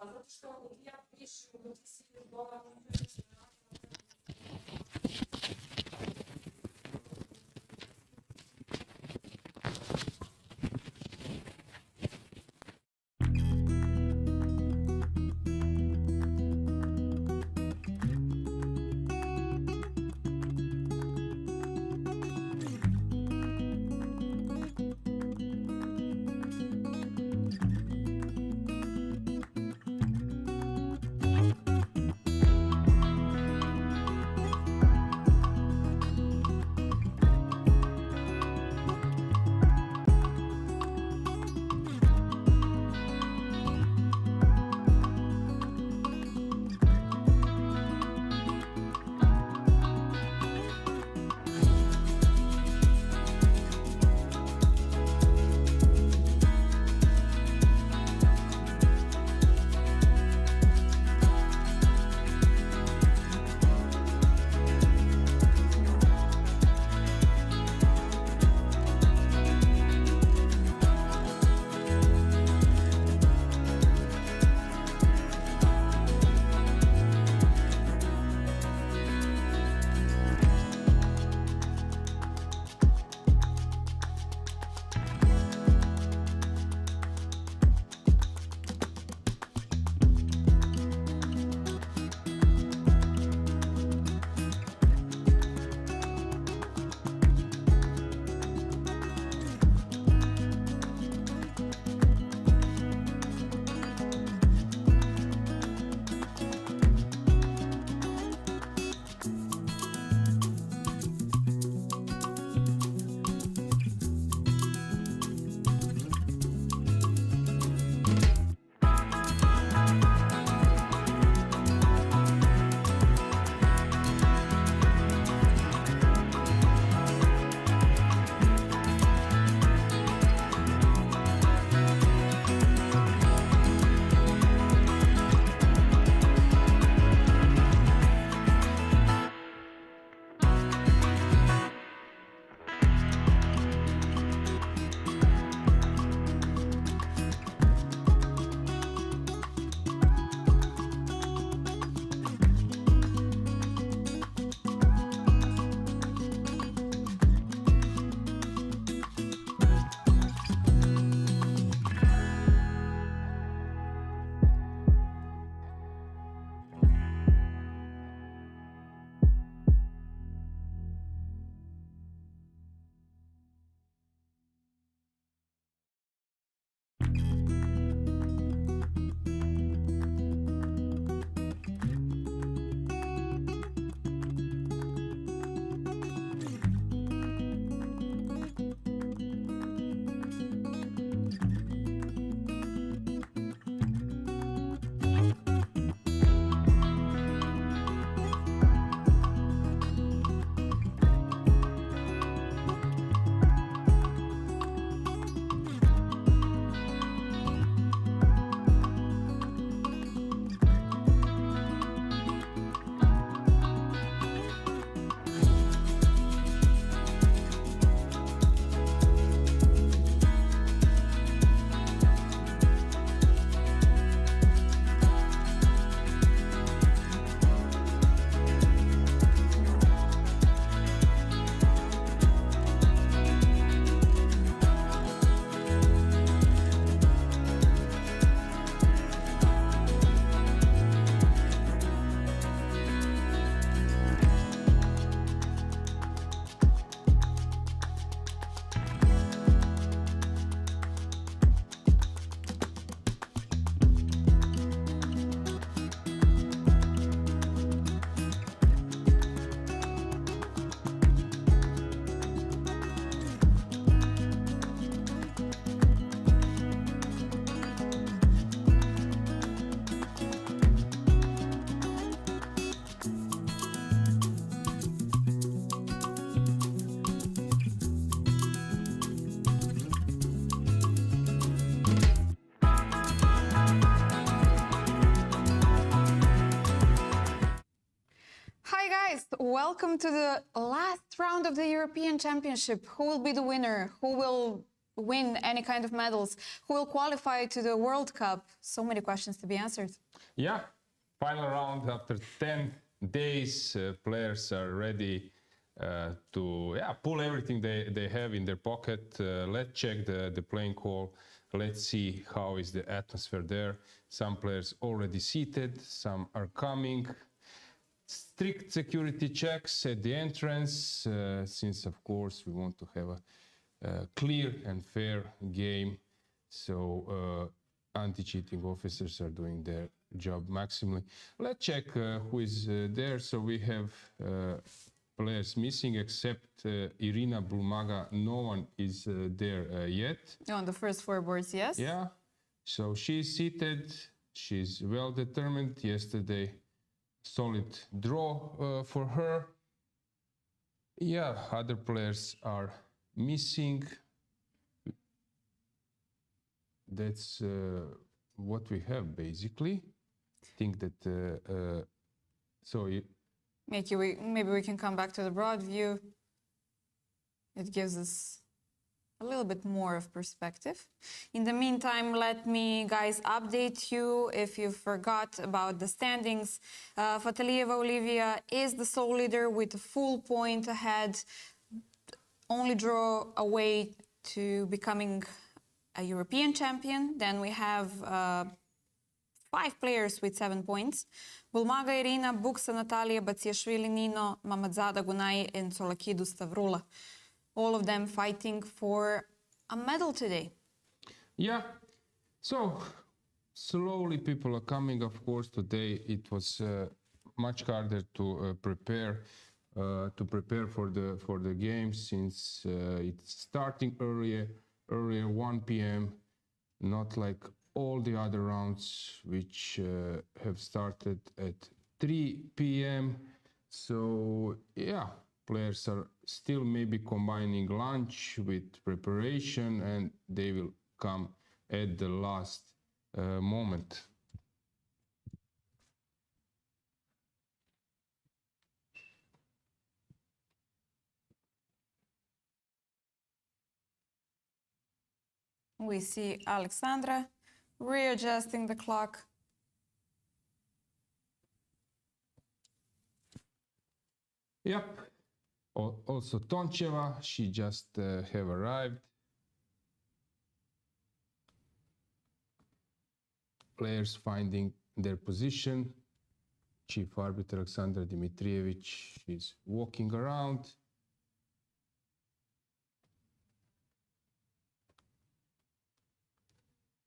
A zato što ja pišem u dopisivu govora welcome to the last round of the European Championship. Who will be the winner? Who will win any kind of medals? Who will qualify to the World Cup? So many questions to be answered. Yeah, final round after 10 days. Players are ready to pull everything they have in their pocket. Let's check the playing hall. Let's see how is the atmosphere there. Some players already seated, some are coming. Strict security checks at the entrance, since of course we want to have a clear and fair game. So anti-cheating officers are doing their job maximally. Let's check who is there. So we have players missing except Irina Bulmaga. No one is there yet. On the first four boards, yes. Yeah, so she's seated. She's well determined. Yesterday, solid draw for her. Yeah, other players are missing. That's what we have basically. I think that Maybe we can come back to the broad view. It gives us a little bit more of perspective. In the meantime, let me, guys, update you if you forgot about the standings. Fatalieva Olivia is the sole leader with a full point ahead, only draw away to becoming a European champion. Then we have 5 players with 7 points. Bulmaga Irina, Buksa Natalia, Batsiashvili Nino, Mammadzada Gunay, and Tsolakidou Stavroula. All of them fighting for a medal today. Yeah, so slowly people are coming. Of course, today it was much harder to prepare for the game, since it's starting earlier 1 p.m. not like all the other rounds which have started at 3 p.m. So yeah, players are still maybe combining lunch with preparation, and they will come at the last moment. We see Alexandra readjusting the clock. Yep. Also Toncheva, she just have arrived. Players finding their position. Chief arbiter Alexandra Dmitrievich is walking around.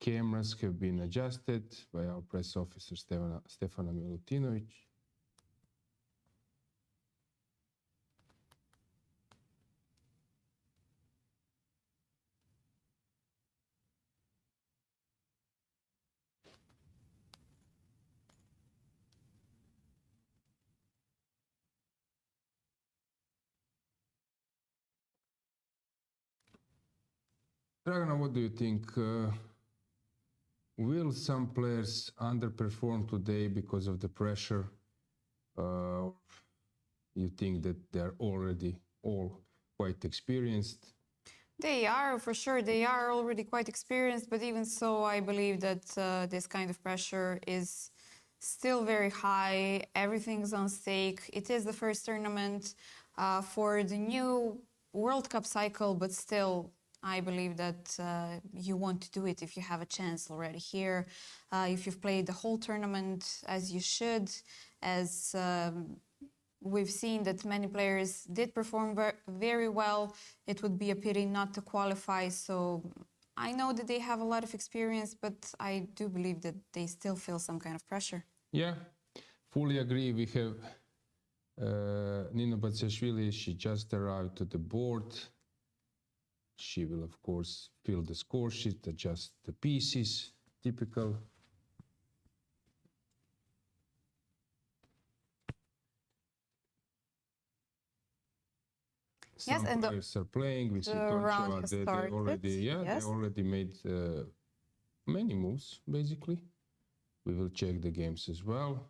Cameras have been adjusted by our press officer Stefana Milutinovic. Dragana, what do you think? Will some players underperform today because of the pressure? You think that they're already all quite experienced? They are, for sure. They are already quite experienced, but even so, I believe that this kind of pressure is still very high. Everything's on stake. It is the first tournament for the new World Cup cycle, but still, I believe that you want to do it if you have a chance already here. If you've played the whole tournament as you should, as we've seen that many players did perform very well, it would be a pity not to qualify. So I know that they have a lot of experience, but I do believe that they still feel some kind of pressure. Yeah, fully agree. We have Nino Batsiashvili. She just arrived to the board. She will, of course, fill the score sheet, adjust the pieces, typical. Some players are playing. We see Toncheva. They already made many moves, basically. We will check the games as well.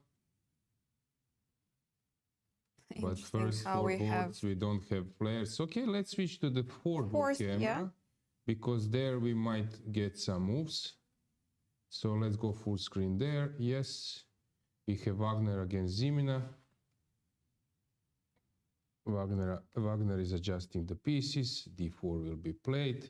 But Interesting first how four we have boards, we don't have players. Okay, let's switch to the fourth Fourth, camera, yeah. because there we might get some moves. So let's go full screen there. Yes, we have Wagner against Zimina. Wagner is adjusting the pieces. D4 will be played.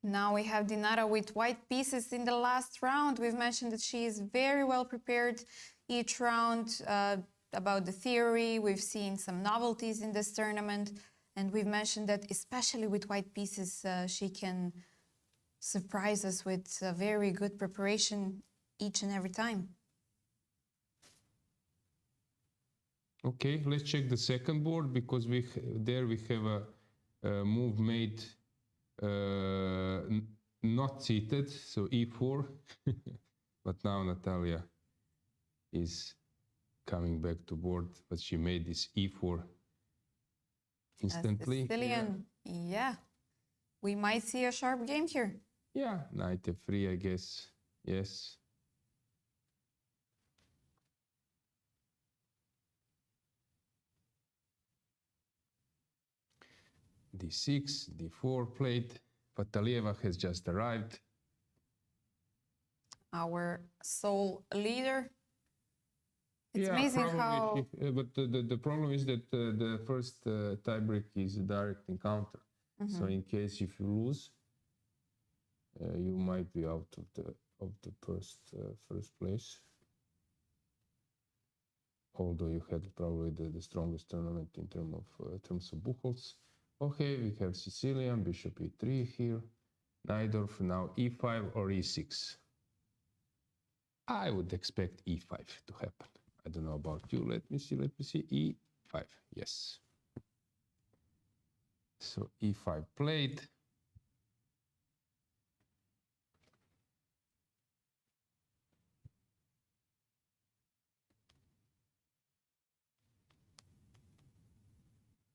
Now we have Dinara with white pieces in the last round. We've mentioned that she is very well prepared each round about the theory. We've seen some novelties in this tournament. And we've mentioned that especially with white pieces, she can surprise us with a very good preparation each and every time. Okay, let's check the second board, because we have a move made not seated, so E4. But now Natalia is coming back to board, but she made this E4 instantly. Sicilian, yeah. We might see a sharp game here. Yeah, knight F3, I guess. Yes. D6, D4 played. Patalieva has just arrived. Our sole leader. It's Yeah, amazing probably how... but the problem is that the first tiebreak is a direct encounter. So in case if you lose, you might be out of the first place. Although you had probably the strongest tournament in terms of Buchholz. Okay, we have Sicilian, bishop E3 here. Najdorf, now E5 or E6. I would expect E5 to happen. I don't know about you. Let me see. E5, yes. So E5 played.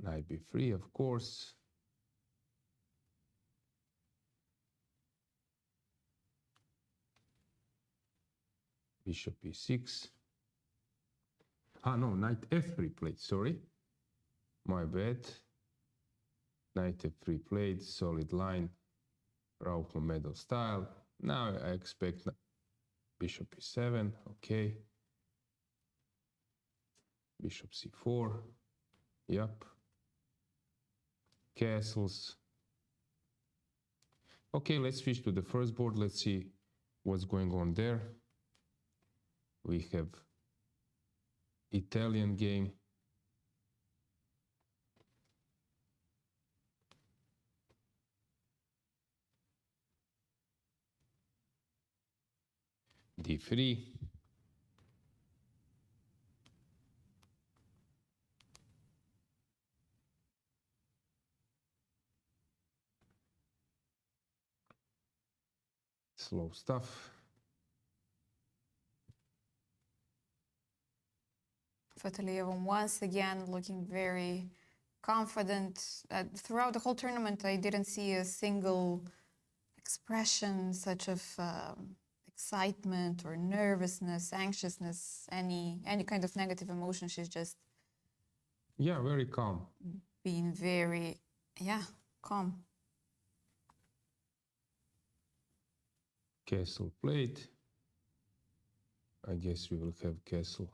Knight B3, of course. Bishop E6. Ah, no, knight F3 played, sorry. My bad. Knight F3 played, solid line. Rauf Mamedov style. Now I expect bishop E7, okay. Bishop C4, yep. Castles. Okay, let's switch to the first board. Let's see what's going on there. We have Italian game. D3. Slow stuff. Patalieva once again looking very confident. Throughout the whole tournament, I didn't see a single expression such of excitement or nervousness, anxiousness, any kind of negative emotion. She's just very calm. Being very, calm. Castle played. I guess we will have castle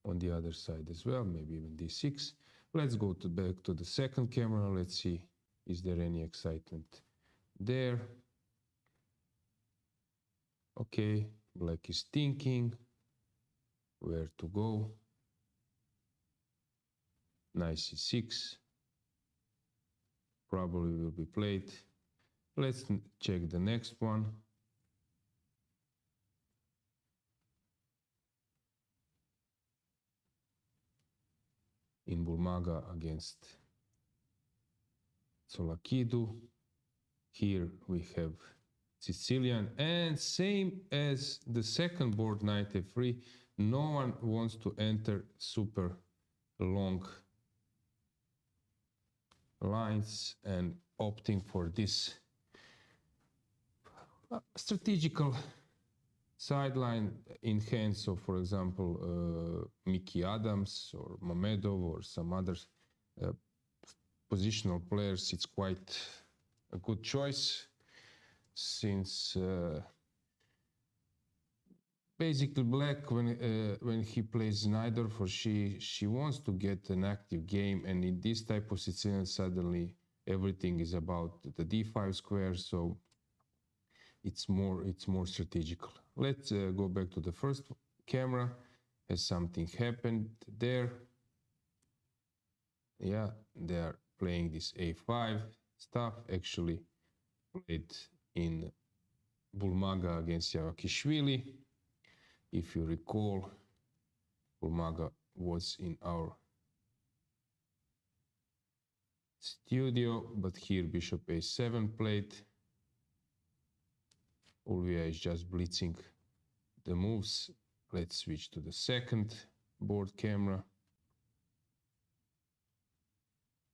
on the other side as well, maybe even D6. Let's go back to the second camera. Let's see, is there any excitement there? Okay, black is thinking where to go. Knight C6 probably will be played. Let's check the next one. In Bulmaga against Tsolakidou. Here we have Sicilian, and same as the second board, knight F3, no one wants to enter super long lines and opting for this strategical sideline in hands of, for example, Mickey Adams or Mamedov or some other positional players. It's quite a good choice, since basically Black, when he plays Najdorf or she wants to get an active game, and in this type of Sicilian suddenly everything is about the d5 square, so it's more strategical. Let's go back to the first camera. Has something happened there? Yeah, they are playing this a5 stuff, actually played in Bulmaga against Javakhishvili. If you recall, Bulmaga was in our studio, but here bishop a7 played. Yuliia is just blitzing the moves. Let's switch to the second board camera.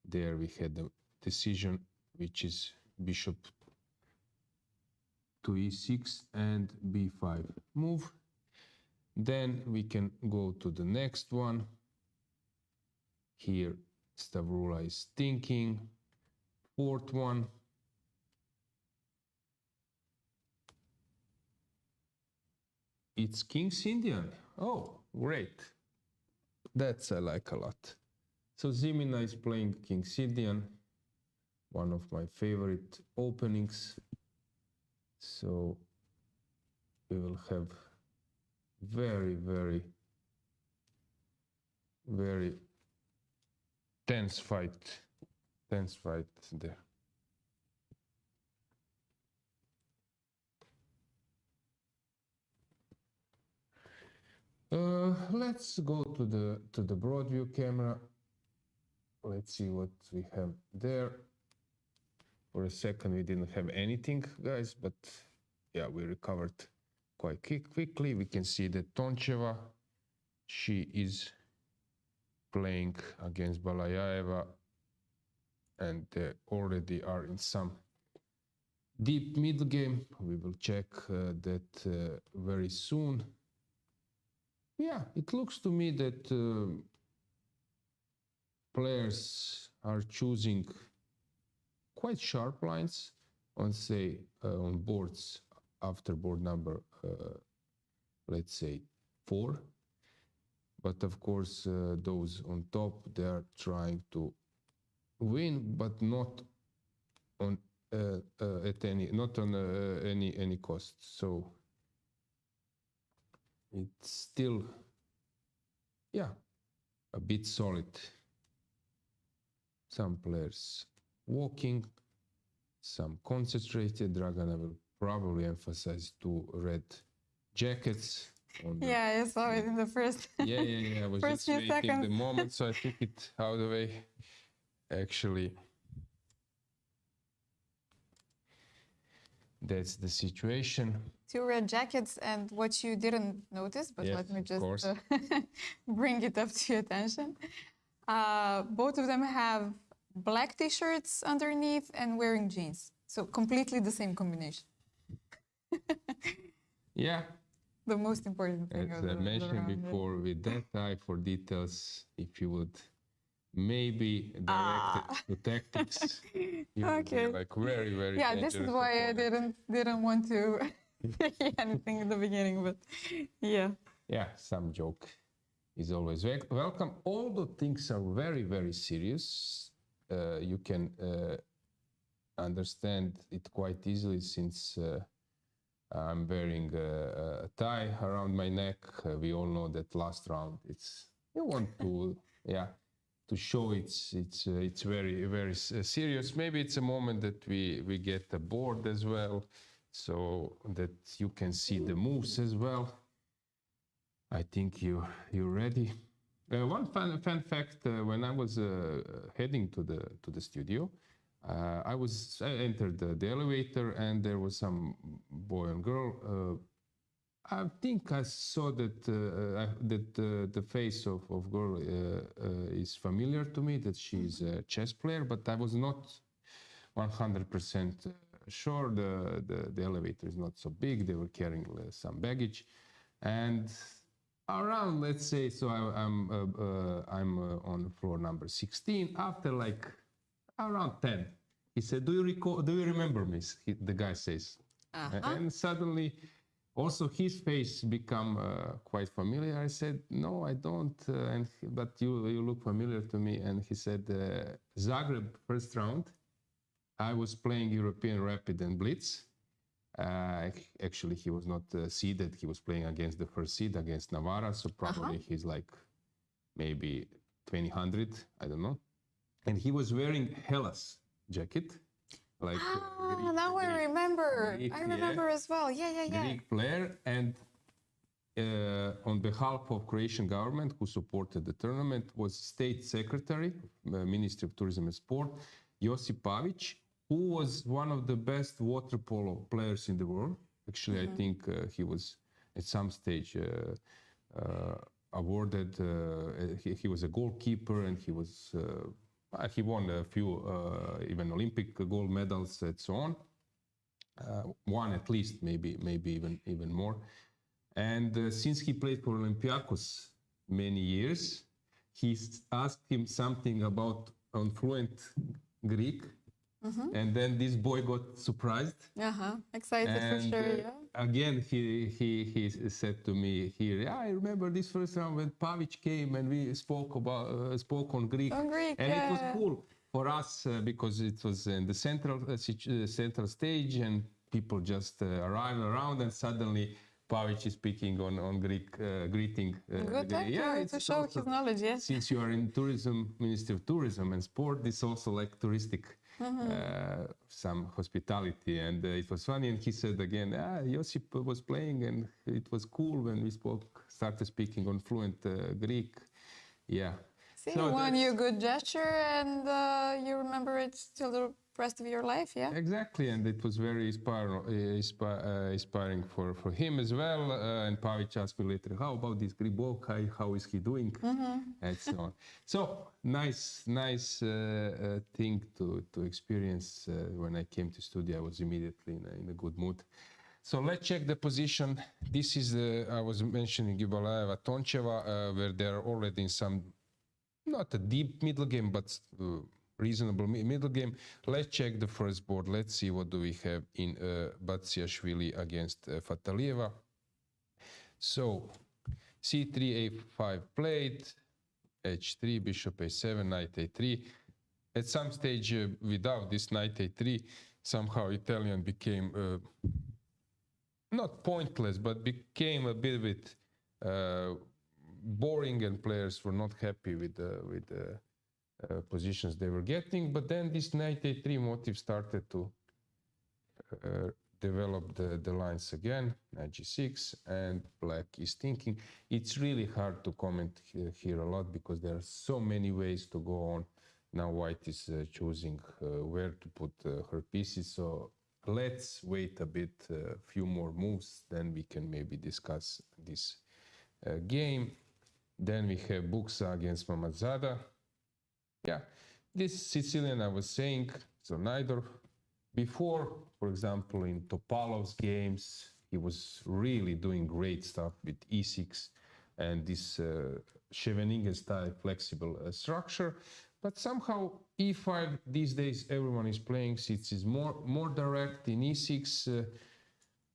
There we had the decision, which is bishop to e6 and b5 move. Then we can go to the next one. Here Stavroula is thinking. Fourth one. It's King's Indian. Oh, great. That's I like a lot. So Zimina is playing King's Indian, one of my favorite openings. So we will have very, very, very tense fight there. Let's go to the broad view camera. Let's see what we have there. For a second we didn't have anything, guys, but yeah, we recovered quite quickly. We can see that Toncheva, she is playing against Balayaeva, and they already are in some deep middle game. We will check that very soon. Yeah, it looks to me that players are choosing quite sharp lines on, say, on boards after board number, let's say 4. But of course, those on top, they are trying to win, but not on at any, not on any cost. So it's still, yeah, a bit solid. Some players walking, some concentrated. Dragana will probably emphasize 2 red jackets. On the, yeah, I saw it in the first. Yeah. I was first just few waiting seconds. the moment, so I took it out of the way. Actually, that's the situation. 2 red jackets, and what you didn't notice, but Yes, let me of just course. bring it up to your attention. Both of them have black t-shirts underneath and wearing jeans. So completely the same combination. Yeah, The most important thing. as I mentioned before, with that eye for details, if you would maybe direct it to tactics, you would be like very, very Yeah, this is dangerous why opponent. I didn't want to say anything in the beginning, but yeah. Yeah, some joke is always welcome. Although things are very, very serious, you can understand it quite easily, since I'm wearing a tie around my neck. We all know that last round, it's, you want to, yeah, to show it's very, very serious. Maybe it's a moment that we get a board as well, so that you can see the moves as well. I think you're ready. One fun fact: when I was heading to the studio, I entered the elevator, and there was some boy and girl. I think I saw that the face of girl is familiar to me, that she's a chess player, but I was not 100% Sure, the elevator is not so big. They were carrying some baggage, and around, let's say, so I'm on floor number 16. After like around 10, he said, "Do you remember me?" The guy says, and suddenly, also his face become quite familiar. I said, "No, I don't," but you look familiar to me. And he said, "Zagreb first round, I was playing European Rapid and Blitz. Actually, he was not seeded. He was playing against the first seed, against Navarra. So probably he's like maybe 2000, I don't know. And he was wearing Hellas jacket. Like now I remember. I remember as well. Yeah. Greek player. And on behalf of Croatian government, who supported the tournament, was State Secretary, Ministry of Tourism and Sport, Josip Pavić, who was one of the best water polo players in the world. Actually, I think he was at some stage awarded. He was a goalkeeper, and he won a few even Olympic gold medals and so on. One at least, maybe even more. And since he played for Olympiacos many years, he asked him something about fluent Greek. And then this boy got surprised. Excited and, for sure. Again, he said to me here, I remember this first round when Pavić came and we spoke on Greek. And it was cool for us because it was in the central stage and people just arrived around, and suddenly Pavić is speaking on Greek greeting. Good, to show his knowledge, yes. Since you are in tourism, Ministry of Tourism and Sport, this also like touristic some hospitality, and it was funny. And he said again, Josip was playing, and it was cool when we started speaking on fluent Greek. Yeah. See, so won you a good gesture, and you remember it till the rest of your life, yeah? Exactly, and it was very inspiring for him as well. And Pavić asked me later, how about this Gribov guy? How is he doing? And so on. So nice thing to experience. When I came to studio, I was immediately in a good mood. So let's check the position. This is I was mentioning Yuliia Toncheva, where they're already in some, not a deep middle game, but reasonable middle game. Let's check the first board. Let's see what do we have in Batsiashvili against Fatalieva. So c3, a5 played, h3, bishop a7, knight a3. At some stage, without this knight a3, somehow Italian became not pointless, but became a bit boring, and players were not happy with the positions they were getting. But then this knight a3 motif started to develop the lines again, knight g6, and black is thinking. It's really hard to comment here a lot because there are so many ways to go on. Now white is choosing where to put her pieces, so let's wait a bit, a few more moves, then we can maybe discuss this game. Then we have Buksa against Mammadzada. Yeah, this Sicilian I was saying, so neither. Before, for example, in Topalov's games, he was really doing great stuff with e6 and this Scheveningen style flexible structure. But somehow e5 these days everyone is playing, since it's more direct. In e6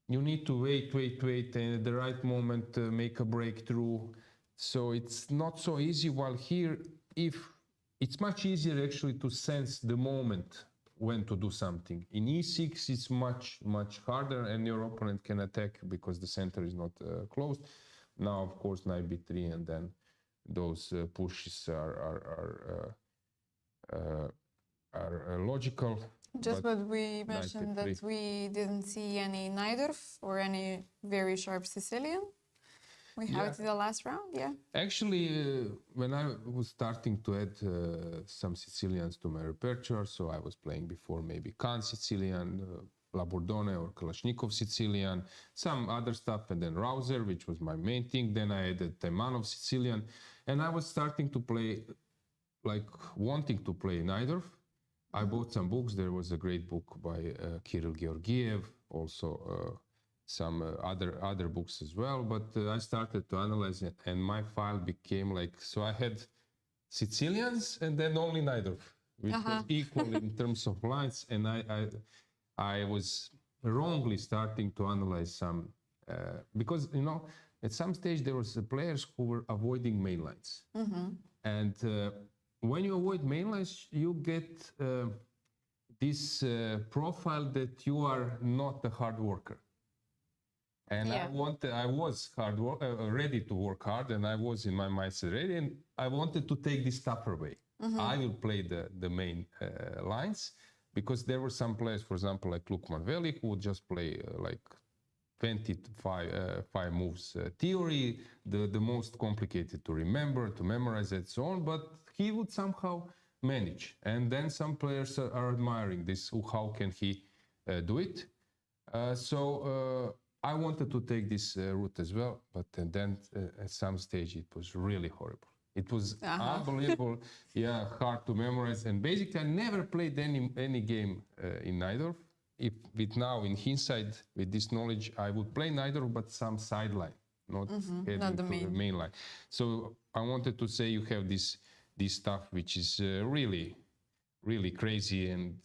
you need to wait, and at the right moment make a breakthrough. So it's not so easy. While here, if it's much easier actually to sense the moment when to do something. In e6 it's much harder, and your opponent can attack because the center is not closed. Now of course knight b3, and then those pushes are logical. Just what we mentioned, that we didn't see any Najdorf or any very sharp Sicilian. We have it in the last round, yeah. Actually, when I was starting to add some Sicilians to my repertoire, so I was playing before maybe Khan Sicilian, Labordone or Kalashnikov Sicilian, some other stuff, and then Rauser, which was my main thing. Then I added Taimanov Sicilian, and I was starting to play, like wanting to play Najdorf, I bought some books. There was a great book by Kirill Georgiev, also some other books as well. But I started to analyze it, and my file became like, so I had Sicilians and then only Najdorf, which was equal in terms of lines. And I was wrongly starting to analyze some, because, you know, at some stage there was players who were avoiding main lines. And when you avoid main lines, you get this profile that you are not a hard worker. And I was ready to work hard, and I was in my mindset ready, and I wanted to take this tougher way. I will play the main lines, because there were some players, for example, like Lukman Velik, who would just play like 25 moves theory, the most complicated to remember, to memorize, and so on, but he would somehow manage. And then some players are admiring this, how can he do it? So I wanted to take this route as well, but then at some stage it was really horrible. It was unbelievable, hard to memorize. And basically I never played any game in Najdorf. If with now, in hindsight, with this knowledge, I would play Najdorf, but some sideline, not heading to the main line. So I wanted to say you have this stuff which is really, really crazy, and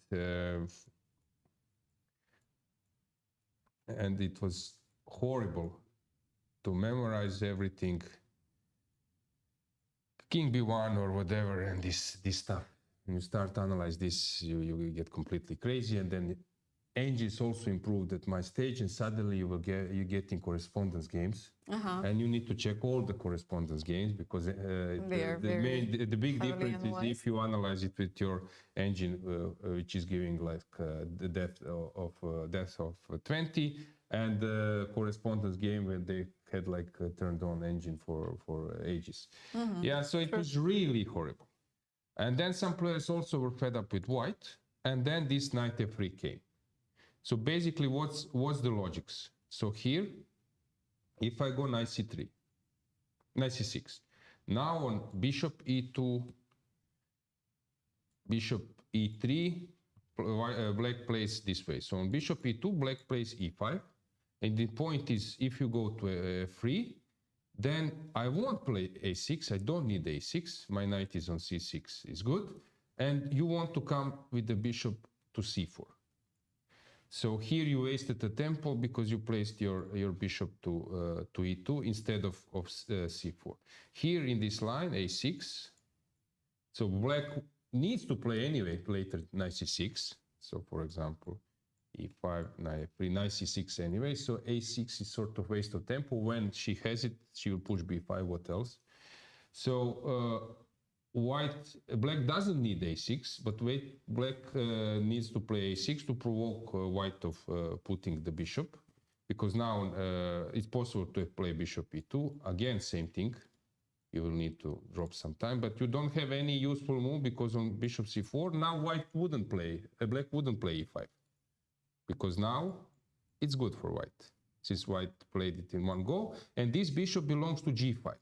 it was horrible to memorize everything, King B1 or whatever, and this stuff. When you start to analyze this, you get completely crazy, and then engines also improved at my stage, and suddenly you're getting correspondence games, and you need to check all the correspondence games, because the big difference is if you analyze it with your engine, which is giving like the depth of 20, and the correspondence game where they had like turned on engine for ages. So it was really horrible. And then some players also were fed up with white, and then this knight f3 came. So basically, what's the logics? So here, if I go knight c3, knight c6, now on bishop e2, bishop e3, black plays this way. So on bishop e2, black plays e5, and the point is, if you go to f3, then I won't play a6. I don't need a6. My knight is on c6, is good, and you want to come with the bishop to c4. So here you wasted the tempo because you placed your bishop to e2 instead of c4. Here in this line, a6. So black needs to play anyway later knight c6. So for example, e5, knight f3, knight c6 anyway. So a6 is sort of waste of tempo. When she has it, she will push b5. What else? So black doesn't need a6, but black needs to play a6 to provoke white of putting the bishop, because now it's possible to play bishop e2. Again, same thing. You will need to drop some time, but you don't have any useful move, because on bishop c4 now black wouldn't play e5, because now it's good for white, since white played it in one go, and this bishop belongs to g5.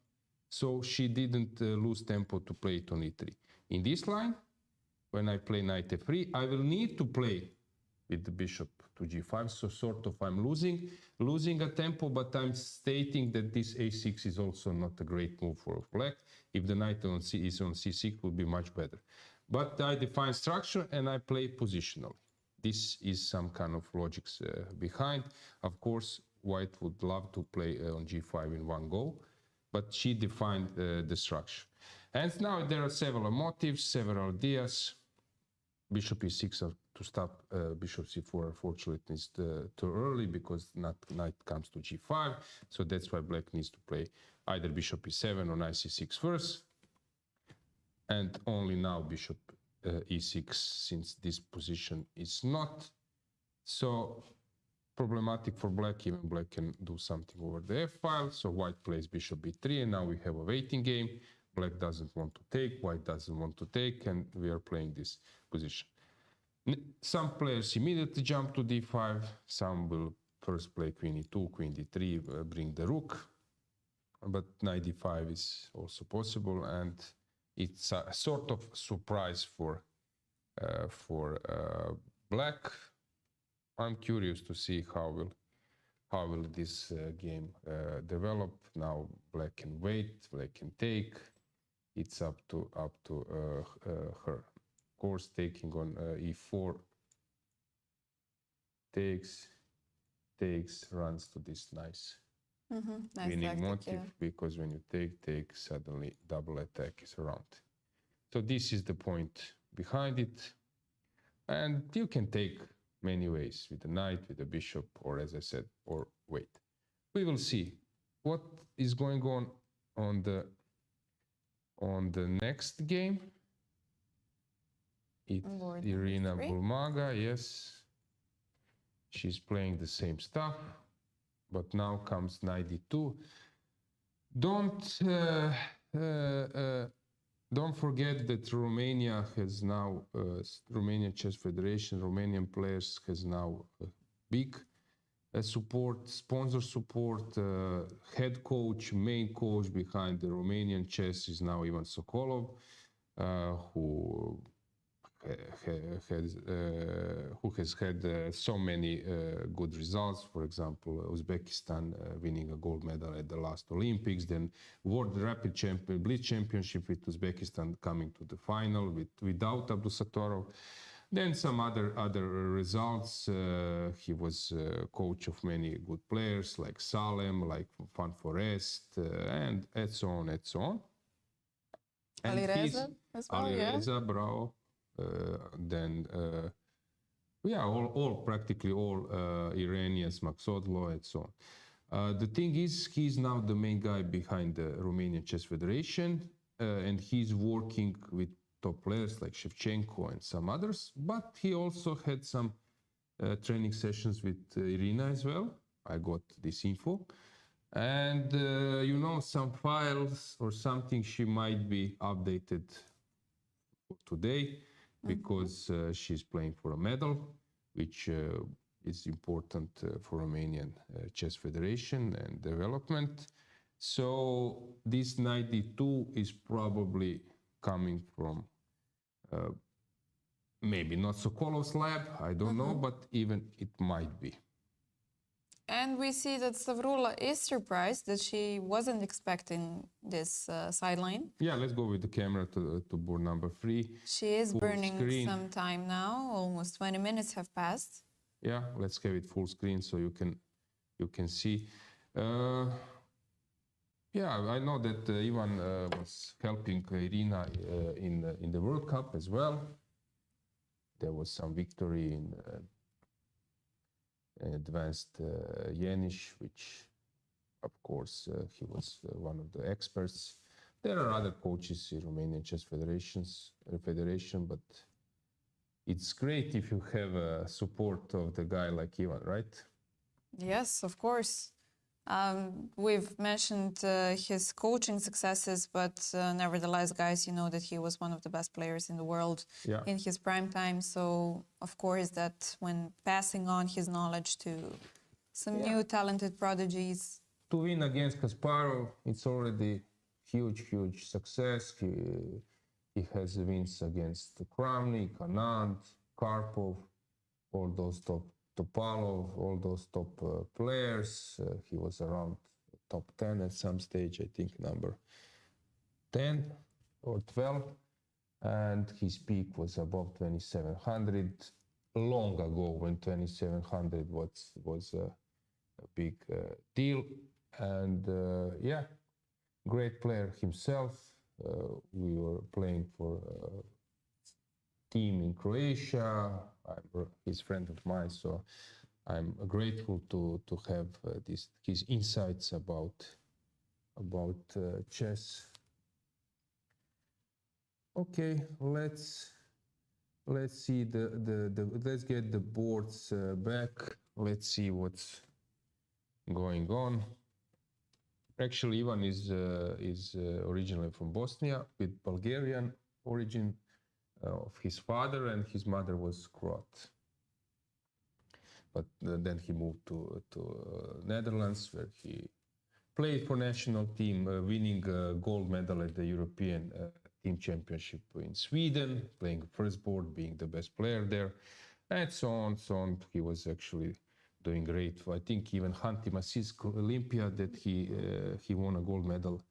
So she didn't lose tempo to play it on e3. In this line, when I play knight f3, I will need to play with the bishop to g5. So sort of I'm losing a tempo, but I'm stating that this a6 is also not a great move for black. If the knight is on c6, it would be much better. But I define structure and I play positionally. This is some kind of logics behind. Of course, white would love to play on g5 in one go, but she defined the structure. And now there are several motives, several ideas. Bishop e6 to stop bishop c4, unfortunately, is too early, because knight comes to g5. So that's why black needs to play either bishop e7 or knight c6 first. And only now bishop e6, since this position is not so problematic for black. Even black can do something over the f file. So white plays bishop b3, and now we have a waiting game. Black doesn't want to take, white doesn't want to take, and we are playing this position. Some players immediately jump to d5. Some will first play queen e2, queen d3, bring the rook. But knight d5 is also possible, and it's a sort of surprise for for black. I'm curious to see how will this game develop. Now black can wait, black can take. It's up to her. Of course, taking on e4, takes, runs to this nice Nice winning tactic, motive, yeah. because when you take, suddenly double attack is around. So this is the point behind it. And you can take many ways, with the knight, with the bishop, or as I said, or wait. We will see what is going on the next game. It's Board Irina number 3. Bulmaga, yes. She's playing the same stuff, but now comes knight d2. Don't forget that Romania has now, Romanian Chess Federation, Romanian players has now big support, sponsor support, head coach, main coach behind the Romanian chess is now Ivan Sokolov, who has had so many good results. For example, Uzbekistan winning a gold medal at the last Olympics, then World Rapid Blitz Championship with Uzbekistan coming to the final without Abdusattorov. Then some other results. He was coach of many good players like Salem, like Van Forest, and so on and so on. And Alireza as well, Alireza, bravo. Then practically all Iranians, Maksodlo and so on. The thing is, he's now the main guy behind the Romanian Chess Federation, and he's working with top players like Shevchenko and some others, but he also had some training sessions with Irina as well. I got this info. And, some files or something she might be updated today, because she's playing for a medal, which is important for Romanian Chess Federation and development. So this knight d2 is probably coming from maybe not Sokolov's lab, I don't know, but even it might be. And we see that Stavroula is surprised that she wasn't expecting this sideline. Yeah, let's go with the camera to board number 3. She is Full burning screen. some time now. Almost 20 minutes have passed. Yeah, let's have it full screen so you can see. Yeah, I know that Ivan was helping Irina in the World Cup as well. There was some victory in advanced Yenish, which, of course, he was one of the experts. There are other coaches in Romanian Chess Federation, but it's great if you have support of the guy like Ivan, right? Yes, of course. We've mentioned his coaching successes, but nevertheless, guys, you know that he was one of the best players in the world in his prime time. So, of course, that when passing on his knowledge to some new talented prodigies. To win against Kasparov, it's already huge success. He has wins against Kramnik, Anand, Karpov, all those Topalov, all those top players. He was around top 10 at some stage, I think number 10 or 12. And his peak was above 2700 long ago, when 2700 was a big deal. And great player himself. We were playing for a team in Croatia. I'm his friend of mine, so I'm grateful to have his insights about chess. Okay, let's see let's get the boards back. Let's see what's going on. Actually, Ivan is originally from Bosnia with Bulgarian origin of his father, and his mother was Croat. But then he moved to Netherlands, where he played for national team, winning a gold medal at the European team championship in Sweden, playing first board, being the best player there, and so on, so on. He was actually doing great. I think even Hanti Massis Olympiad that he won a gold medal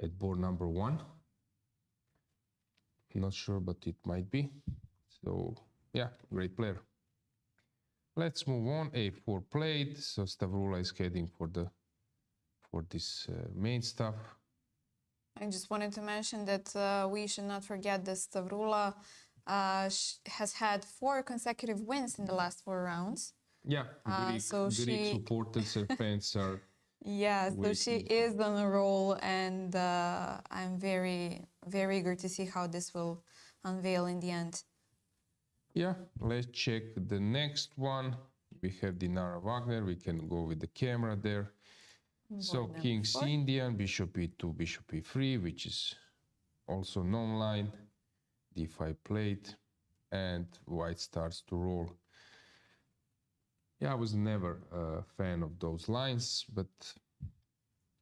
at board number 1. Not sure, but it might be. So yeah, great player. Let's move on. A4 played. So Stavroula is heading for this main stuff. I just wanted to mention that we should not forget that Stavroula has had 4 consecutive wins in the last 4 rounds. Yeah, Greek she supporters and fans are. Yeah, so she is on a roll, and I'm very, very eager to see how this will unveil in the end. Yeah, let's check the next one. We have Dinara Wagner. We can go with the camera there. So King C Indian, Bishop E2, Bishop E3, which is also non-line. D5 played, and White starts to roll. Yeah, I was never a fan of those lines, but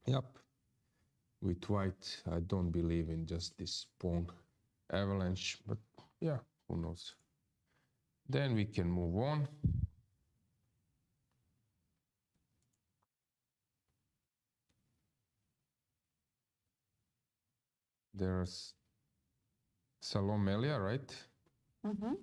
yep, with White, I don't believe in just this pawn avalanche, but yeah, who knows. Then we can move on. There's Salom Melia, right? Mm-hmm.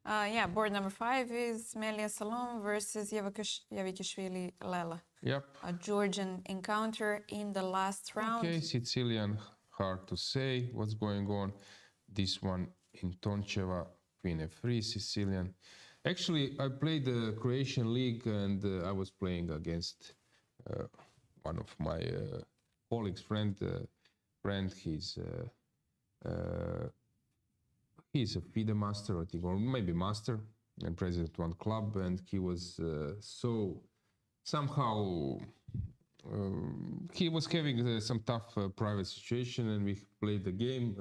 Yeah, board number 5 is Melia Salom versus Javakhishvili Lela. Yep. A Georgian encounter in the last round. Okay, Sicilian, hard to say what's going on. This one in Toncheva, Queen F3, Sicilian. Actually, I played the Croatian League, and I was playing against one of my colleagues' friend. He's a FIDE master, I think, or maybe master, and president of one club, and he was somehow he was having some tough private situation, and we played the game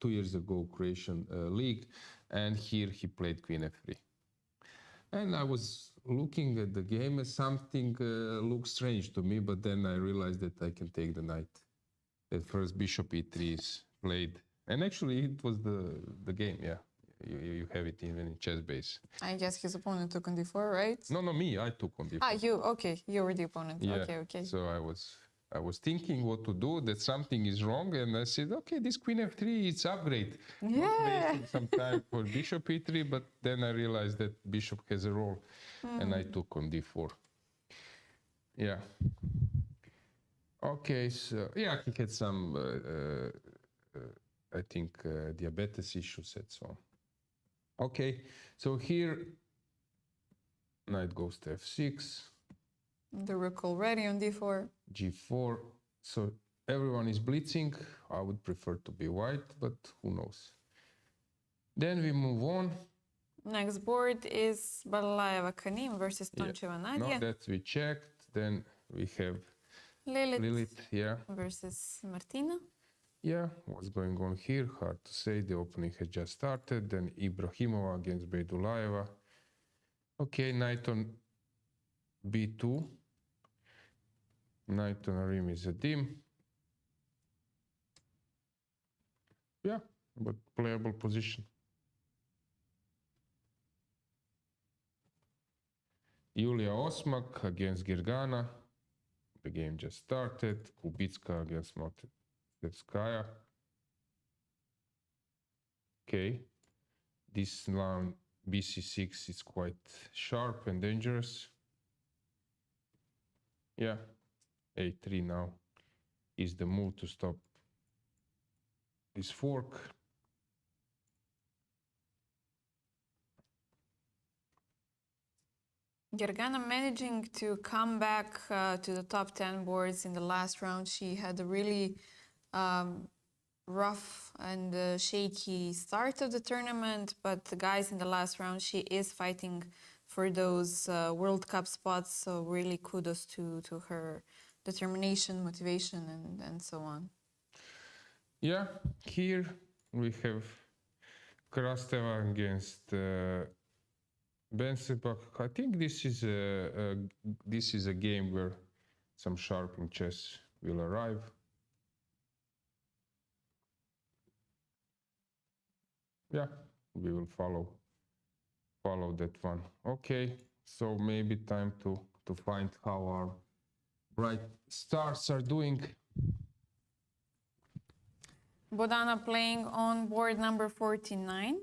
2 years ago, Croatian League, and here he played Queen F3. And I was looking at the game and something looked strange to me, but then I realized that I can take the knight. At first Bishop E3 is played. And actually it was the game, yeah. You have it even in chess base. I guess his opponent took on d4, right? No, me, I took on d4. Ah, you were the opponent. Yeah. Okay. So I was thinking what to do, that something is wrong, and I said, okay, this Queen F3, it's upgrade. Yeah. Not wasting some time for Bishop E3, but then I realized that Bishop has a role, and I took on d4. Yeah. Okay, so yeah, he had some, I think, diabetes issues and so on. Okay, so here, knight goes to f6. The rook already on d4. G4. So everyone is blitzing. I would prefer to be white, but who knows. Then we move on. Next board is Bella Khotenashvili versus Toncheva Nadia. No, that we checked. Then we have Lilith, yeah. Versus Martina. Yeah, what's going on here? Hard to say. The opening has just started. Then Ibrahimova against Beydulayeva. Okay, knight on b2. Knight on Arim is a dim. Yeah, but playable position. Yuliia Osmak against Dragana. The game just started. Kubitska against Monika. Okay. This line bc6 is quite sharp and dangerous. Yeah. A3 now is the move to stop this fork. Dragana managing to come back to the top 10 boards in the last round. She had a really rough and shaky start of the tournament, but the guys in the last round, she is fighting for those World Cup spots, so really kudos to her determination, motivation, and so on. Yeah, here we have Krasteva against Bensebach. I think this is a game where some sharp in chess will arrive. yeah, we will follow that one. Okay, so maybe time to find how our bright stars are doing. Bodana playing on board number 49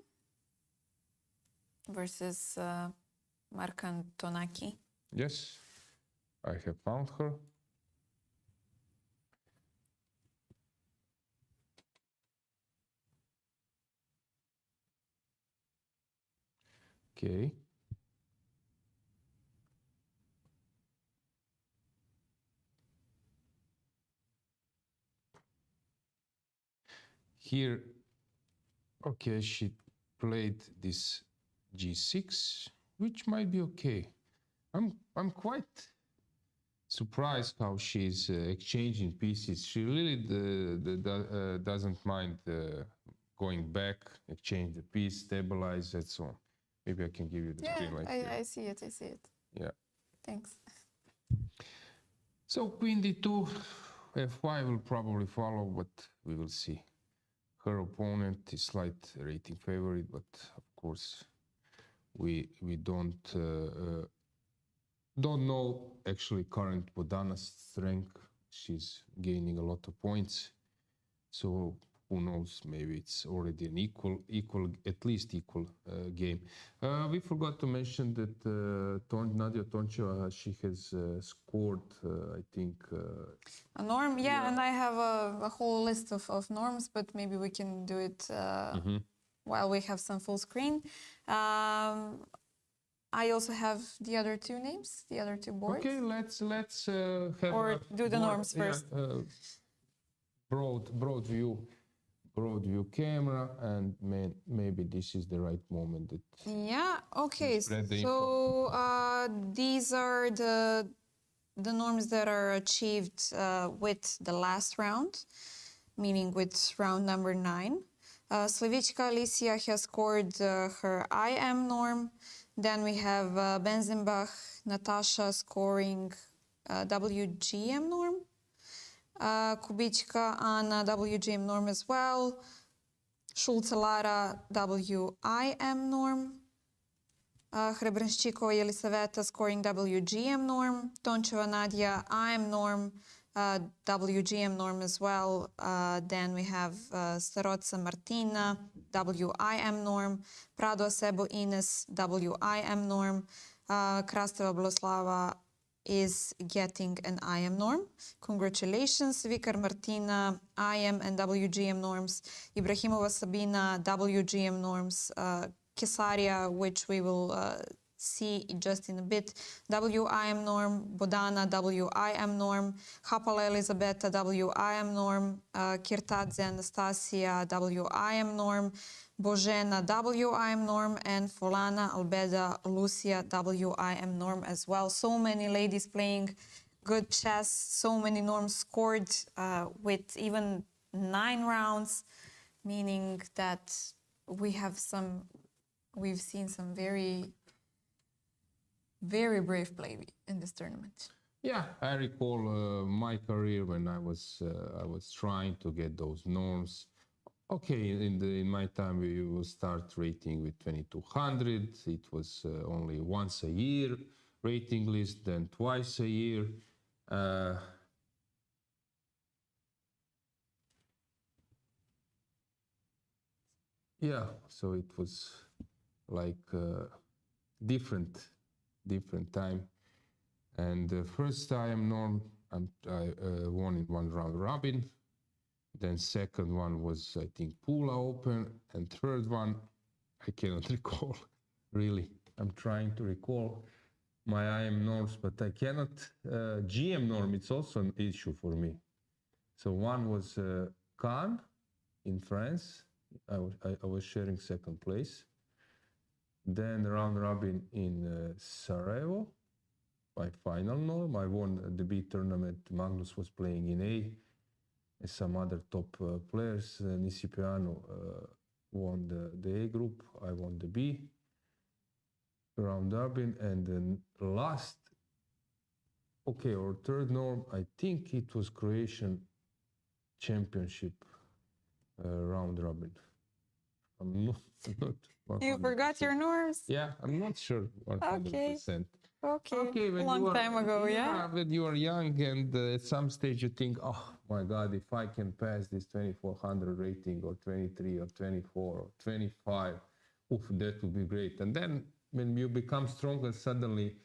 versus Marka Antonaki. Yes, I have found her. Okay. Here, okay, she played this g6, which might be okay. I'm quite surprised how she's exchanging pieces. She really doesn't mind going back, exchange the piece, stabilize, and so on. Maybe I can give you the screen like here. I see it, I see it. Yeah. Thanks. So queen d2, f5 will probably follow, but we will see. Her opponent is slight rating favorite, but of course we don't know actually current Bodana's strength. She's gaining a lot of points, so who knows? Maybe it's already an at least equal game. We forgot to mention that Nadia Toncheva, she has scored, I think. A norm, yeah, and I have a whole list of norms, but maybe we can do it while we have some full screen. I also have the other two names, the other two boards. Okay, let's have or do the norms first. Broad view camera, and maybe this is the right moment that. Yeah. Okay. Spread the So these are the norms that are achieved with the last round, meaning with round number 9. Slavichka Alicia has scored her IM norm. Then we have Benzenbach Natasha scoring WGM norm. Kubichka Anna WGM norm as well. Schulze Lara WIM norm. Hrebrenščíková Yelisaveta scoring WGM norm. Toncheva Nadia IM norm. WGM norm as well. Then we have Staroca Martina, WIM norm. Prado Sebo Ines, WIM norm. Krasteva Boleslava is getting an IM norm. Congratulations, Vikar Martina, IM and WGM norms. Ibrahimova Sabina, WGM norms. Kesaria, which we will see just in a bit, WIM norm. Bodana, WIM norm. Hapala Elizabeta, WIM norm. Kirtadze Anastasia, WIM norm. Bozena, WIM norm. And Folana Albeda Lucia, WIM norm as well. So many ladies playing good chess, so many norms scored with even 9 rounds, meaning that we've seen some very brave play in this tournament. Yeah, I recall my career when I was trying to get those norms. Okay, in my time we will start rating with 2200. It was only once a year rating list, then twice a year. Yeah, so it was like different time. And the first IM norm I won in 1 round robin. Then second one was, I think, Pula Open. And third one, I cannot recall, really. I'm trying to recall my IM norms, but I cannot. GM norm, it's also an issue for me. So one was Cannes in France. I was sharing second place. Then round robin in Sarajevo, my final norm. I won the B tournament. Magnus was playing in A. And some other top players. Nisipiano won the A group. I won the B. Round robin. And then last, okay, or third norm, I think it was Croatian Championship round robin. I'm not 100%. You forgot your norms? Yeah, I'm not sure 100%. Okay, when long you are, time ago, yeah? when you are young and at some stage you think, oh my God, if I can pass this 2400 rating or 23 or 24 or 25, oof, that would be great. And then when you become stronger, suddenly,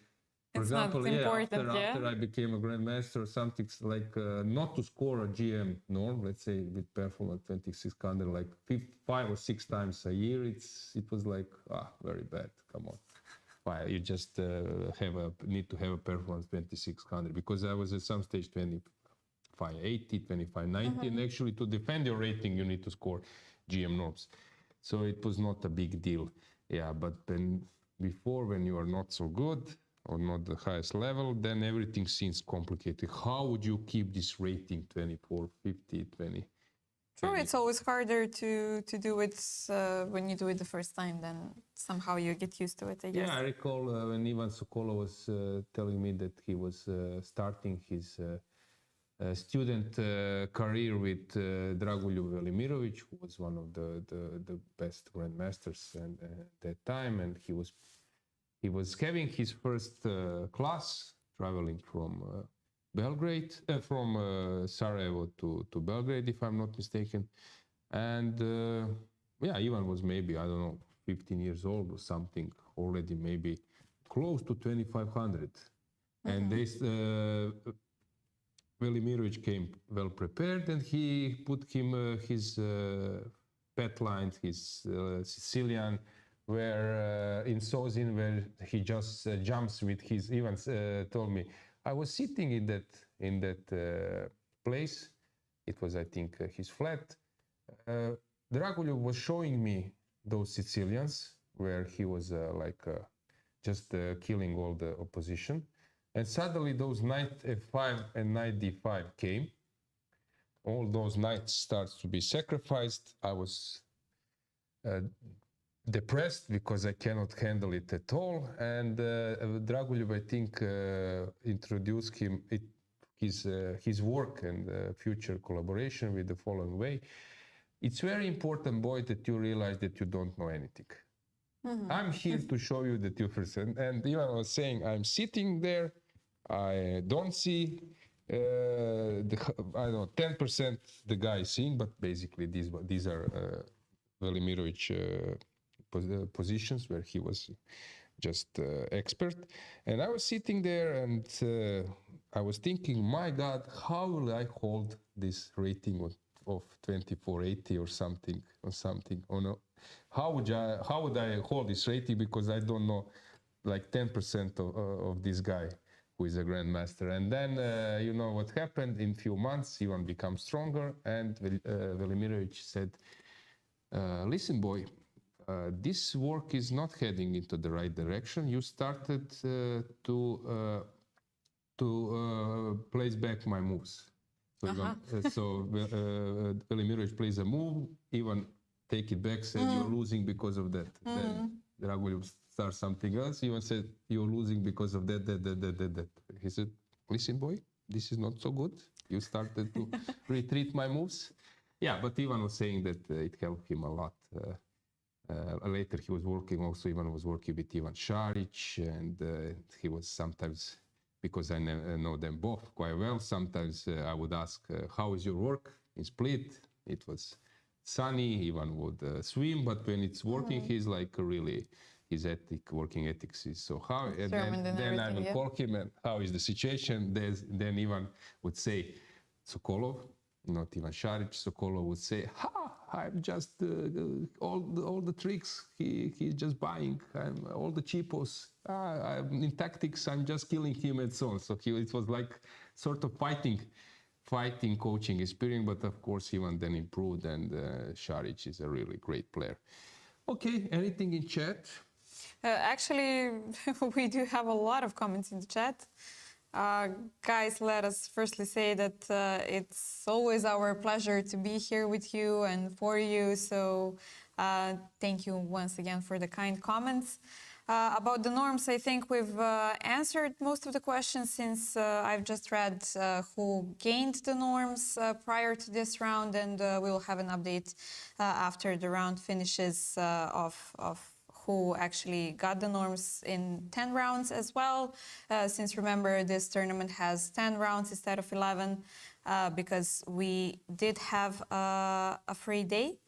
for It's example, not important, after I became a grandmaster, something like not to score a GM norm, let's say with performance 2600, like 5 or 6 times a year, it was like, very bad, come on. Why you just need to have a performance 2600, because I was at some stage 2580, 2590, and actually to defend your rating you need to score GM norms. So it was not a big deal. Yeah, but then before, when you are not so good or not the highest level, then everything seems complicated. How would you keep this rating 24, 50, 20? True, it's always harder to do it when you do it the first time, then somehow you get used to it, I guess. Yeah, I recall when Ivan Socko was telling me that he was starting his student career with Dragulju Velimirovic, who was one of the best grandmasters at that time, and he was having his first class traveling from Belgrade, from Sarajevo to Belgrade, if I'm not mistaken. And yeah, Ivan was maybe, I don't know, 15 years old or something, already maybe close to 2500. And they, Velimirovic came well prepared, and he put him his pet line, his Sicilian, where in Sozin, where he just jumps with his. Ivan told me, I was sitting in that place. It was, I think, his flat. Dragulju was showing me those Sicilians where he was just killing all the opposition. And suddenly those knight f5 and knight d5 came. All those knights starts to be sacrificed. I was depressed because I cannot handle it at all. And Dragulju, I think, introduced his work and future collaboration with the following way. It's very important, boy, that you realize that you don't know anything. I'm here to show you that you first. And Ivan was saying, I'm sitting there, I don't see, I don't know, 10% the guy is seeing, but basically these are Velimirovic positions where he was just expert. And I was sitting there and I was thinking, my God, how will I hold this rating of 2480 or something? Or no? How would I hold this rating, because I don't know like 10% of this guy who is a grandmaster. And then you know what happened. In few months Ivan becomes stronger, and Velimirovic said, listen, boy, this work is not heading into the right direction. You started to place back my moves. So Velimirovic plays a move, Ivan take it back, said you're losing because of that. Then Dragulju starts something else. Ivan said you're losing because of that. He said, listen, boy, this is not so good. You started to retreat my moves. Yeah, but Ivan was saying that it helped him a lot. Later he was working also, Ivan was working with Ivan Šarić, and he was sometimes, because I know them both quite well, sometimes I would ask, how is your work in Split? It was sunny, Ivan would swim, but when it's working, he's like really, his working ethics is so how, and then I will call him, and how is the situation? Then Ivan would say, Sokolov, not Ivan Šarić, Sokolov would say, I'm just, all the tricks, he's just buying, all the cheapos, in tactics, I'm just killing him and so on. So it was like sort of fighting coaching experience, but of course Ivan then improved, and Šarić is a really great player. Okay, anything in chat? Actually, we do have a lot of comments in the chat. Guys, let us firstly say that it's always our pleasure to be here with you and for you. So thank you once again for the kind comments. About the norms, I think we've answered most of the questions since I've just read who gained the norms prior to this round, and we'll have an update after the round finishes of who actually got the norms in 10 rounds as well. Since remember, this tournament has 10 rounds instead of 11 because we did have a free day.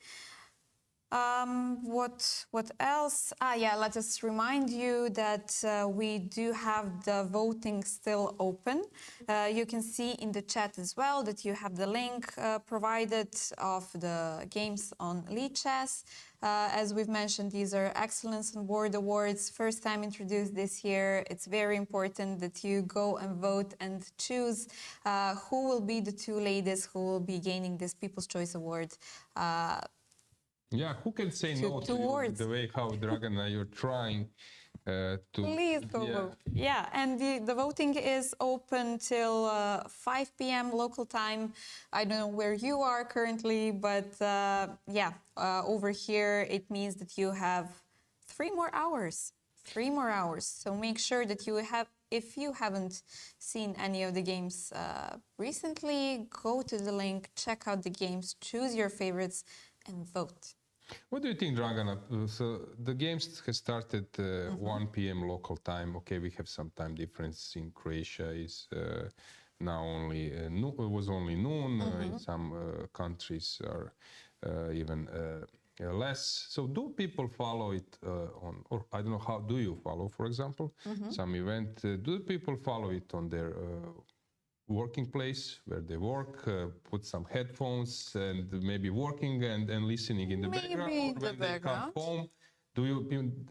What else? Yeah, let us remind you that we do have the voting still open. You can see in the chat as well that you have the link provided of the games on Lichess. As we've mentioned, these are Excellence on Board Awards, first time introduced this year. It's very important that you go and vote and choose who will be the two ladies who will be gaining this People's Choice Award. Yeah, who can say no to you, the way how Dragana you're trying to... Please go vote. Yeah, and the voting is open till 5 p.m. local time. I don't know where you are currently, but over here it means that you have 3 more hours. 3 more hours. So make sure that you have, if you haven't seen any of the games recently, go to the link, check out the games, choose your favorites, and vote. What do you think, Dragana? So the games has started 1 p.m. local time. Okay, we have some time difference in Croatia. Is now only it was only noon. In some countries are even less. So do people follow it on? Or I don't know, how do you follow? For example, some event. Do people follow it on their working place where they work, put some headphones and maybe working and listening in the background, or when they come home?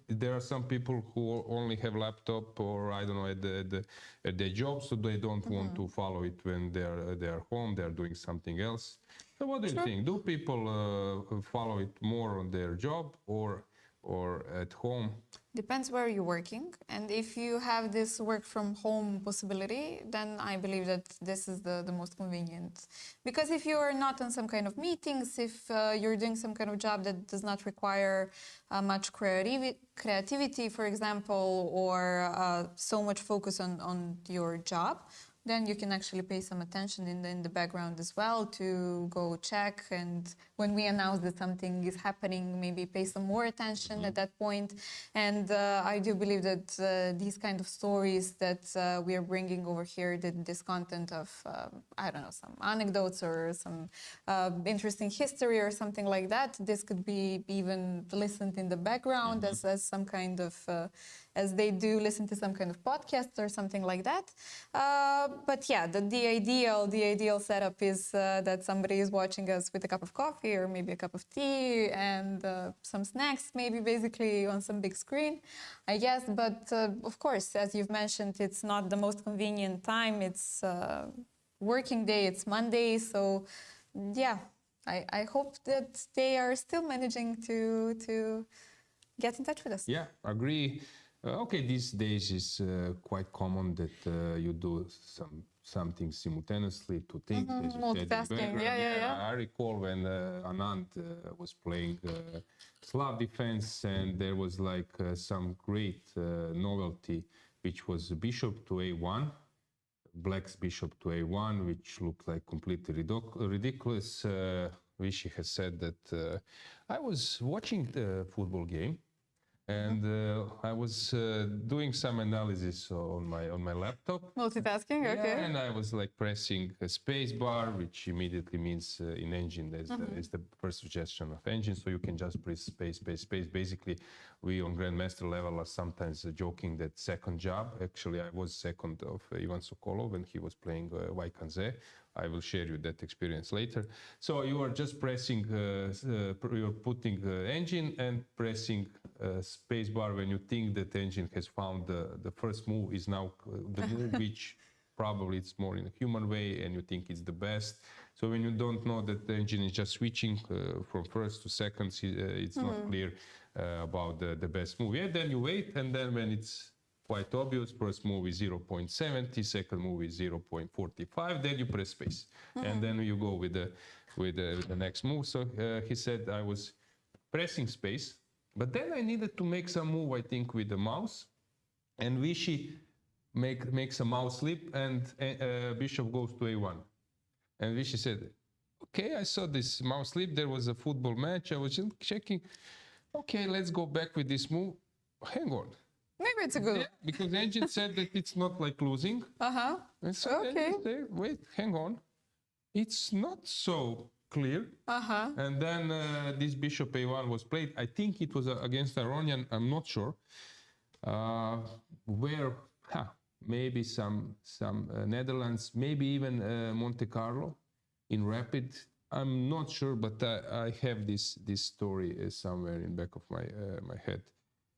There are some people who only have laptop, or I don't know, at their job, so they don't want to follow it when they're home, they're doing something else. So what do you think? Do people follow it more on their job or at home? Depends where you're working, and if you have this work from home possibility, then I believe that this is the most convenient. Because if you are not on some kind of meetings, if you're doing some kind of job that does not require much creativity, for example, or so much focus on your job, then you can actually pay some attention in the background as well to go check. And when we announce that something is happening, maybe pay some more attention at that point. And I do believe that these kind of stories that we are bringing over here, this content of, I don't know, some anecdotes or some interesting history or something like that, this could be even listened in the background as some kind of, as they do listen to some kind of podcast or something like that. But yeah, the ideal setup is that somebody is watching us with a cup of coffee or maybe a cup of tea and some snacks, maybe basically on some big screen, I guess. But of course, as you've mentioned, it's not the most convenient time. It's working day, it's Monday. So yeah, I hope that they are still managing to get in touch with us. Yeah, agree. Okay, these days is quite common that you do something simultaneously, two things. Multitasking, yeah. I recall when Anand was playing Slav defense, and there was like some great novelty, which was bishop to a1, black's bishop to a1, which looked like completely ridiculous. Vichy has said that I was watching the football game, and I was doing some analysis on my laptop. Multitasking, okay. Yeah, and I was like pressing a space bar, which immediately means in engine is the first suggestion of engine. So you can just press space. Basically, we on Grandmaster level are sometimes joking that second job. Actually, I was second of Ivan Sokolov when he was playing Vaikanze. I will share you that experience later. So you are just pressing, you're putting engine and pressing space bar when you think that engine has found the first move is now the move which probably it's more in a human way and you think it's the best. So when you don't know that the engine is just switching from first to second, it's not clear about the best move. Yeah, then you wait, and then when it's quite obvious, first move is 0.70, second move is 0.45, then you press space. And then you go with the next move. So he said I was pressing space, But then I needed to make some move, I think, with the mouse. And Vichy makes a mouse slip, and bishop goes to a1. And Vichy said, okay, I saw this mouse slip. There was a football match. I was just checking. Okay, let's go back with this move. Hang on. Maybe it's a good. Yeah, because Engine said that it's not like losing. And so Okay. Engine said, wait, hang on. It's not so clear. And then this bishop a1 was played. I think it was against Aronian. I'm not sure. Where maybe some Netherlands, maybe even Monte Carlo in rapid. I'm not sure, but I have this story somewhere in back of my head.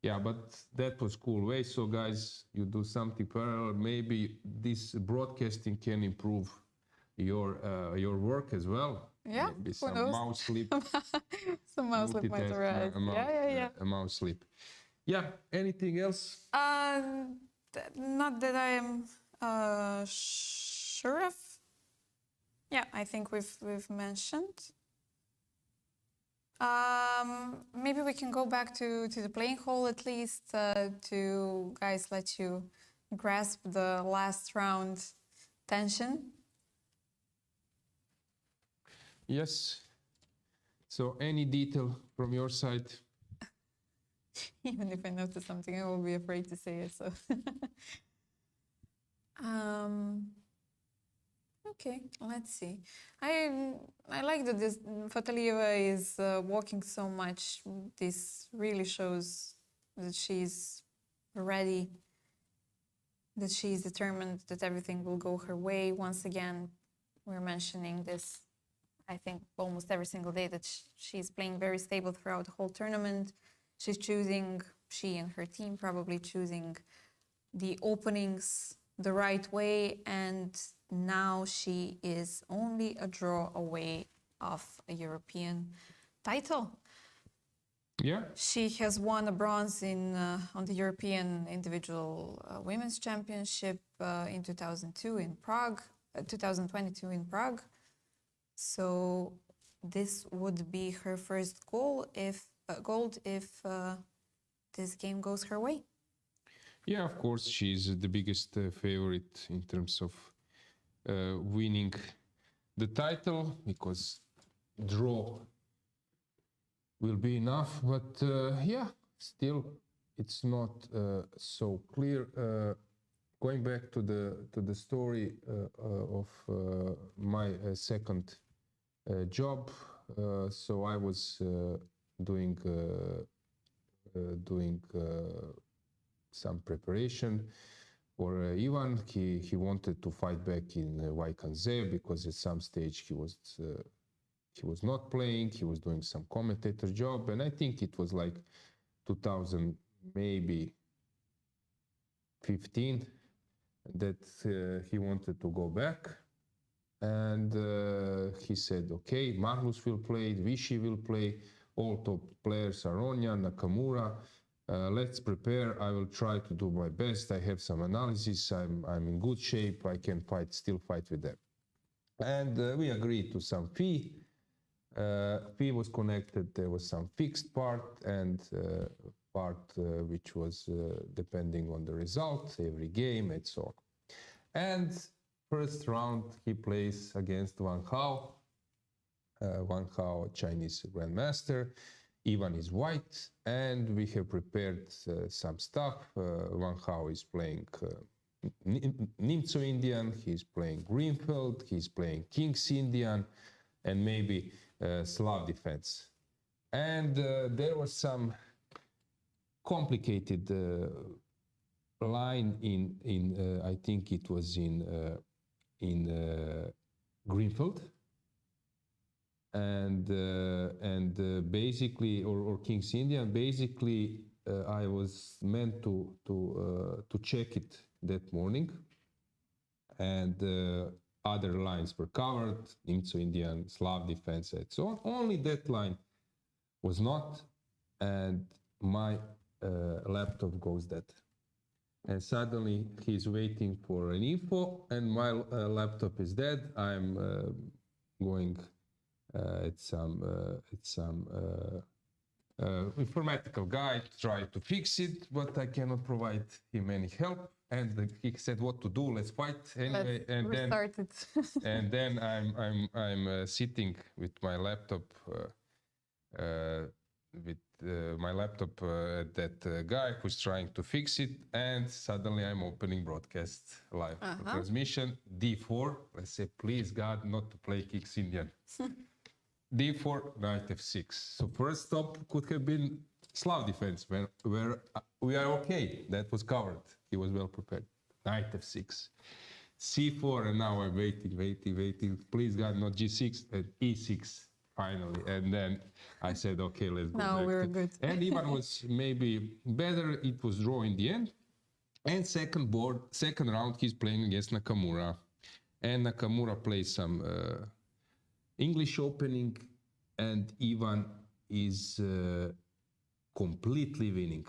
Yeah, but that was cool way. So guys, you do something parallel. Maybe this broadcasting can improve your work as well. Yeah, Maybe who some knows? mouse slip. Some mouse slip might arise. Yeah. A mouse slip. Yeah. Anything else? Not that I am sure of. Yeah, I think we've mentioned. Maybe we can go back to the playing hall at least to guys let you grasp the last round tension. Yes. So any detail from your side? Even if I notice something, I will be afraid to say it. So, okay, let's see. I like that this Fatalieva is walking so much. This really shows that she's ready, that she's determined that everything will go her way. Once again, we're mentioning this, I think, almost every single day, that she's playing very stable throughout the whole tournament. She's choosing, she and her team probably choosing the openings the right way, and now she is only a draw away of a European title. Yeah. She has won a bronze on the European Individual Women's Championship in 2002 in Prague, 2022 in Prague. So this would be her first gold if this game goes her way. Yeah, of course, she's the biggest favorite in terms of winning the title, because draw will be enough. But yeah, still, it's not so clear. Going back to the story of my second job, so I was doing some preparation for Ivan. He wanted to fight back in YKZ because at some stage he was not playing. He was doing some commentator job, and I think it was like 2000 maybe 15 that he wanted to go back. And he said, okay, Magnus will play, Vichy will play, all top players, Aronia, Nakamura. Let's prepare. I will try to do my best. I have some analysis. I'm in good shape. I can still fight with them. And we agreed to some fee. Fee was connected. There was some fixed part and part which was depending on the result, every game and so on. And first round he plays against Wang Hao. Wang Hao, Chinese grandmaster. Ivan is white, and we have prepared some stuff. Wang Hao is playing Nimzo Indian, he's playing Greenfield, he's playing King's Indian, and maybe Slav defense. And there was some complicated line in I think it was in Greenfield. And basically, or King's Indian, basically, I was meant to check it that morning, and other lines were covered, Nimzo Indian, Slav defense, and so on. Only that line was not, and my laptop goes dead. And suddenly he's waiting for an info, and my laptop is dead. I'm going at some informatical guy, tried to fix it, but I cannot provide him any help. And he said, "What to do? Let's fight anyway." Let's And then, restart it. and then I'm sitting with my laptop, at that guy who's trying to fix it, and suddenly I'm opening broadcast live transmission. D4. Let's say, please God, not to play kicks Indian. D4, knight f6. So first stop could have been Slav defense, where we are okay. That was covered. He was well prepared. Knight f6. C4, and now I'm waiting. Please God, not G6, and E6 finally. And then I said, okay, let's go Now back we're to- good. And Ivan was maybe better. It was draw in the end. And second round, he's playing against Nakamura. And Nakamura plays some English opening, and Ivan is completely winning,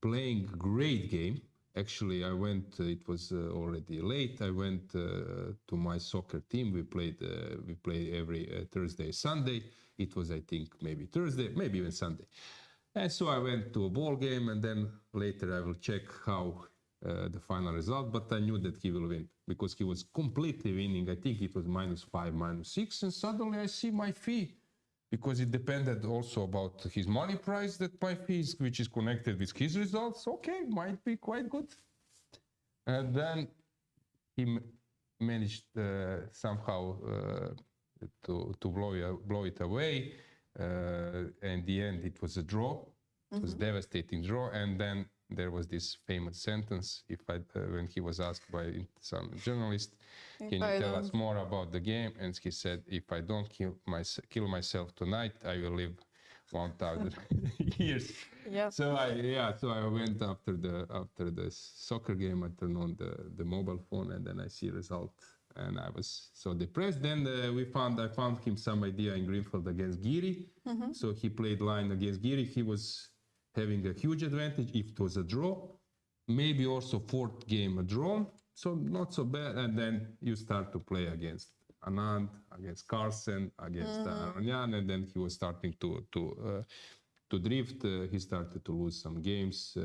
playing great game. Actually, I went, it was already late. I went to my soccer team. We play every Thursday, Sunday. It was, I think, maybe Thursday, maybe even Sunday. And so I went to a ball game, and then later I will check how the final result, but I knew that he will win because he was completely winning. I think it was -5, -6, and suddenly I see my fee, because it depended also about his money price, that my fees, which is connected with his results, okay, might be quite good. And then he managed somehow to blow it away. In the end, it was a draw. It was a devastating draw. And then there was this famous sentence, when he was asked by some journalist, can you tell us more about the game? And he said, if I don't kill myself tonight, I will live 1,000 years. Yeah. So I went after the soccer game. I turned on the mobile phone, and then I see result, and I was so depressed. Then I found him some idea in Greenfield against Giri. So he played line against Giri. He was having a huge advantage if it was a draw. Maybe also fourth game a draw, so not so bad. And then you start to play against Anand, against Carlsen, against Aronian, and then he was starting to drift. He started to lose some games,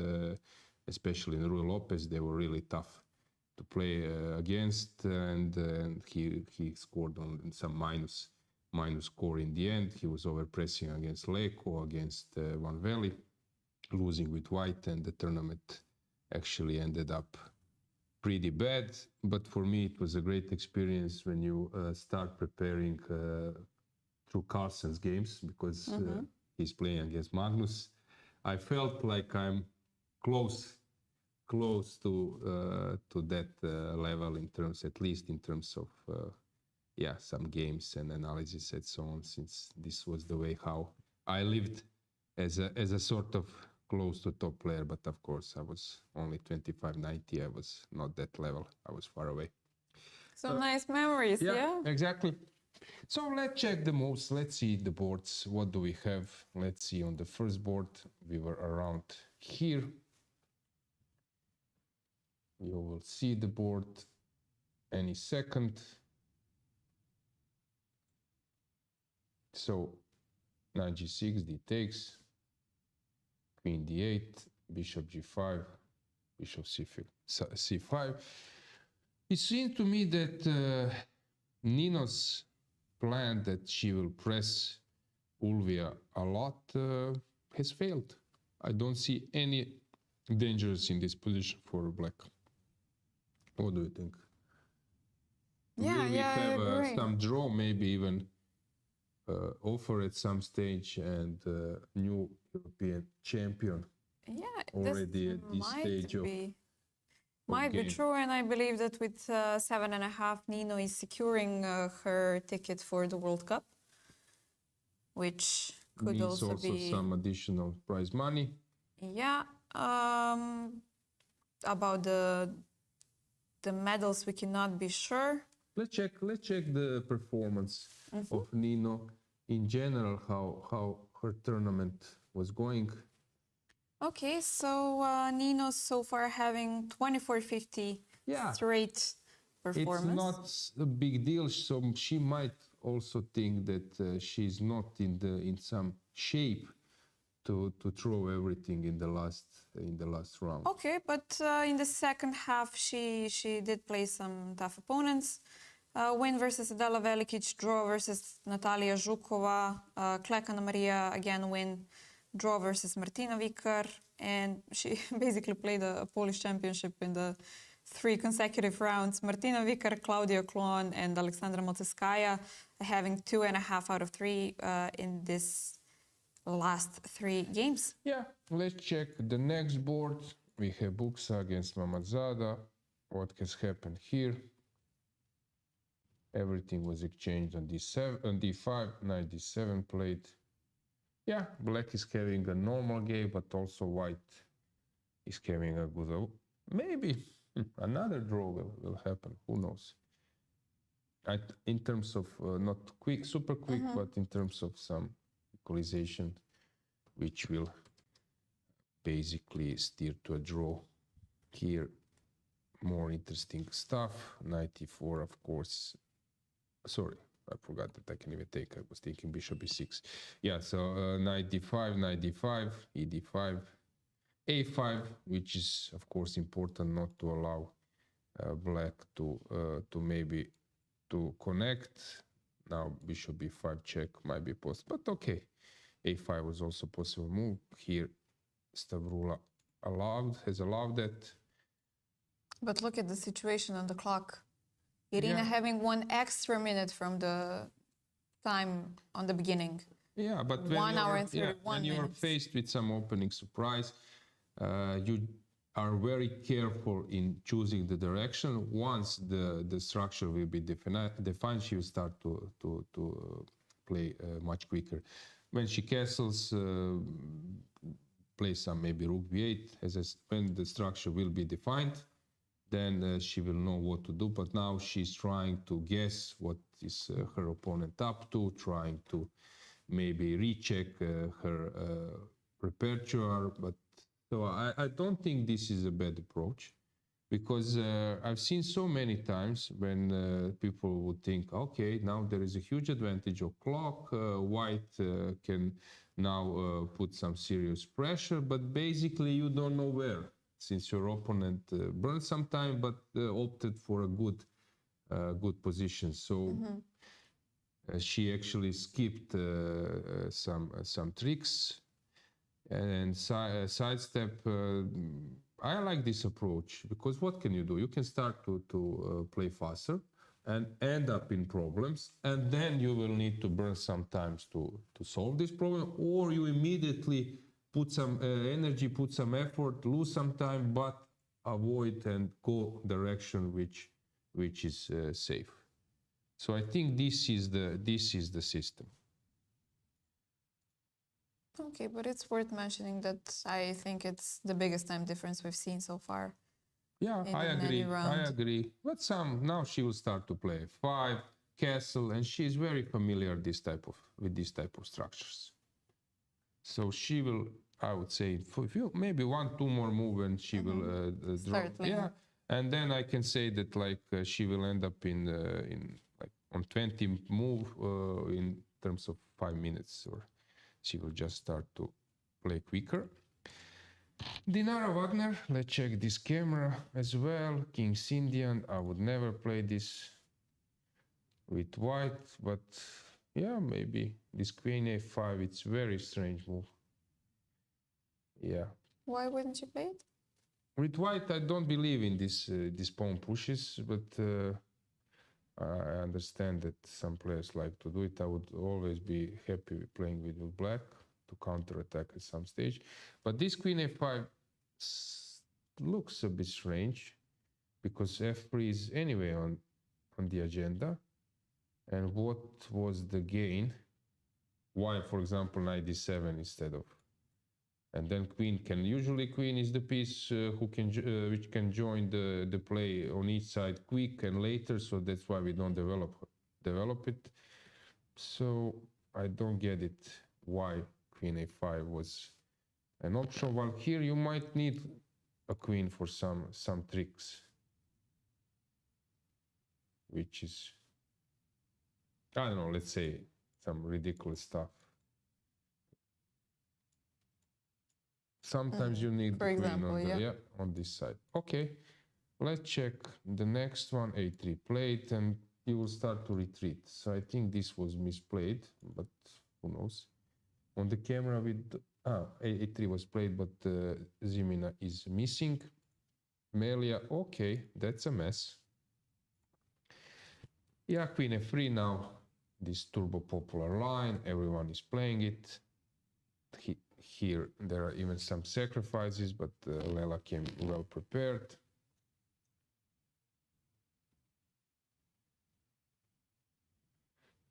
especially in Rui Lopez. They were really tough to play against, and he scored on some minus score in the end. He was overpressing against Leko, against Van Veli, losing with white, and the tournament actually ended up pretty bad. But for me, it was a great experience when you start preparing through Carlsen's games, because he's playing against Magnus. I felt like I'm close to that level, at least in terms of some games and analysis and so on, since this was the way how I lived as a sort of close to top player. But of course, I was only 25-90. I was not that level. I was far away. So nice memories, yeah? Exactly. So let's check the moves. Let's see the boards. What do we have? Let's see on the first board. We were around here. You will see the board any second. So knight g6, d takes, queen d8, bishop g5, bishop c5. It seems to me that Nino's plan that she will press Ulvia a lot has failed. I don't see any dangers in this position for black. What do you think? Will we have I agree. some draw, maybe even offer at some stage, and new European champion already at this stage of might be game. true, and I believe that with 7.5, Nino is securing her ticket for the World Cup, which could Means also be some additional prize money. Yeah. About the medals, we cannot be sure. Let's check the performance of Nino in general, how her tournament was going. Okay, so Nino so far having 24-50 straight performance. It's not a big deal, so she might also think that she's not in some shape to throw everything in the last round. Okay, but in the second half, she did play some tough opponents. Win versus Adela Velikić, draw versus Natalia Zhukova, Klekana Maria again win, draw versus Martina Vikar, and she basically played a Polish championship in the 3 consecutive rounds. Martina Vikar, Claudia Klon, and Aleksandra Moteskaya having 2.5 out of 3 in this last 3 games. Yeah, let's check the next board. We have Buksa against Mammadzada. What has happened here? Everything was exchanged on D7, on D5, knight D7 played. Yeah, black is having a normal game, but also white is having a good... Maybe another draw will happen, who knows? In terms of not quick, super quick, but in terms of some equalization, which will basically steer to a draw. Here, more interesting stuff. Knight E4, of course. Sorry, I forgot that I can even take. I was thinking bishop E6. Yeah, so knight D5, knight D5, E D5, A5, which is of course important not to allow black to maybe to connect. Now bishop B5 check might be possible, but okay. A5 was also possible move. Here Stavroula has allowed that. But look at the situation on the clock. Irina Yeah. having 1 extra minute from the time on the beginning. Yeah, but 1 hour and 31 when you're minutes. faced with some opening surprise, you are very careful in choosing the direction. Once the structure will be defined, she will start to play much quicker. When she castles, play some maybe rook b8. When the structure will be defined, then she will know what to do. But now she's trying to guess what is her opponent up to, trying to maybe recheck her repertoire. But so I don't think this is a bad approach, because I've seen so many times when people would think, okay, now there is a huge advantage of clock, white can now put some serious pressure, but basically you don't know where, since your opponent burned some time, but opted for a good position. So she actually skipped some tricks and sidestep. I like this approach, because what can you do? You can start to play faster and end up in problems, and then you will need to burn some time to solve this problem, or you immediately put some energy, put some effort, lose some time, but avoid and go direction which is safe. So I think this is the system. Okay, but it's worth mentioning that I think it's the biggest time difference we've seen so far. Yeah, in I any agree. round. I agree. But now she will start to play 5 castle, and she's very familiar with this type of structures. So she will, I would say, maybe 1-2 more move, and she will draw. Start playing. Yeah, and then I can say that she will end up in on 20 move in terms of 5 minutes, or she will just start to play quicker. Dinara Wagner, let's check this camera as well. King's Indian, I would never play this with white, but yeah, maybe this queen a5, it's very strange move. Yeah. Why wouldn't you play it? With white, I don't believe in this pawn pushes, but I understand that some players like to do it. I would always be happy with playing with black to counterattack at some stage. But this queen a5 looks a bit strange, because f3 is anyway on the agenda. And what was the gain? Why, for example, knight d7 instead of? And then queen is the piece which can join the play on each side quick and later. So that's why we don't develop it. So I don't get it why queen a5 was an option. While here you might need a queen for some tricks, which is, I don't know, let's say some ridiculous stuff. sometimes you need For the queen example, on the, yeah. on this side. Okay, let's check the next one. A3 played, and you will start to retreat. So I think this was misplayed, but who knows? On the camera with A3 was played, but Zimina is missing. Melia, okay, that's a mess. Yeah, Queen F3 now. This turbo popular line, everyone is playing it. Here there are even some sacrifices, but Lela came well prepared.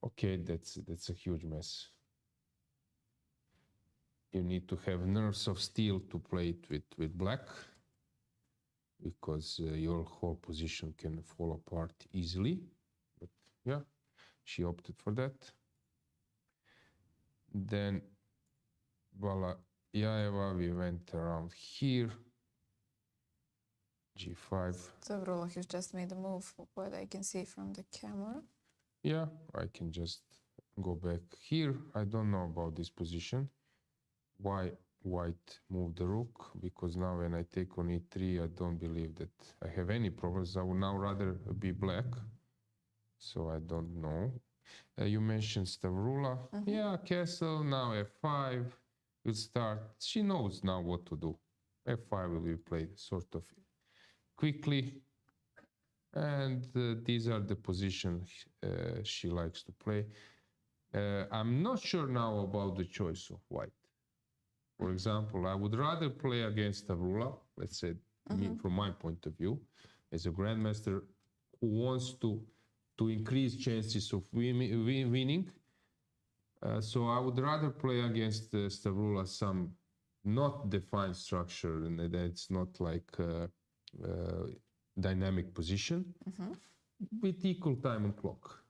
Okay, that's a huge mess. You need to have nerves of steel to play it with black, because your whole position can fall apart easily. But yeah, she opted for that. Then Bella Yaeva, we went around here. G5. Stavroula has just made a move, what I can see from the camera. Yeah, I can just go back here. I don't know about this position. Why white moved the rook? Because now when I take on E3, I don't believe that I have any problems. I would now rather be black. So I don't know. You mentioned Stavroula. Yeah, castle, now F5 will start. She knows now what to do. F5 will be played sort of quickly. And these are the positions she likes to play. I'm not sure now about the choice of white. For example, I would rather play against Stavroula, let's say, from my point of view, as a grandmaster who wants to increase chances of winning. So I would rather play against Stavroula some not defined structure, and it's not like dynamic position with equal time on clock.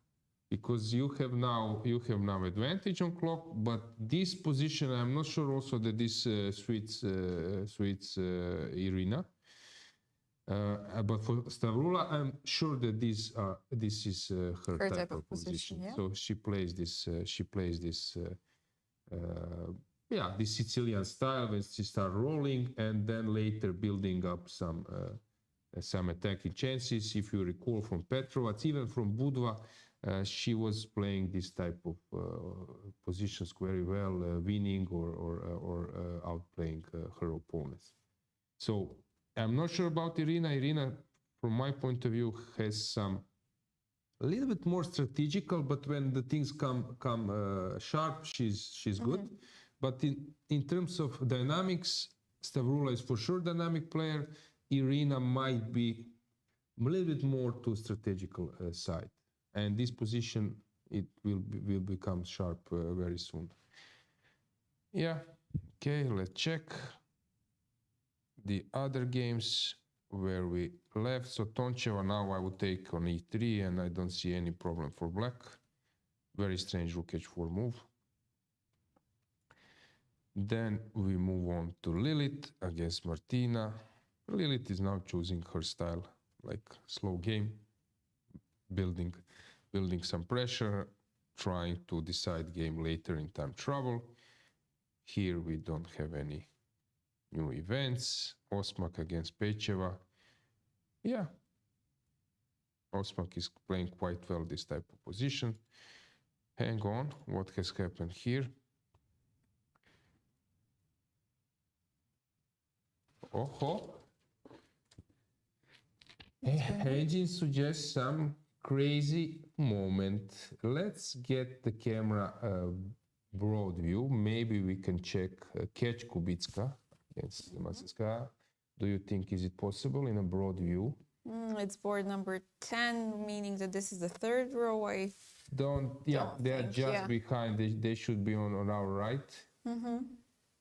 Because you have now advantage on clock, but this position, I'm not sure also that this suits Irina. But for Stavroula, I'm sure that this is her type of position. Yeah. So she plays this. This Sicilian style when she starts rolling, and then later building up some attacking chances. If you recall from Petrovac, even from Budva, she was playing this type of positions very well, winning or outplaying her opponents. So I'm not sure about Irina. Irina, from my point of view, has some a little bit more strategical, but when the things come sharp, she's good. But in terms of dynamics, Stavroula is for sure dynamic player. Irina might be a little bit more to strategical side. And this position, it will become sharp very soon. Yeah, okay, let's check the other games where we left. So Toncheva now I would take on E3, and I don't see any problem for black. Very strange rook H4 move. Then we move on to Lilith against Martina. Lilith is now choosing her style, like slow game, building some pressure, trying to decide game later in time trouble. Here we don't have any new events. Osmak against Pecheva. Yeah, Osmak is playing quite well this type of position. Hang on, what has happened here? Oh, engine suggests some crazy moment. Let's get the camera broad view. Maybe we can check catch Kubitska against Maciejska. Do you think is it possible in a broad view? It's board number 10, meaning that this is the third row. They are just behind. They should be on our right.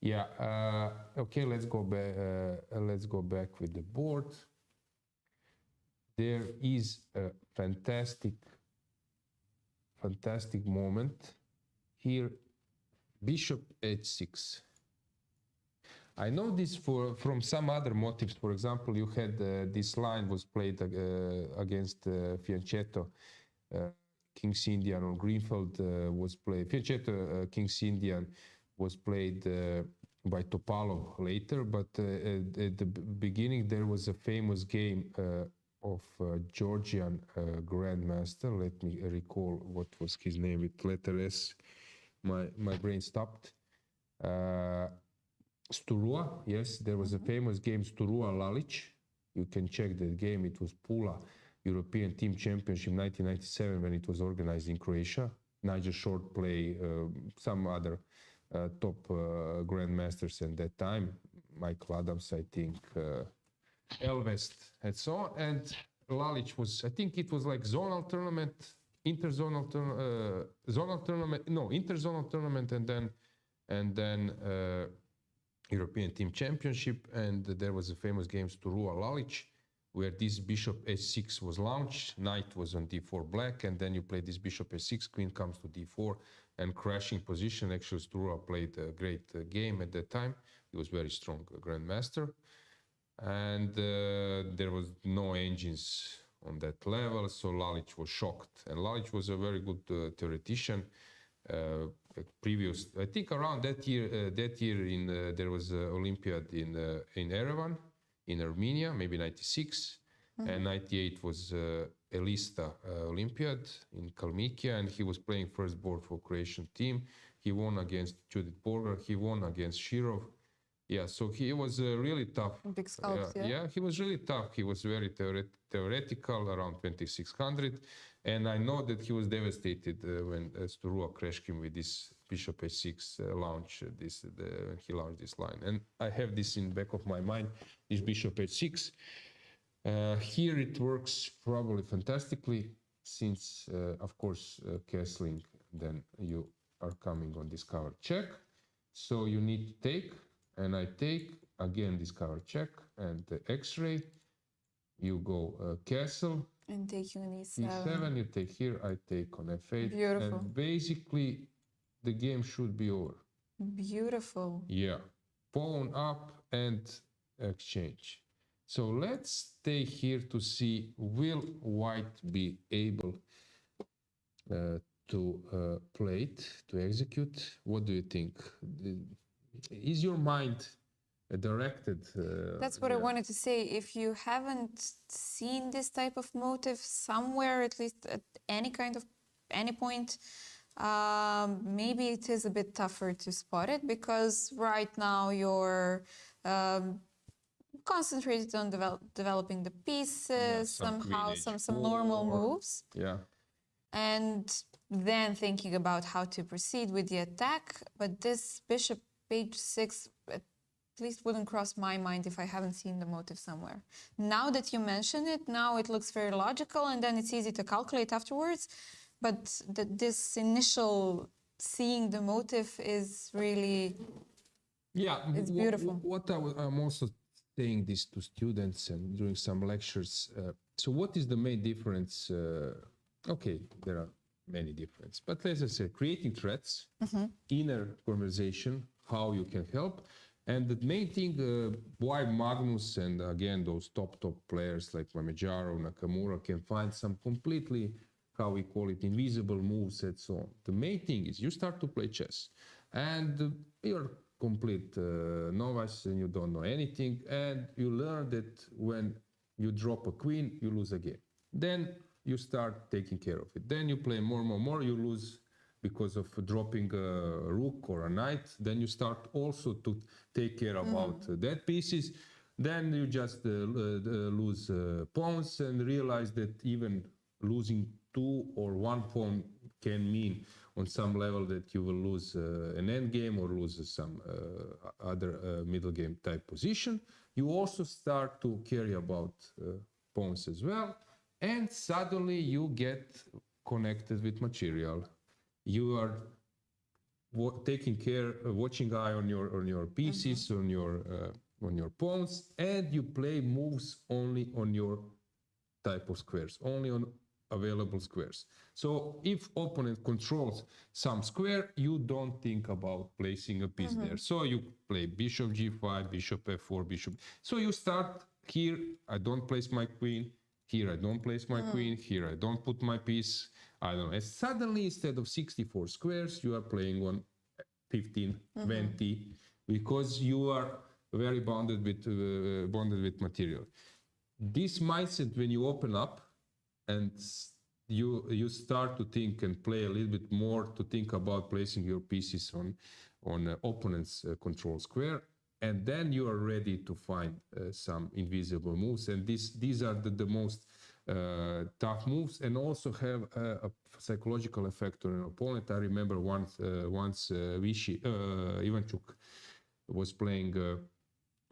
Yeah. Okay. Let's go back. Let's go back with the board. There is a fantastic moment here. Bishop h6. I know this from some other motifs. For example, you had this line was played against Fianchetto. King's Indian on Greenfield was played. Fianchetto King's Indian was played by Topalov later, but at the beginning there was a famous game of Georgian grandmaster. Let me recall what was his name with letter S. My brain stopped. Sturua, yes, there was a famous game, Sturua Lalic. You can check that game. It was Pula European Team Championship 1997 when it was organized in Croatia. Nigel Short play, some other top grandmasters at that time, Michael Adams, I think, Elvest, and so on. And Lalic was, I think it was like zonal tournament, interzonal tournament, and then European Team Championship. And there was a famous game, Sturua Lalic, where this bishop h6 was launched, knight was on d4 black, and then you play this bishop h6, queen comes to d4, and crashing position. Actually, Sturua played a great game at that time. He was very strong grandmaster. And there was no engines on that level, so Lalic was shocked. And Lalic was a very good theoretician. I think around that year there was an Olympiad in Yerevan, in Armenia, maybe 96, and 98 was Elista Olympiad in Kalmykia, and he was playing first board for Croatian team. He won against Judith Borger, he won against Shirov. Yeah, so he was really tough. Big sculpt, yeah, he was really tough. He was very theoretical, around 2600. And I know that he was devastated when Sturua crashed him with this bishop h6 launch, when he launched this line. And I have this in back of my mind, this bishop h6. Here it works probably fantastically, since, of course, castling, then you are coming on discover check. So you need to take, and I take, again, discover check, and the x-ray. You go castle. And take you on e7. e7, you take here, I take on f8. Beautiful. And basically, the game should be over. Beautiful. Yeah. Pawn up and exchange. So let's stay here to see, will white be able to play it, to execute? What do you think? Is your mind directed? That's what I wanted to say. If you haven't seen this type of motive somewhere, at least at any point, maybe it is a bit tougher to spot it, because right now you're concentrated on developing the pieces, somehow some normal moves. Yeah. And then thinking about how to proceed with the attack. But this bishop page 6 at least wouldn't cross my mind if I haven't seen the motive somewhere. Now that you mention it, now it looks very logical, and then it's easy to calculate afterwards. But this initial seeing the motive is really, it's beautiful. What I'm also saying this to students and during some lectures. So what is the main difference? Okay, there are many differences, but let's just say creating threats, inner conversation, how you can help. And the main thing, why Magnus and again those top players like Mammadzada, Nakamura can find some completely, how we call it, invisible moves and so on. The main thing is you start to play chess and you're complete novice and you don't know anything, and you learn that when you drop a queen, you lose a game. Then you start taking care of it. Then you play more, you lose because of dropping a rook or a knight. Then you start also to take care about that pieces. Then you just lose pawns and realize that even losing 2 or 1 pawn can mean on some level that you will lose an endgame or lose some other middle game type position. You also start to care about pawns as well. And suddenly you get connected with material. You are taking care, watching eye on your pieces, on your pawns, and you play moves only on your type of squares, only on available squares. So if opponent controls some square, you don't think about placing a piece there. So you play bishop g5, bishop f4, bishop. So you start here, I don't place my queen. Here I don't place my queen, here I don't put my piece, I don't know. And suddenly instead of 64 squares, you are playing on 15, 20, because you are very bonded with material. This mindset, when you open up and you start to think and play a little bit more, to think about placing your pieces on opponent's control square, and then you are ready to find some invisible moves, and these are the most tough moves, and also have a psychological effect on an opponent. I remember once Ivanchuk was playing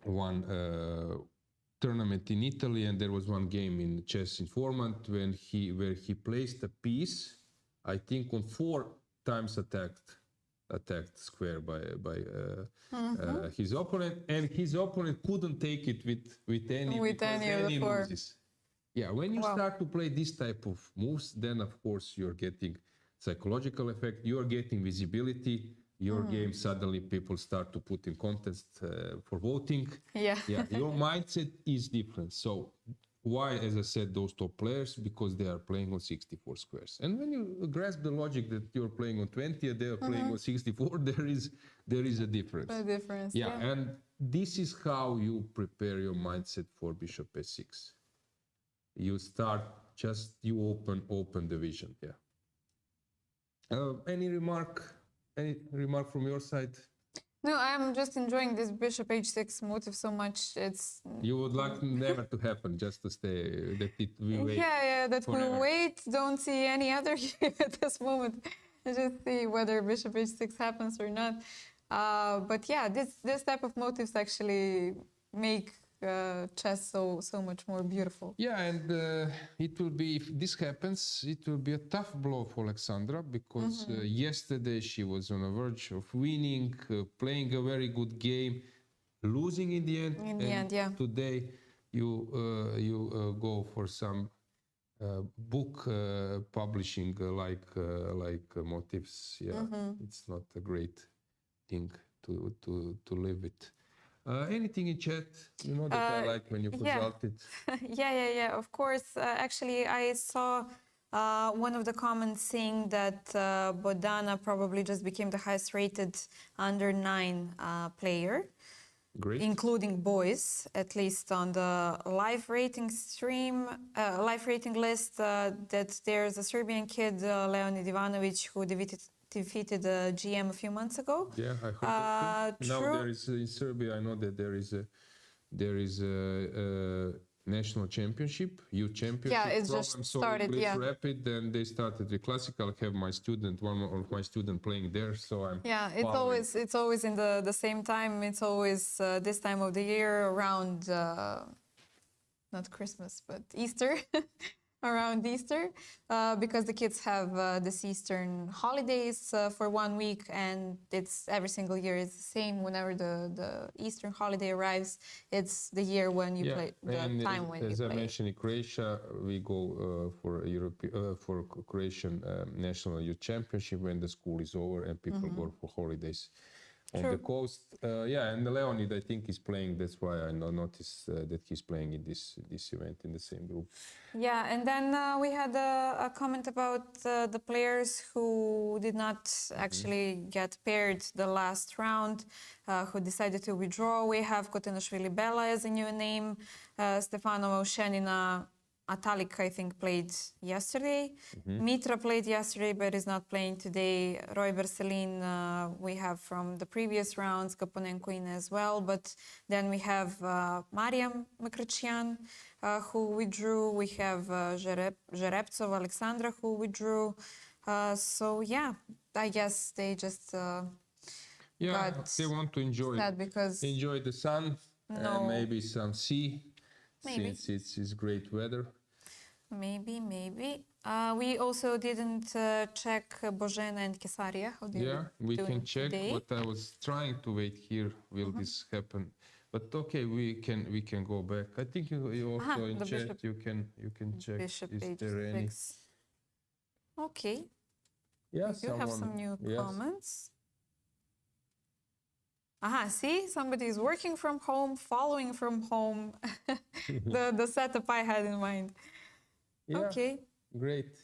one tournament in Italy, and there was one game in chess informant where he placed a piece, I think on 4 times attacked square by his opponent, and his opponent couldn't take it with any loses. Yeah, when you start to play this type of moves, then of course you're getting psychological effect, you're getting visibility, your game suddenly people start to put in contest for voting. Yeah. Your mindset is different. So why, as I said, those top players? Because they are playing on 64 squares. And when you grasp the logic that you're playing on 20 and they are playing on 64, there is a difference. A difference, yeah. And this is how you prepare your mindset for bishop s6. You start, you open the vision. Any remark from your side? No, I'm just enjoying this bishop h6 motive so much. You would like never to happen, just to stay, that we wait. That forever. we wait, don't see any other game at this moment. Just see whether bishop h6 happens or not. But yeah, this type of motives actually make chess so much more beautiful. Yeah, and it will be, if this happens, it will be a tough blow for Alexandra, because yesterday she was on the verge of winning, playing a very good game, losing in the end. In the end, yeah. Today you go for some book publishing like motives. Yeah, it's not a great thing to live with. Anything in chat? You know that I like when you consult it. Yeah, of course. Actually, I saw one of the comments saying that Bodana probably just became the highest rated under-9 player. Great. Including boys, at least on the live rating list, that there's a Serbian kid, Leonid Ivanovic, who defeated the GM a few months ago. Yeah, I heard that too. True. Now there is, in Serbia, I know that there is a national championship, youth championship. Yeah, it's just started, Rapid, and they started with classical. I have my student, one of my students playing there, so I'm following. It's always in the same time. It's always this time of the year, around not Christmas, but Easter. Around Easter, because the kids have this Eastern holidays for 1 week, and it's every single year is the same. Whenever the Eastern holiday arrives, it's the year when you play, the time when you play. As I mentioned, in Croatia, we go for Croatian National Youth Championship when the school is over and people go for holidays on the coast. And Leonid, I think, is playing. That's why I noticed that he's playing in this event in the same group. Yeah, and then we had a comment about the players who did not actually get paired the last round, who decided to withdraw. We have Khotenashvili Bella as a new name, Stefanova, Ushenina, Atalik, I think, played yesterday. Mitra played yesterday, but is not playing today. Roy Berselin, we have from the previous rounds, Kaponenko in as well. But then we have Mariam Mikrachyan, who withdrew. We have Zhereptsov Alexandra, who withdrew. So, yeah, I guess they just they want to enjoy the sun, maybe some sea. Maybe. Since it's great weather. Maybe. We also didn't check Bozhena and Kesaria. How do we can check, today? but I was trying to wait here. Will this happen? But okay, we can go back. I think you also in chat you can check. Bishop Is there any? Okay. Yeah, we do have some new comments. See, somebody is working from home, following from home. the setup I had in mind. Yeah, okay. Great.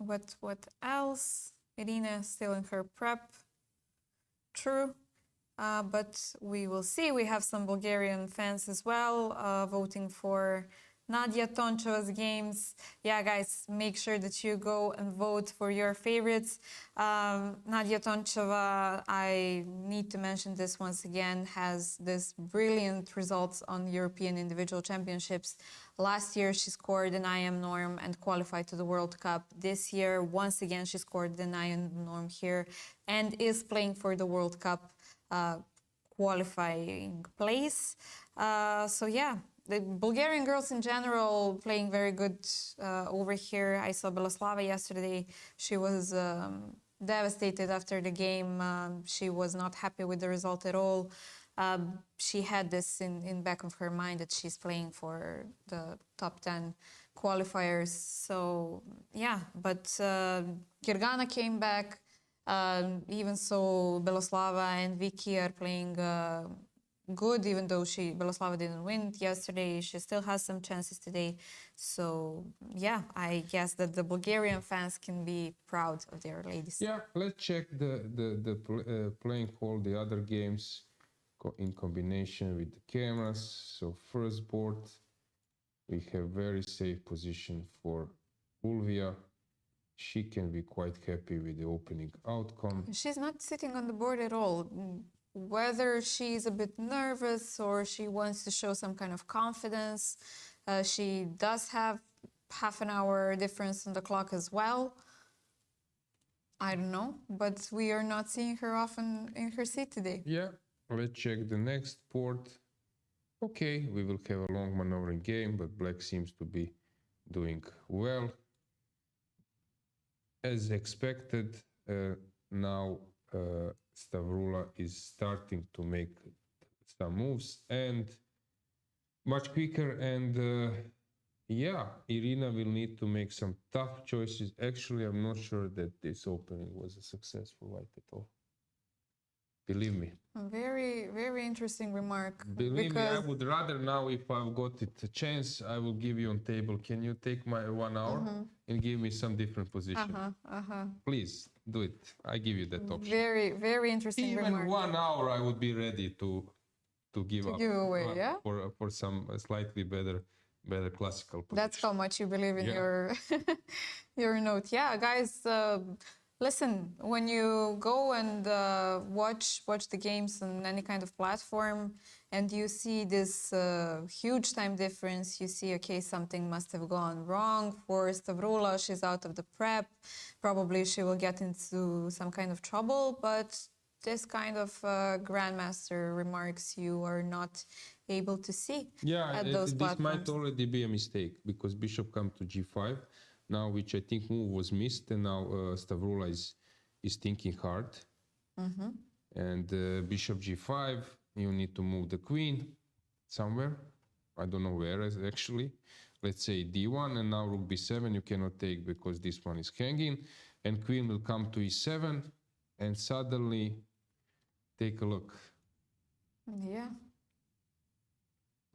What else? Irina still in her prep. True. But we will see. We have some Bulgarian fans as well voting for Nadia Tonchova's games. Yeah, guys, make sure that you go and vote for your favorites. Nadia Tonchova, I need to mention this once again, has this brilliant results on European individual championships. Last year, she scored an IM norm and qualified to the World Cup. This year, once again, she scored an IM norm here and is playing for the World Cup qualifying place. So yeah, the Bulgarian girls in general playing very good over here. I saw Beloslava yesterday. She was devastated after the game. She was not happy with the result at all. She had this in back of her mind that she's playing for the top 10 qualifiers. So yeah, but Dragana came back. Even so, Beloslava and Vicky are playing good, even though Beloslava didn't win yesterday. She still has some chances today. So yeah, I guess that the Bulgarian fans can be proud of their ladies. Yeah, let's check the playing hall, the other games in combination with the cameras. So first board, we have very safe position for Ulvia. She can be quite happy with the opening outcome. She's not sitting on the board at all. Whether she's a bit nervous or she wants to show some kind of confidence, she does have half an hour difference on the clock as well. I don't know, but we are not seeing her often in her seat today. Yeah, let's check the next board. Okay, we will have a long maneuvering game, but black seems to be doing well. As expected, now Stavroula is starting to make some moves and much quicker. And yeah, Irina will need to make some tough choices. Actually, I'm not sure that this opening was a success for white at all. Believe me. Very, very interesting remark. Believe me, I would rather now, if I've got it a chance, I will give you on table. Can you take my 1 hour and give me some different position? Please do it. I give you that option. Very, very interesting Even remark. 1 hour, I would be ready to give up. Give away, yeah? For some slightly better classical position. That's how much you believe in your your note. Yeah, guys. Listen, when you go and watch the games on any kind of platform and you see this huge time difference, you see, okay, something must have gone wrong for Stavroula. She's out of the prep. Probably she will get into some kind of trouble, but this kind of grandmaster remarks you are not able to see at those platforms. This might already be a mistake because bishop come to g5. Now, which I think move was missed, and now Stavroula is thinking hard. And bishop g5, you need to move the queen somewhere. I don't know where actually. Let's say d1, and now rook b7 you cannot take because this one is hanging, and queen will come to e7, and suddenly, take a look. Yeah.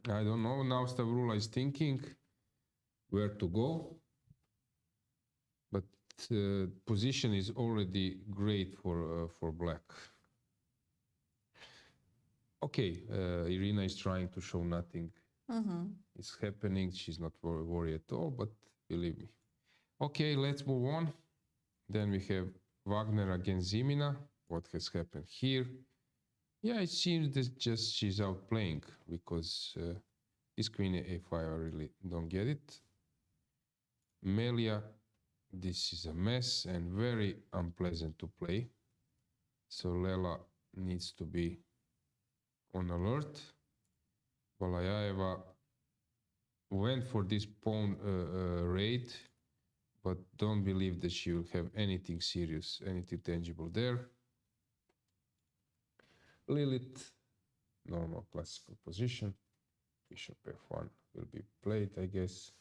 I don't know. Now Stavroula is thinking where to go. But position is already great for black. Okay, Irina is trying to show nothing is happening. She's not worried at all, but believe me. Okay, let's move on. Then we have Wagner against Zimina. What has happened here? Yeah, it seems that just she's out playing because this queen a5, I really don't get it. Melia. This is a mess and very unpleasant to play. So Lela needs to be on alert. Balayaeva went for this pawn raid, but don't believe that she will have anything serious, anything tangible there. Lilith, normal classical position. Bishop f1 will be played, I guess.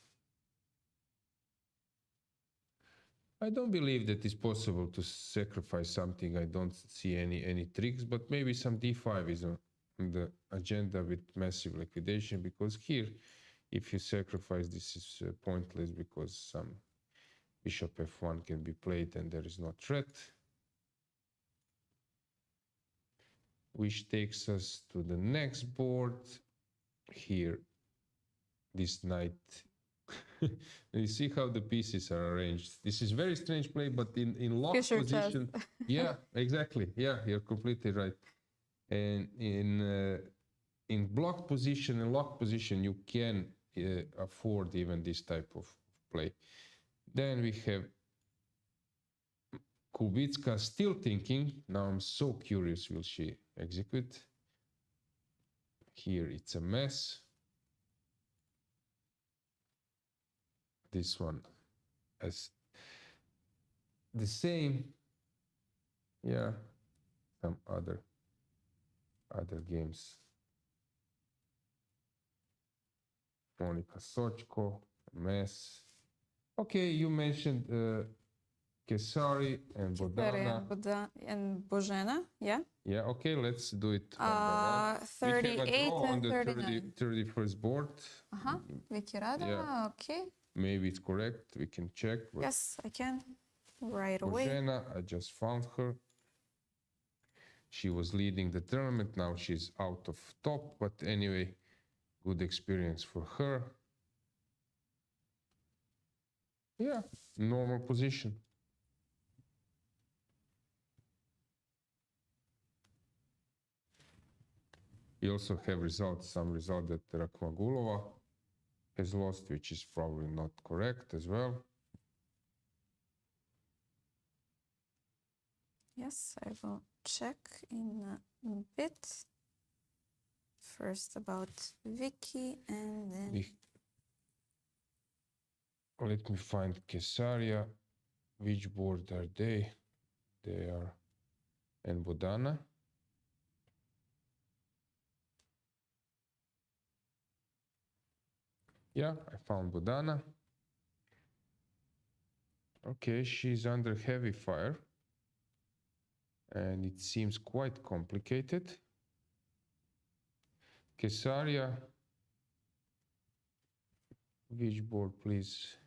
I don't believe that it's possible to sacrifice something. I don't see any tricks, but maybe some d5 is on the agenda with massive liquidation, because here, if you sacrifice, this is pointless because some Bishop f1 can be played and there is no threat. Which takes us to the next board. Here, this knight. You see how the pieces are arranged. This is very strange play, but in locked Fisher position. Yeah, exactly. Yeah, you're completely right. And in blocked position and locked position, you can afford even this type of play. Then we have Kubitska still thinking. Now I'm so curious, will she execute? Here it's a mess. This one as the same. Yeah, some other games. Monika Socko, a mess. Okay, you mentioned Kesari and Bodana. And Bozena, yeah. Yeah, okay, let's do it one by one. 38 we have a draw on and the 39. 31st board. Vicky Rada, Yeah. okay. Maybe it's correct, we can check. Yes, I can. Right away. Bozena, I just found her. She was leading the tournament, now she's out of top, but anyway, good experience for her. Yeah, normal position. We also have some result that Rakhmagulova has lost, which is probably not correct as well. Yes, I will check in a bit. First about Vicky and then... Let me find Kesaria. Which board are they? They are... and Bodana. Yeah, I found Bodana. Okay, she's under heavy fire. And it seems quite complicated. Kesaria. Which board, please?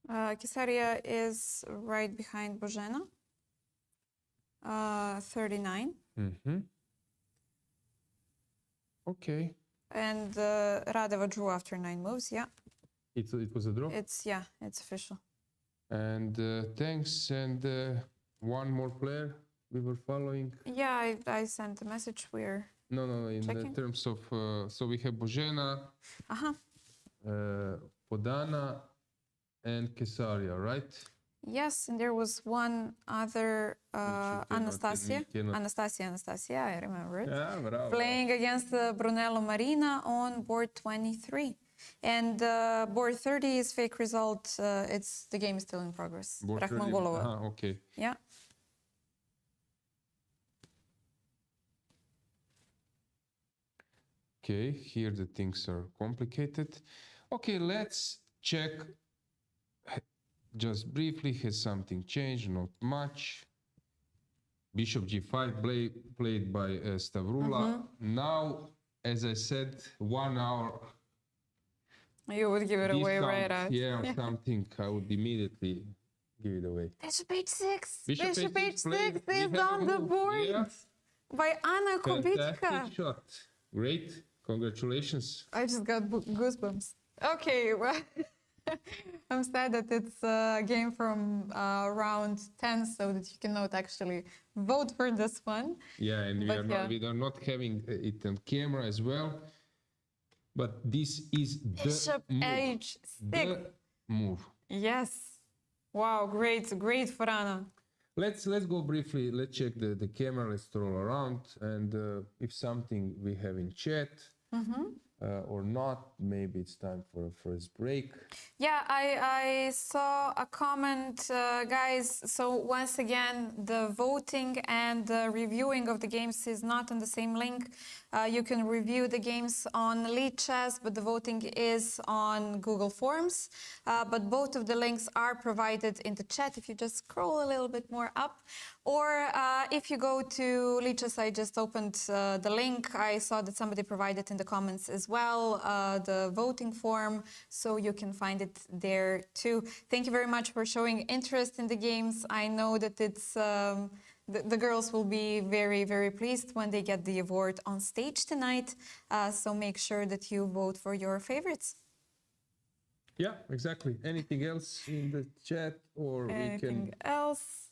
Kesaria is right behind Bozena. 39. Mm-hmm. Okay. And Radeva drew after 9 moves, yeah. It was a draw? It's official. And thanks, and one more player we were following. Yeah, I sent a message, we're No, in checking. the terms of, so we have Bozena, Bodana, and Kesaria, right? Yes, and there was one other, Anastasia, I remember it. Yeah, bravo. Playing against Brunello Marina on board 23. And board 30 is fake result. The game is still in progress. Board 30. Rakhmagulova. Okay. Yeah. Okay, here the things are complicated. Okay, let's check. Just briefly, has something changed? Not much. Bishop g5 played by Stavroula. Now, as I said, 1 hour. You would give it away right out. Yeah, or something. I would immediately give it away. Bishop h6. Bishop h6 is on the board. Yeah. By Anna Kubitska. Fantastic shot. Great. Congratulations. I just got goosebumps. Okay, well, I'm sad that it's a game from round 10, so that you cannot actually vote for this one. Yeah, and we are not having it on camera as well. But this is Bishop the move. h6. The move. Yes. Wow, great for Anna. Let's go briefly. Let's check the camera. Let's stroll around, and if something we have in chat or not, maybe it's time for a first break. Yeah, I saw a comment, guys. So once again, the voting and the reviewing of the games is not on the same link. You can review the games on Lead Chess, but the voting is on Google Forms. But both of the links are provided in the chat if you just scroll a little bit more up. Or if you go to Lichess, I just opened the link. I saw that somebody provided in the comments as well the voting form, so you can find it there too. Thank you very much for showing interest in the games. I know that it's the girls will be very, very pleased when they get the award on stage tonight. So make sure that you vote for your favorites. Yeah, exactly. Anything else in the chat, or Anything we can? else?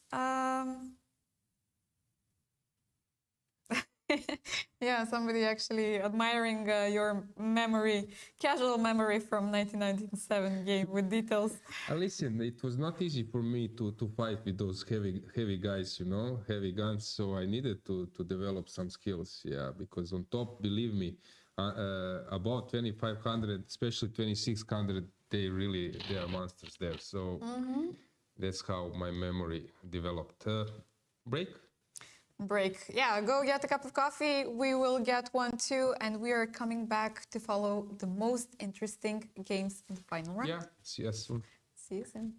Yeah, somebody actually admiring your memory, casual memory from 1997 game with details. Listen, it was not easy for me to fight with those heavy guys, you know, heavy guns. So I needed to develop some skills. Yeah, because on top, believe me, about 2500, especially 2600, they are monsters there. So that's how my memory developed. Break. Yeah, go get a cup of coffee. We will get one too, and we are coming back to follow the most interesting games in the final round. Yeah, see you soon. See you soon.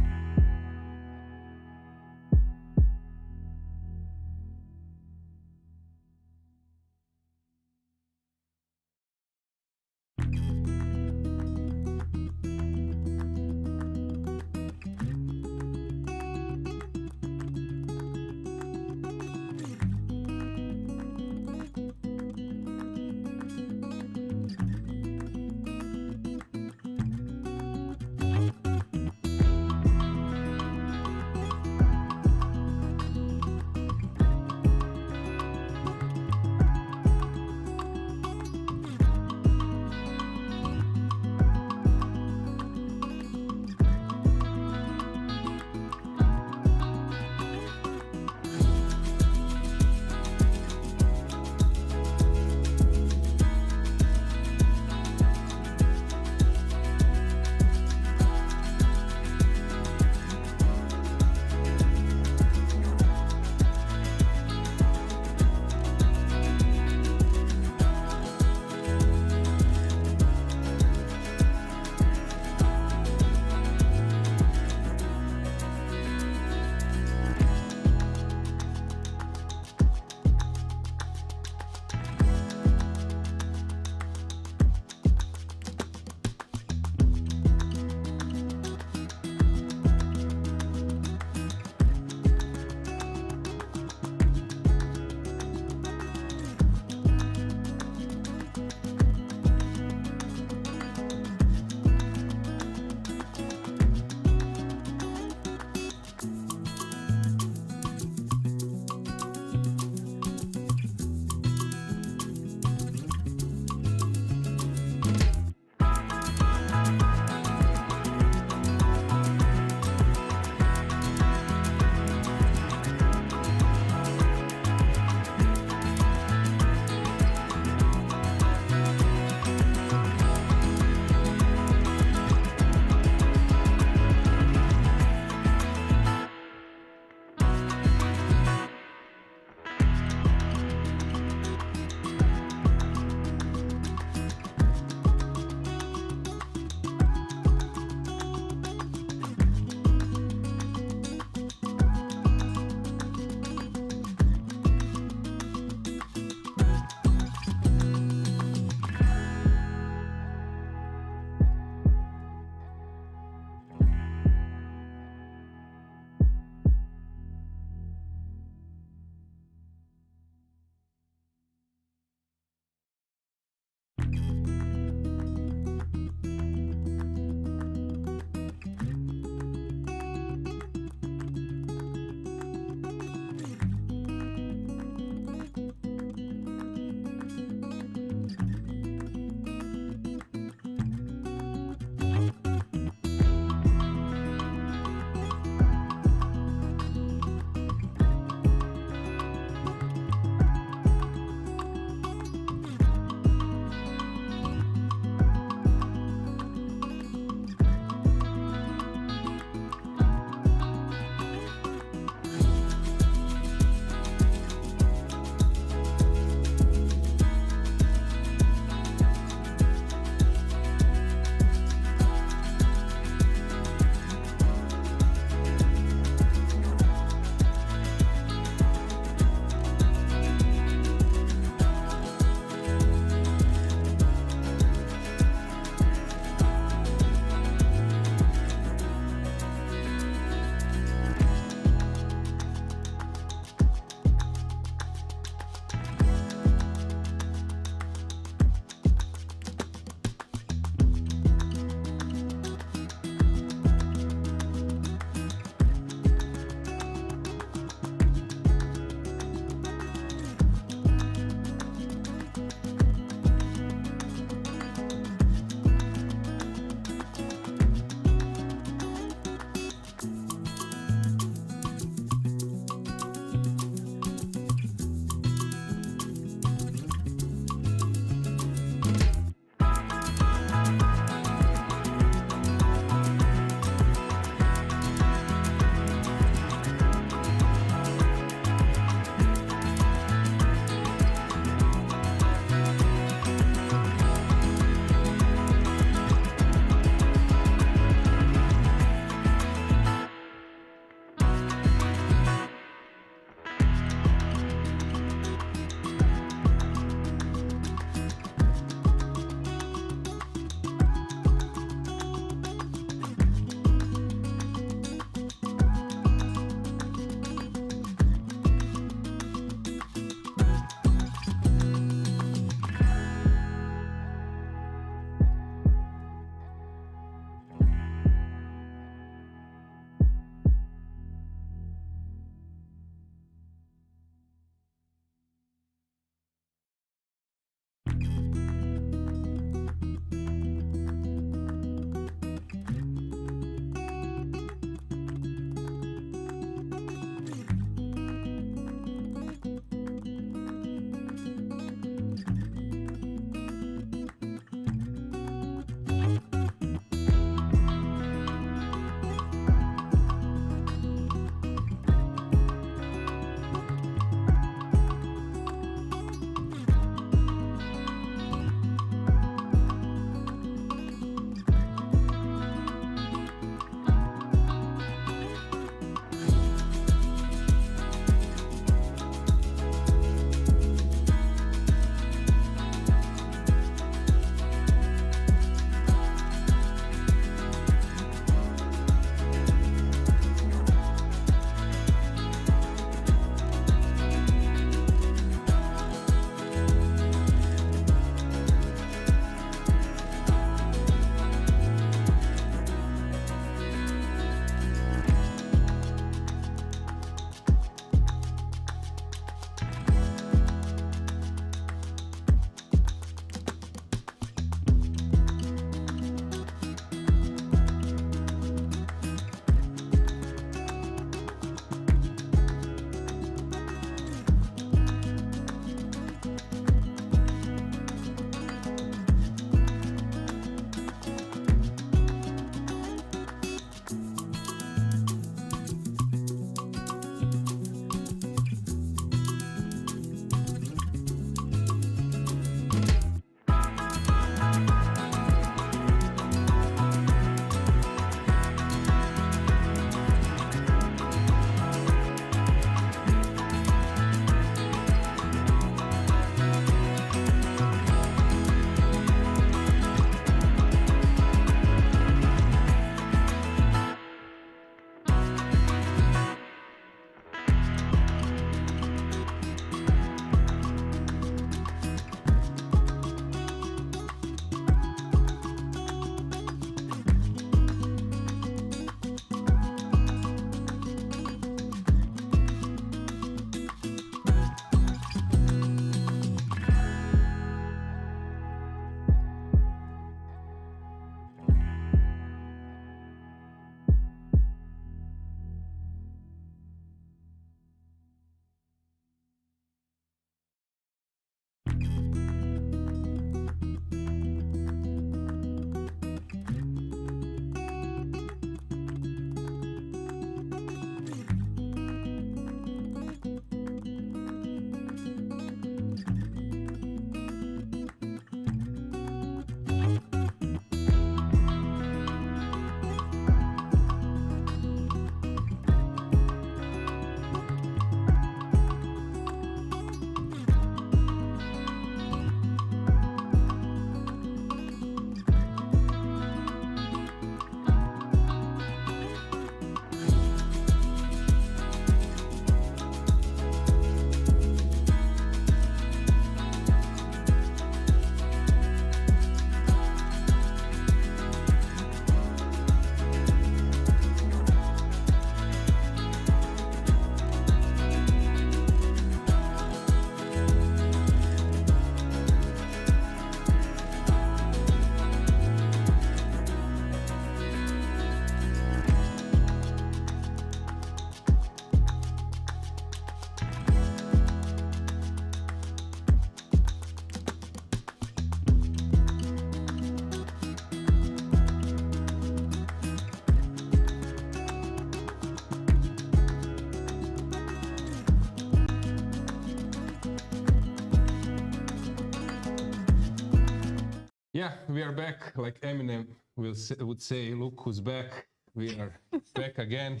Yeah, we are back. Like Eminem would say, look who's back. We are back again.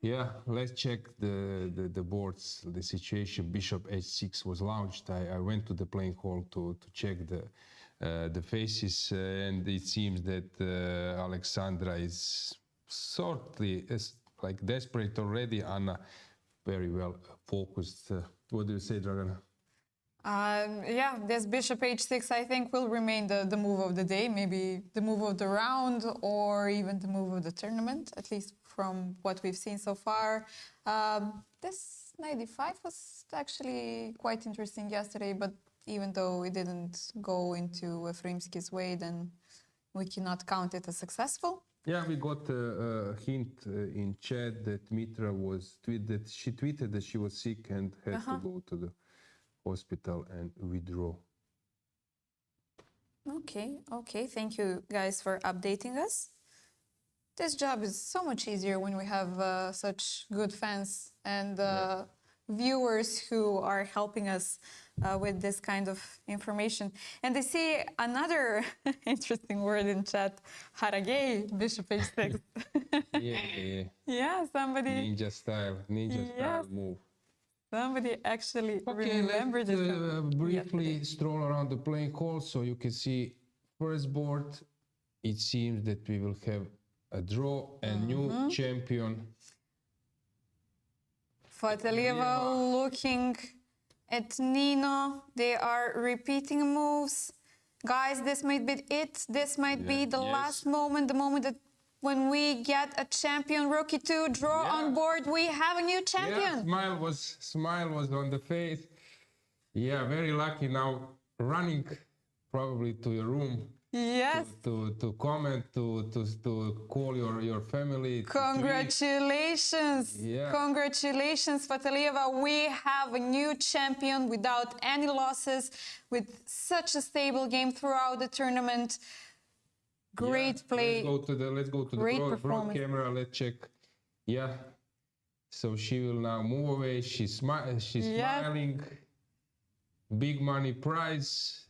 Yeah, let's check the boards, the situation. Bishop h6 was launched. I went to the playing hall to check the faces, and it seems that Alexandra is like desperate already. Anna very well focused. What do you say, Dragana? Yeah, this bishop h6 I think will remain the move of the day, maybe the move of the round or even the move of the tournament, at least from what we've seen so far. This knight d5 was actually quite interesting yesterday, but even though it didn't go into Efroimski's way, then we cannot count it as successful. Yeah, we got a hint in chat that Mitra she tweeted that she was sick and had to go to the hospital and withdraw. Okay. Thank you guys for updating us. This job is so much easier when we have such good fans and viewers who are helping us with this kind of information. And I see another interesting word in chat, haragay, bishop h6. Yeah. Yeah, somebody... Ninja style move. Somebody actually Okay, remembered let's it. briefly stroll around the playing hall so you can see first board. It seems that we will have a draw and new champion. Fatalieva looking at Nino. They are repeating moves. Guys, this might be it. This might be the last moment, the moment that when we get a champion, rookie 2 draw on board, we have a new champion. Yeah, smile was on the face. Yeah, very lucky now. Running probably to your room. Yes. To comment, to call your family. Congratulations. Yeah. Congratulations, Fatalieva. We have a new champion without any losses, with such a stable game throughout the tournament. Great play. Let's go to the broad camera. Let's check. Yeah. So she will now move away. She's smiling. Big money prize.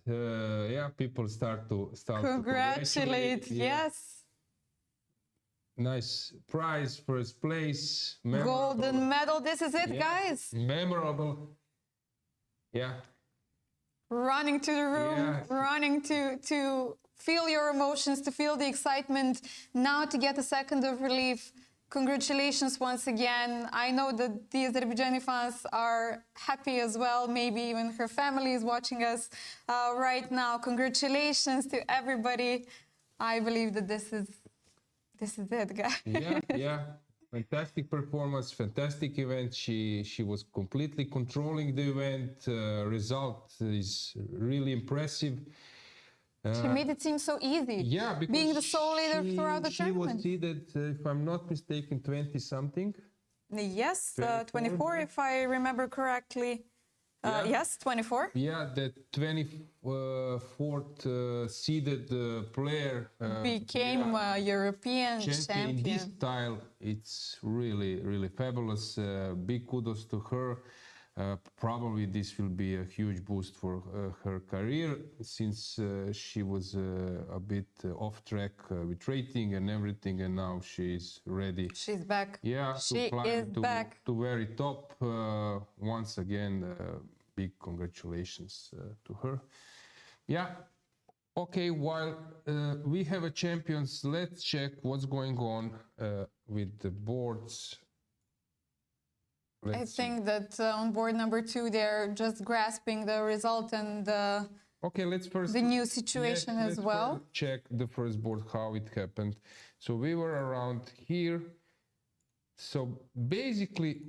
People start to congratulate. Yes. Nice prize, first place. Memorable. Golden medal. This is it, guys. Memorable. Yeah. Running to the room, running to feel your emotions, to feel the excitement, now to get a second of relief. Congratulations once again. I know that the Azerbaijani fans are happy as well. Maybe even her family is watching us right now. Congratulations to everybody. I believe that this is it, guys. Yeah. Fantastic performance, fantastic event. She was completely controlling the event. Result is really impressive. She made it seem so easy. Yeah, because being the sole leader throughout the tournament. She was seeded, if I'm not mistaken, 20-something. Yes, 24, if I remember correctly. Yes, 24. Yeah, the 24th seeded player became a European champion. In this style, it's really, really fabulous. Big kudos to her. Probably this will be a huge boost for her career, since she was a bit off track with rating and everything, and now she's ready. She's back. Yeah, she is back to very top. Once again, big congratulations to her. Yeah. Okay, while we have a champions, let's check what's going on with the boards. I think that on board number 2, they're just grasping the result and the new situation as well. Let's check the first board, how it happened. So we were around here. So basically,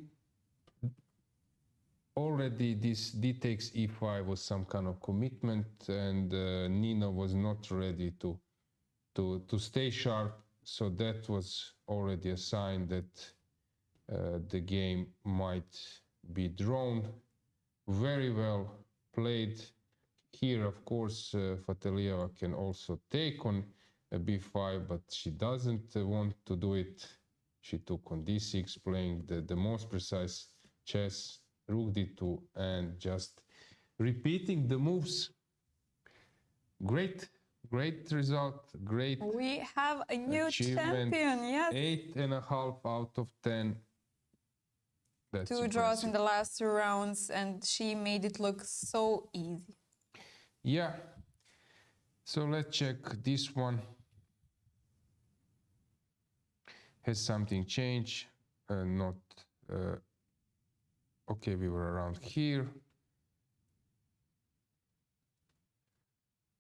already this d takes e5 was some kind of commitment, and Nino was not ready to stay sharp. So that was already a sign that the game might be drawn. Very well played. Here, of course, Fatalieva can also take on a b5, but she doesn't want to do it. She took on d6, playing the most precise chess, rook d2, and just repeating the moves. Great great result, great We have a new achievement. champion, yes. 8.5 out of 10. That's 2 draws in the last 2 rounds, and she made it look so easy. Yeah. So let's check this one. Has something changed? Not. Okay, we were around here.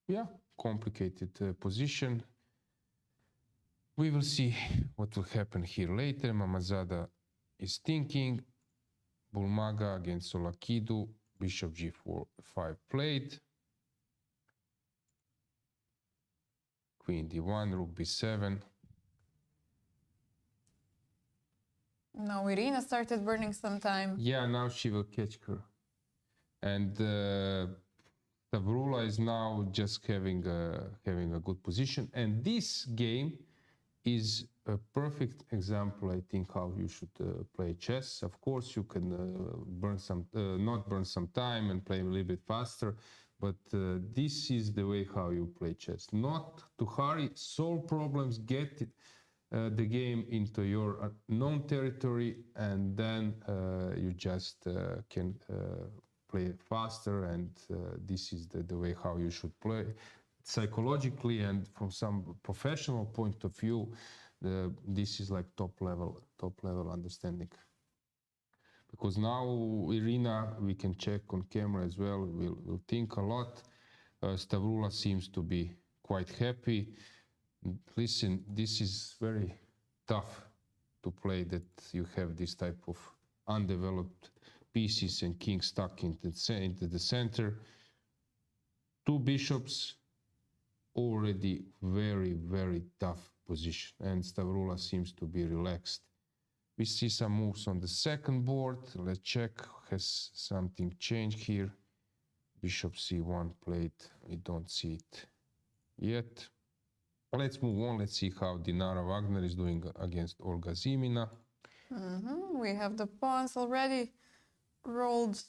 Yeah, complicated position. We will see what will happen here later. Mammadzada is thinking. Bulmaga against Tsolakidou. Bishop g4-5 played. Queen d1, rook b7. Now Irina started burning some time. Yeah, now she will catch her. And Stavroula is now just having a good position. And this game is a perfect example, I think, how you should play chess. Of course, you can not burn some time and play a little bit faster, but this is the way how you play chess. Not to hurry, solve problems, get the game into your known territory, and then you just can play faster, and this is the way how you should play. Psychologically and from some professional point of view, this is like top level understanding. Because now Irina, we can check on camera as well, will think a lot. Stavroula seems to be quite happy. Listen, this is very tough to play, that you have this type of undeveloped pieces and king stuck into the center. 2 bishops, already very tough position, and Stavroula seems to be relaxed. We see some moves on the second board. Let's check, has something changed here? Bishop c1 played, we don't see it yet. Let's move on, let's see how Dinara Wagner is doing against Olga Zimina. We have the pawns already rolled.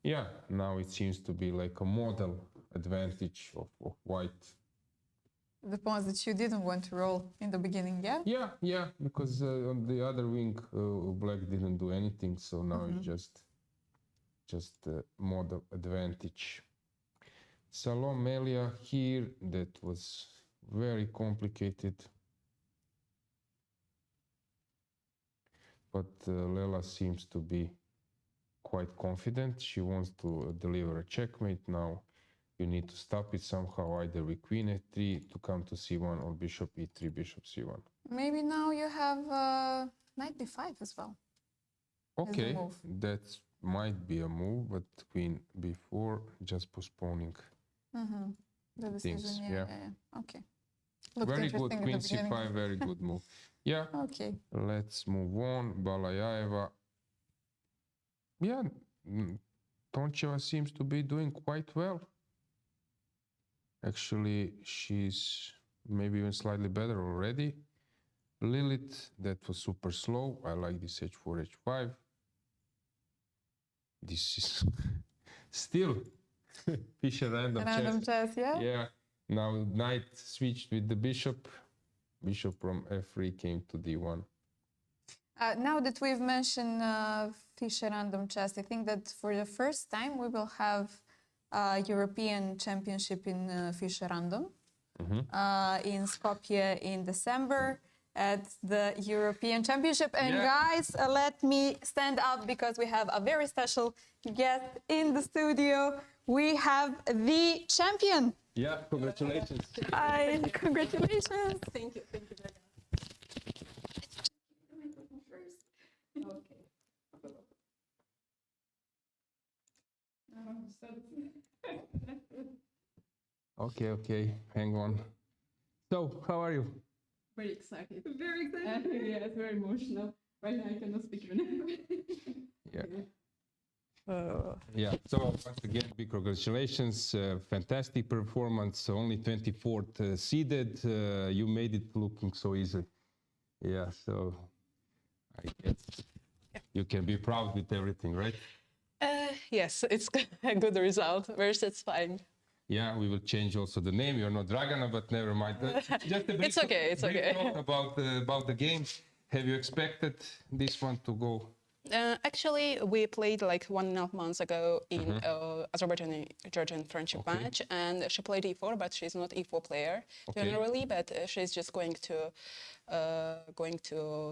Yeah, now it seems to be like a model advantage of white. The pawns that you didn't want to roll in the beginning, yeah? Yeah, because on the other wing, black didn't do anything, so now it's just model advantage. Salom Melia here, that was very complicated. But Lela seems to be quite confident. She wants to deliver a checkmate. Now you need to stop it somehow, either with queen a3 to come to c1 or bishop e3, bishop c1. Maybe now you have knight b5 as well. Okay, that might be a move, but queen b4, just postponing the decision. things. Yeah. Okay. Looked Very good, interesting queen at the beginning. c5, very good move. Yeah. Okay. Let's move on. Balayaeva. Yeah, Toncheva seems to be doing quite well. Actually, she's maybe even slightly better already. Lilith, that was super slow. I like this h4, h5. This is still Fischer random chess, yeah? Yeah. Now knight switched with the bishop. Bishop from f3 came to d1. Now that we've mentioned Fischer random chess, I think that for the first time we will have a European Championship in Fischer random in Skopje in December at the European Championship. And guys, let me stand up because we have a very special guest in the studio. We have the champion. Yeah, congratulations. Hi, congratulations. Thank you, Dragana. Okay, hang on. So, how are you? Very excited. Very excited. Yeah, it's very emotional. Right now I cannot speak even. Yeah, so once again, big congratulations. Fantastic performance, only 24th seeded. You made it looking so easy. Yeah, so I guess you can be proud with everything, right? Yes, it's a good result. Very satisfying. Yeah, we will change also the name. You're not Dragana, but never mind. Just a brief, It's okay. It's brief okay. talk about the game. Have you expected this one to go? Actually, we played like 1.5 months ago in Azerbaijani-Georgian friendship match, and she played e4, but she's not e4 player generally, but she's just going to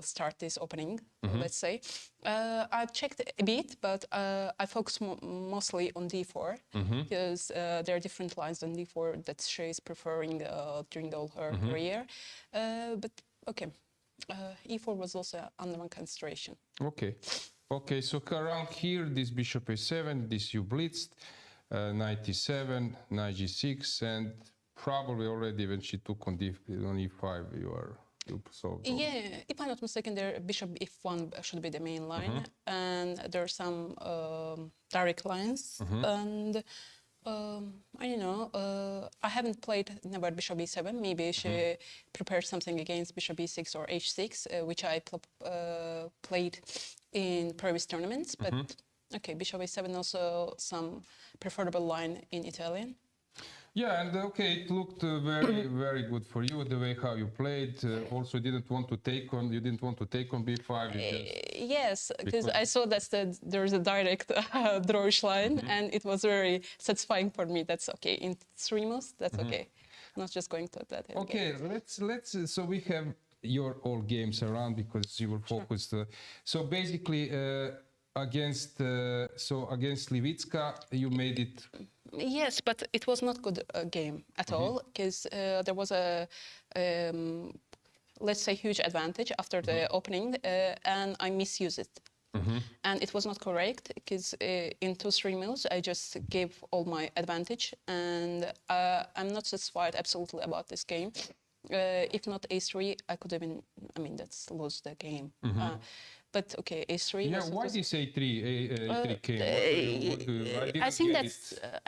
start this opening, let's say. I've checked a bit, but I focus mostly on d4 because there are different lines on d4 that she's preferring during all her career. But okay. E4 was also under one consideration. Okay, so around here, this bishop a7, this you blitzed, knight e7, knight g6, and probably already when she took on e5, you solved. Yeah, if I'm not mistaken, there bishop f1 should be the main line, and there are some direct lines, and I don't know, I haven't played never bishop e7. Maybe she prepared something against bishop e6 or h6, which I played in previous tournaments. But okay, bishop a7 also some preferable line in Italian. Yeah, and okay, it looked very, very good for you the way how you played. Also, you didn't want to take on b5. Yes, because I saw that there's a direct drawish line, and it was very satisfying for me. That's okay in 3 moves. That's okay. Not just going to that. Okay, let's. So we have your all games around because you were focused. So basically, against Levitska, you made it. Yes, but it was not good game at all because there was a let's say huge advantage after the opening, and I misused it. And it was not correct because in 2-3 moves I just gave all my advantage, and I'm not satisfied absolutely about this game. If not a3, I could have been. I mean, that's lost the game. But okay, a3. Yeah, why this a3 came? I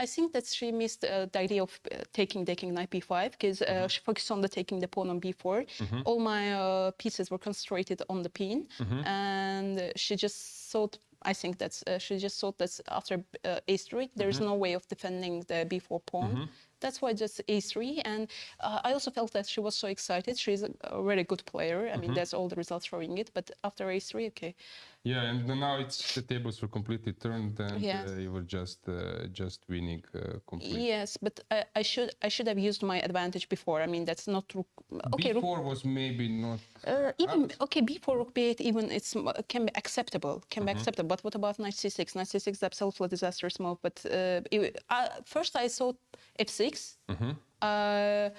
think that she missed the idea of taking the king knight b5 because she focused on taking the pawn on b4. All my pieces were concentrated on the pin, and she just thought. I think that she just thought that after a3, there is no way of defending the b4 pawn. That's why just a3, and I also felt that she was so excited. She's a very good player. I mean, that's all the results showing it. But after a3, okay. Yeah, and now the tables were completely turned, and you were just winning completely. Yes, but I should have used my advantage before. I mean, that's not okay. B4 was maybe not. Even okay, b4 rook b8 even can be acceptable. But what about knight c6? Knight c6 is absolutely disastrous move. But first I thought f6.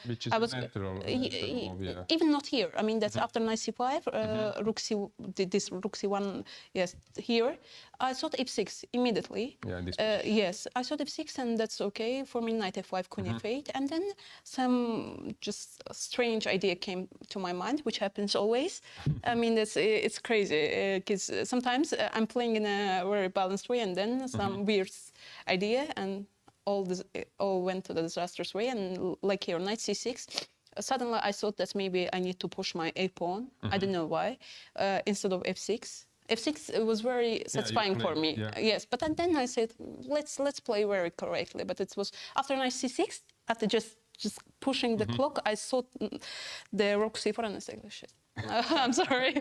Which is natural move, yeah. Even not here. I mean, that's after knight c5, rook c, this rook c1, yes, here. I thought f6 immediately. Yeah, yes, I thought f6, and that's okay. For me, knight f5, queen f8. And then some just strange idea came to my mind, which happens always. I mean, it's crazy, because sometimes I'm playing in a very balanced way, and then some weird idea, and all went to the disastrous way. And like here, knight c6, suddenly I thought that maybe I need to push my a pawn. I don't know why, instead of f6. F6 was very satisfying for me. Yes, but then I said, let's play very correctly. But it was after knight c6, after just pushing the clock, I saw the rook c4, and I said, oh, shit. I'm sorry.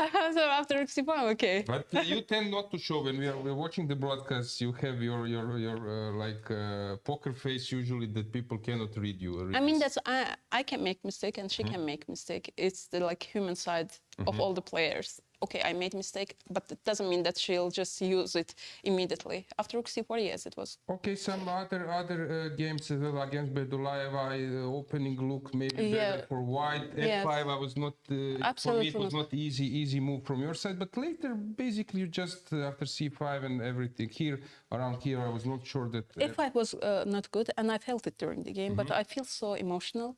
So after rook c4, okay. But you tend not to show when we're watching the broadcast. You have your poker face usually that people cannot read you. I mean, that's I can make mistake and she can make mistake. It's the human side of all the players. Okay, I made mistake, but it doesn't mean that she'll just use it immediately. After rook c4, yes, it was. Okay, some other games as well against Bedulayeva, opening look maybe better for white. F5, I was not, for me it was not easy move from your side, but later basically you just, after c5 and everything here, around here, I was not sure that... F5 was not good, and I felt it during the game, but I feel so emotional.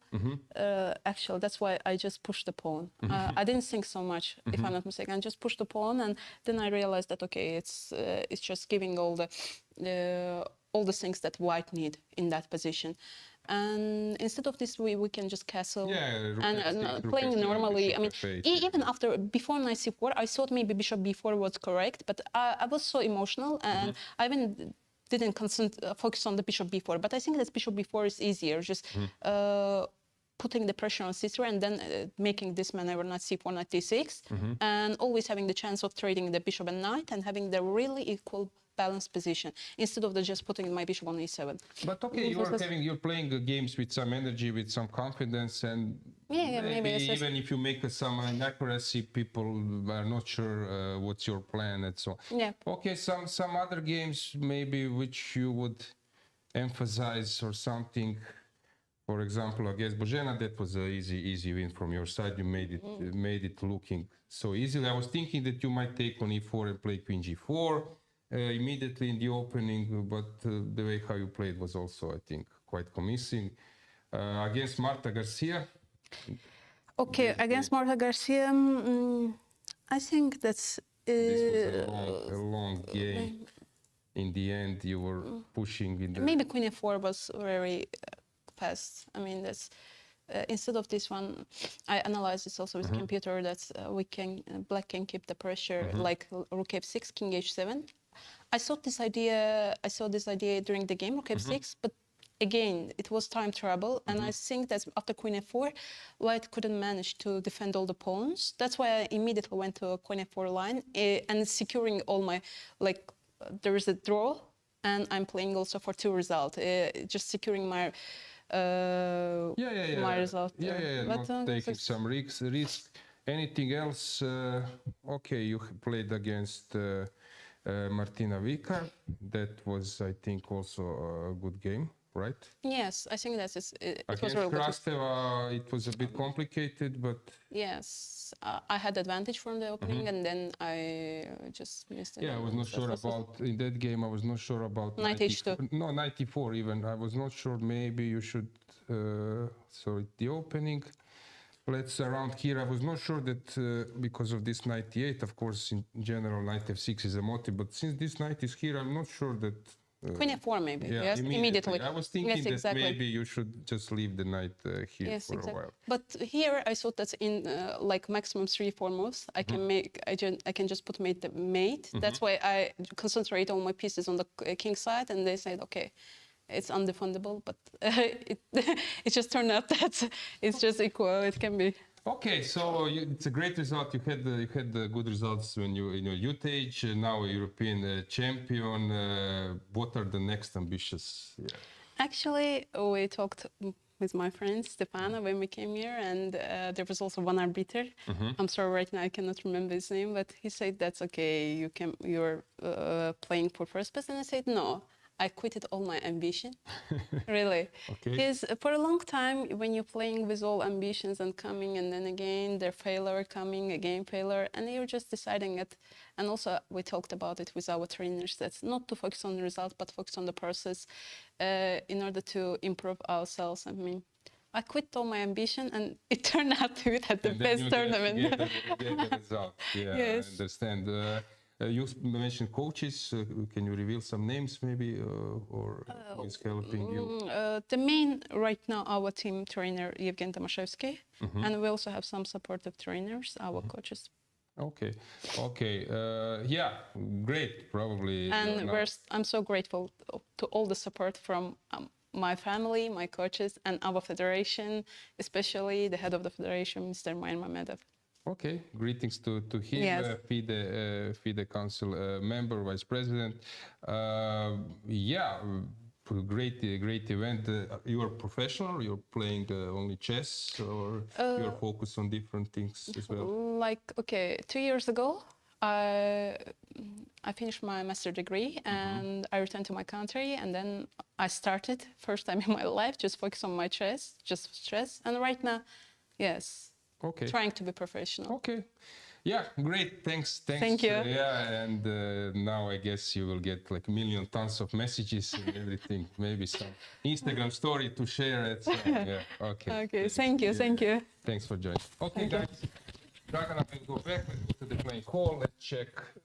Actually, that's why I just pushed the pawn. I didn't think so much, if I'm not mistaken. I just pushed the pawn, and then I realized that okay, it's just giving all the all the things that white need in that position. And instead of this, we can just castle and playing normally. I mean, even before knight c4, I thought maybe bishop b4 was correct, but I was so emotional and I even didn't focus on the bishop b4. But I think that bishop b4 is easier, just putting the pressure on c3 and then making this maneuver knight c4, knight d6, and always having the chance of trading the bishop and knight and having the really equal balanced position instead of just putting my bishop on e7. But okay, you're playing the games with some energy, with some confidence, and maybe even if you make some inaccuracy, people are not sure what's your plan and so on. Yeah. Okay, some other games maybe which you would emphasize or something. For example, against Bozena, that was an easy win from your side. You made it looking so easily. I was thinking that you might take on e4 and play queen g4. Immediately in the opening, but the way how you played was also, I think, quite convincing. Against Marta Garcia? Okay, against Marta Garcia, I think that's... this was a long game. In the end, you were pushing in the... Maybe queen e4 was very fast. I mean, that's... instead of this one, I analyzed this also with computer that black can keep the pressure like rook f6, king h7. I saw this idea during the game, rook f6, but again, it was time trouble, and I think that after queen f4, white couldn't manage to defend all the pawns. That's why I immediately went to a queen f4 line and securing all my, there is a draw, and I'm playing also for 2 result, just securing my my result. But, not taking some risk. Anything else? Okay, you played against Martina Vika. That was, I think, also a good game, right? Yes, I think that it was against really good. Krasteva, it was a bit complicated, but... Yes, I had advantage from the opening, and then I just missed it. Yeah, I was not sure about, in that game, I was not sure about... Knight h2. No, 94 even. I was not sure, maybe you should... sorry, the opening. Let's around here, I was not sure that because of this 98, of course, in general, knight f6 is a motive, but since this knight is here, I'm not sure that... Queen f4 maybe, yeah, yes, immediately. I was thinking yes, that maybe you should just leave the knight here for a while. But here I thought that in like maximum 3-4 moves, I can I can just put mate. That's why I concentrate all my pieces on the king side, and they said, okay, it's undefendable, but it just turned out that it's just equal. It can be. Okay, so it's a great result. You had the good results when you in your youth age. Now a European champion. What are the next ambitious? Yeah. Actually, we talked with my friend Stefana when we came here, and there was also one arbiter. I'm sorry, right now I cannot remember his name, but he said that's okay. You're playing for first place, and I said no. I quitted all my ambition, really. Because for a long time, when you're playing with all ambitions and coming, and then again, their failure coming, again failure, and you're just deciding it. And also, we talked about it with our trainers, that's not to focus on the result, but focus on the process in order to improve ourselves. I mean, I quit all my ambition, and it turned out to be at the best tournament. Get the result. Yeah, yes. I understand. You mentioned coaches. Can you reveal some names, maybe, or who is helping you? The main right now, our team trainer Evgen Tomashevsky, and we also have some supportive trainers, our coaches. Okay. Yeah, great. Probably. And I'm so grateful to all the support from my family, my coaches, and our federation, especially the head of the federation, Mr. Gunay Mammadzada. Okay, greetings to him, yes. FIDE Council member, Vice President. Yeah, great event. You are professional, you're playing only chess, or you're focused on different things as well? Like, okay, 2 years ago, I finished my master degree and I returned to my country, and then I started, first time in my life, just focus on my chess, and right now, yes. Okay. Trying to be professional. Okay. Yeah, great. Thanks. Thank you. Yeah, and now I guess you will get like a million tons of messages and everything. Maybe some Instagram story to share it. So, yeah. Okay. Okay. Thank you. Thanks for joining. Okay, guys. Dragana will go back to the playing hall.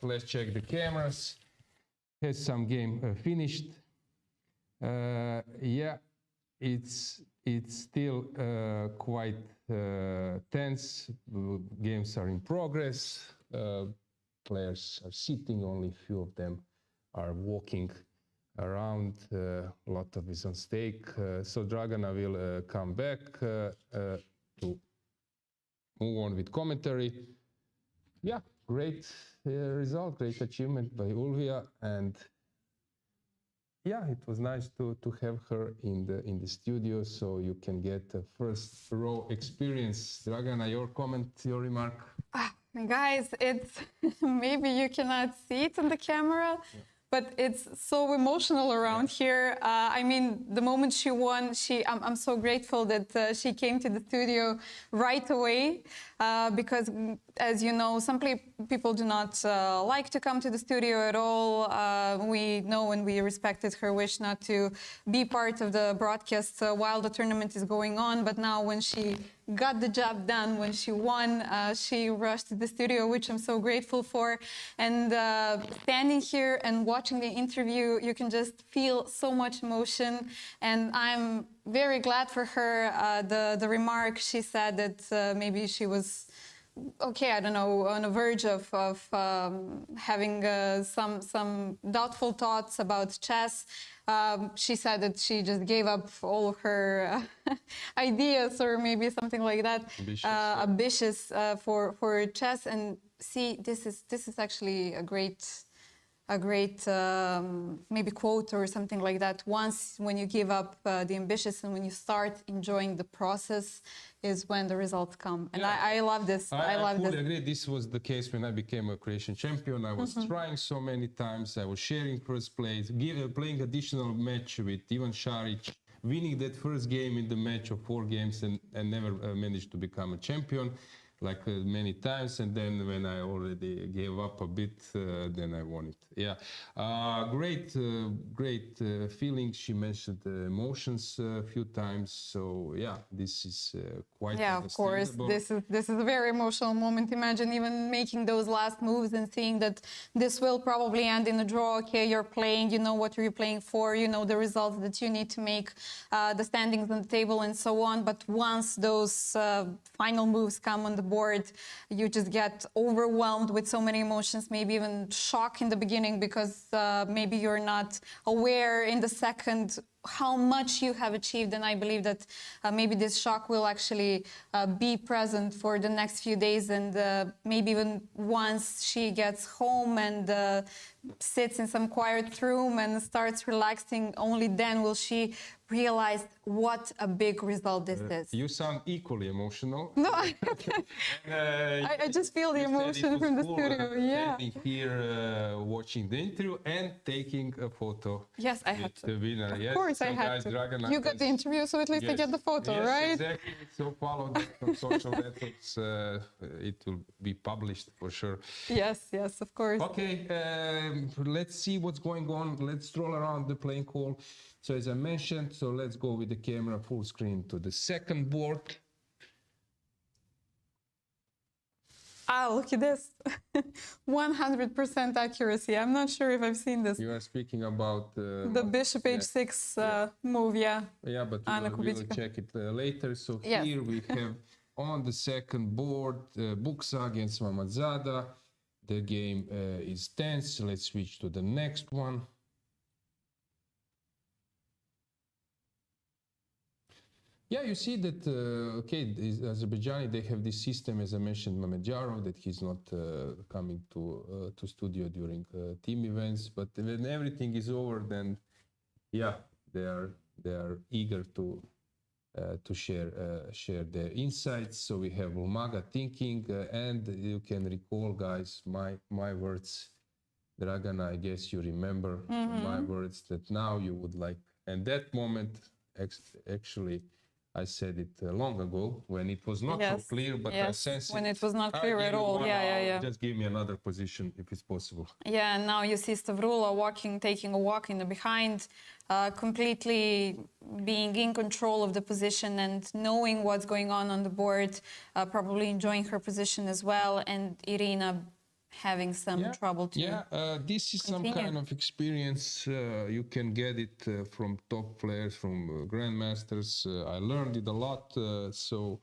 Let's check the cameras. Has some game finished. Yeah, it's still quite tense. Games are in progress. Players are sitting. Only a few of them are walking around. A lot of is on stake. So Dragana will come back to move on with commentary. Yeah, great result, great achievement by Yuliia, and yeah, it was nice to have her in the studio, so you can get a first row experience. Dragana, your comment, your remark. Guys, it's maybe you cannot see it on the camera, but it's so emotional around here. I mean, the moment she won, I'm so grateful that she came to the studio right away, because, as you know, some people do not like to come to the studio at all. We know and we respected her wish not to be part of the broadcast while the tournament is going on, but now when she got the job done, when she won, she rushed to the studio, which I'm so grateful for. And standing here and watching the interview, you can just feel so much emotion. And I'm very glad for her. The remark she said that maybe she was, okay, I don't know, on the verge of having some doubtful thoughts about chess. She said that she just gave up all of her ideas, or maybe something like that, ambitious for chess. And see, this is actually a great maybe quote or something like that. Once when you give up the ambitious and when you start enjoying the process is when the results come. And yeah. I love this. I fully agree. This was the case when I became a Croatian champion. I was trying so many times. I was sharing first place, playing additional match with Ivan Šarić, winning that first game in the match of 4 games and never managed to become a champion. Like many times, and then when I already gave up a bit, then I won it. Yeah, great feeling. She mentioned emotions a few times, so yeah, this is quite. Yeah, of course, this is a very emotional moment. Imagine even making those last moves and seeing that this will probably end in a draw. Okay, you're playing, you know what you're playing for, you know the results that you need to make, the standings on the table, and so on. But once those final moves come on the board, you just get overwhelmed with so many emotions, maybe even shock in the beginning, because maybe you're not aware in the second how much you have achieved. And I believe that maybe this shock will actually be present for the next few days, and maybe even once she gets home and sits in some quiet room and starts relaxing, only then will she realize what a big result this is. You sound equally emotional. No, I just feel the emotion from the studio. Yeah. Standing here, watching the interview and taking a photo. Yes, I had to. The winner. Of yes, course, I had to. Dragana, you got the interview, so at least I get the photo, yes, right? Exactly. So follow that on social networks. It will be published for sure. Yes, of course. Okay, let's see what's going on. Let's stroll around the playing hall. So as I mentioned, so let's go with the camera full screen to the second board. Ah, look at this. 100% accuracy. I'm not sure if I've seen this. You are speaking about the bishop h6 move, yeah. Yeah, but we will check it later. So here we have on the second board Buksa against Mammadzada. The game is tense. Let's switch to the next one. Yeah, you see that, okay, Azerbaijani, they have this system, as I mentioned, Mammadzada, that he's not coming to studio during team events, but when everything is over, then, yeah, they are eager to share their insights. So we have Umaga thinking, and you can recall, guys, my words, Dragana, I guess you remember my words, that now you would like, and that moment, actually, I said it long ago when it was not so clear, but I sensed when it was not clear at all. Yeah. Just give me another position if it's possible. Yeah, and now you see Stavroula taking a walk in the behind, completely being in control of the position and knowing what's going on the board, probably enjoying her position as well. And Irina having some trouble to this is some continue. kind of experience. You can get it from top players, from grandmasters. I learned it a lot. So,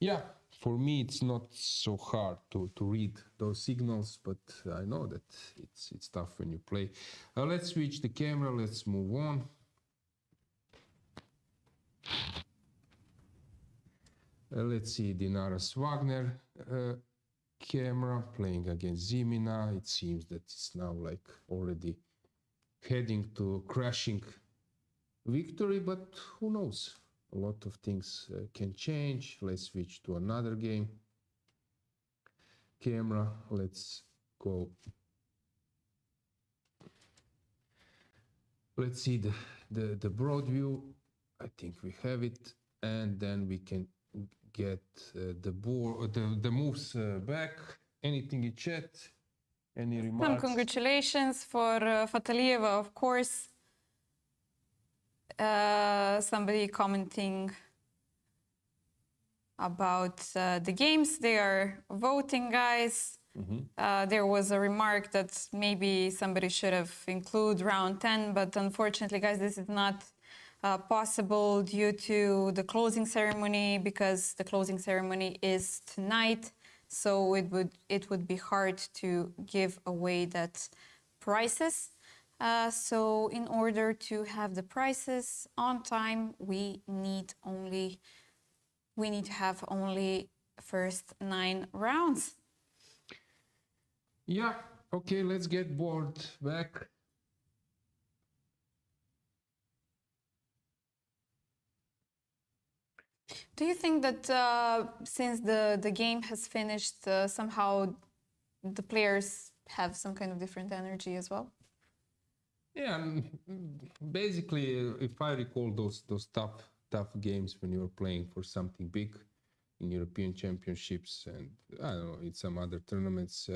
yeah, for me, it's not so hard to read those signals, but I know that it's tough when you play. Let's switch the camera. Let's move on. Let's see Dinara Wagner camera playing against Zimina. It seems that it's now like already heading to crashing victory, but who knows? A lot of things can change. Let's switch to another game. Camera, let's go. Let's see the broad view. I think we have it, and then we can get the moves back. Anything in chat? Any remarks? Some congratulations for Fatalieva, of course. Somebody commenting about the games. They are voting, guys. There was a remark that maybe somebody should have included round 10, but unfortunately, guys, this is not possible due to the closing ceremony, because the closing ceremony is tonight. So it would be hard to give away that prizes. So in order to have the prizes on time, we need to have only first 9 rounds. Yeah, okay, let's get board back. Do you think that since the game has finished, somehow the players have some kind of different energy as well? Yeah, basically, if I recall those tough games when you were playing for something big in European Championships and I don't know, in some other tournaments,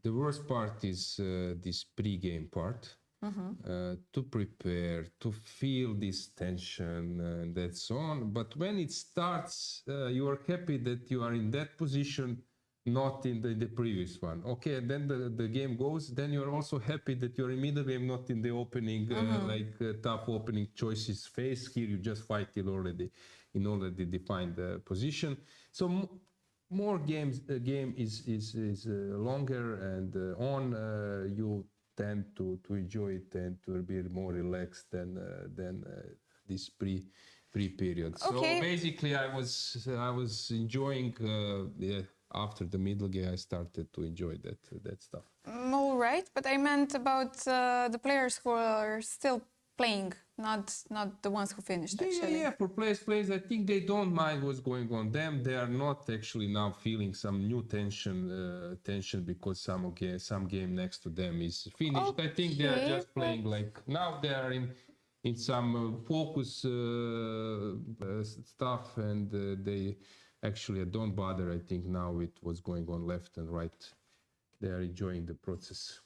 the worst part is this pre-game part. To prepare, to feel this tension and that so on. But when it starts, you are happy that you are in that position, not in the previous one. Okay, and then the game goes, then you're also happy that you're in middle game, not in the opening, tough opening choices phase. Here you just fight it already in already defined position. So more game is longer and you tend to enjoy it and to be more relaxed than this pre-period. Okay. So basically, I was enjoying. After the middle game, I started to enjoy that stuff. All right, but I meant about the players who are still playing, not the ones who finished. Actually. Yeah. For players, I think they don't mind what's going on. They are not actually now feeling some new tension because some game next to them is finished. Okay, I think they are just playing like now they are in some focus stuff, and they actually don't bother. I think now with what's going on left and right. They are enjoying the process.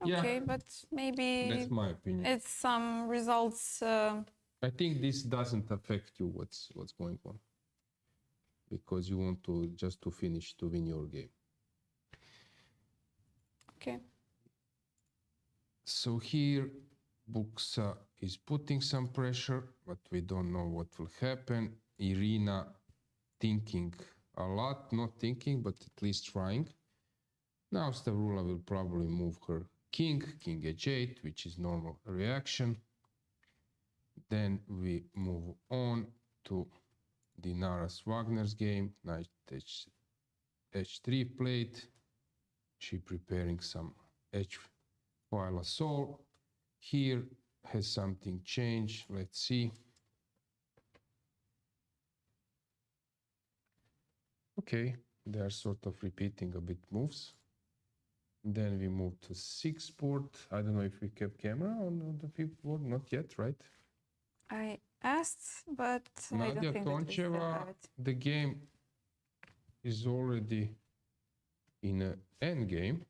Okay, yeah, but maybe that's my opinion. It's some results. I think this doesn't affect you what's going on, because you want to finish to win your game. Okay. So here Buksa is putting some pressure, but we don't know what will happen. Irina thinking a lot, not thinking, but at least trying. Now Stavroula will probably move her king h8, which is normal reaction. Then we move on to Dinara Wagner's game. Knight h3 played. She preparing some h file assault. Here has something changed. Let's see. Okay, they are sort of repeating a bit moves. Then we move to 6th board. I don't know if we kept camera on the 5th board. Not yet, right? I asked, but I don't think that we still have it. The game is already in an end game.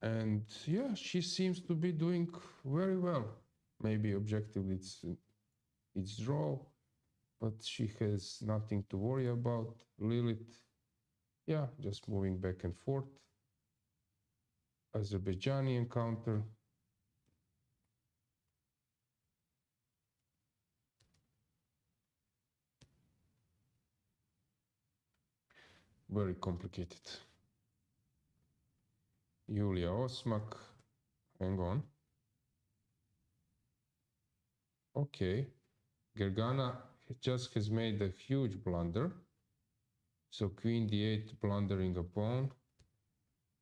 And yeah, she seems to be doing very well. Maybe objectively it's draw, but she has nothing to worry about. Lilith Yeah, just moving back and forth. Azerbaijani encounter. Very complicated. Yuliia Osmak. Hang on. Okay. Dragana just has made a huge blunder. So queen d8 blundering a pawn.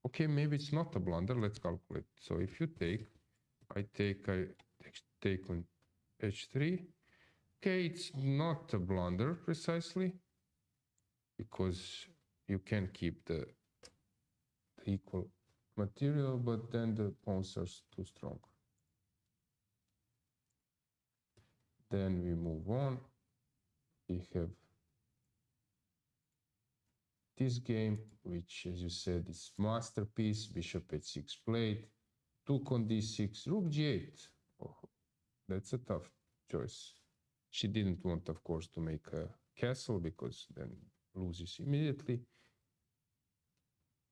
Okay, maybe it's not a blunder. Let's calculate. So if you take, I take on h3. Okay, it's not a blunder precisely, because you can keep the equal material, but then the pawns are too strong. Then we move on. We have this game, which, as you said, is masterpiece. Bishop h6 played, took on d6, rook g8. Oh, that's a tough choice. She didn't want, of course, to make a castle, because then loses immediately.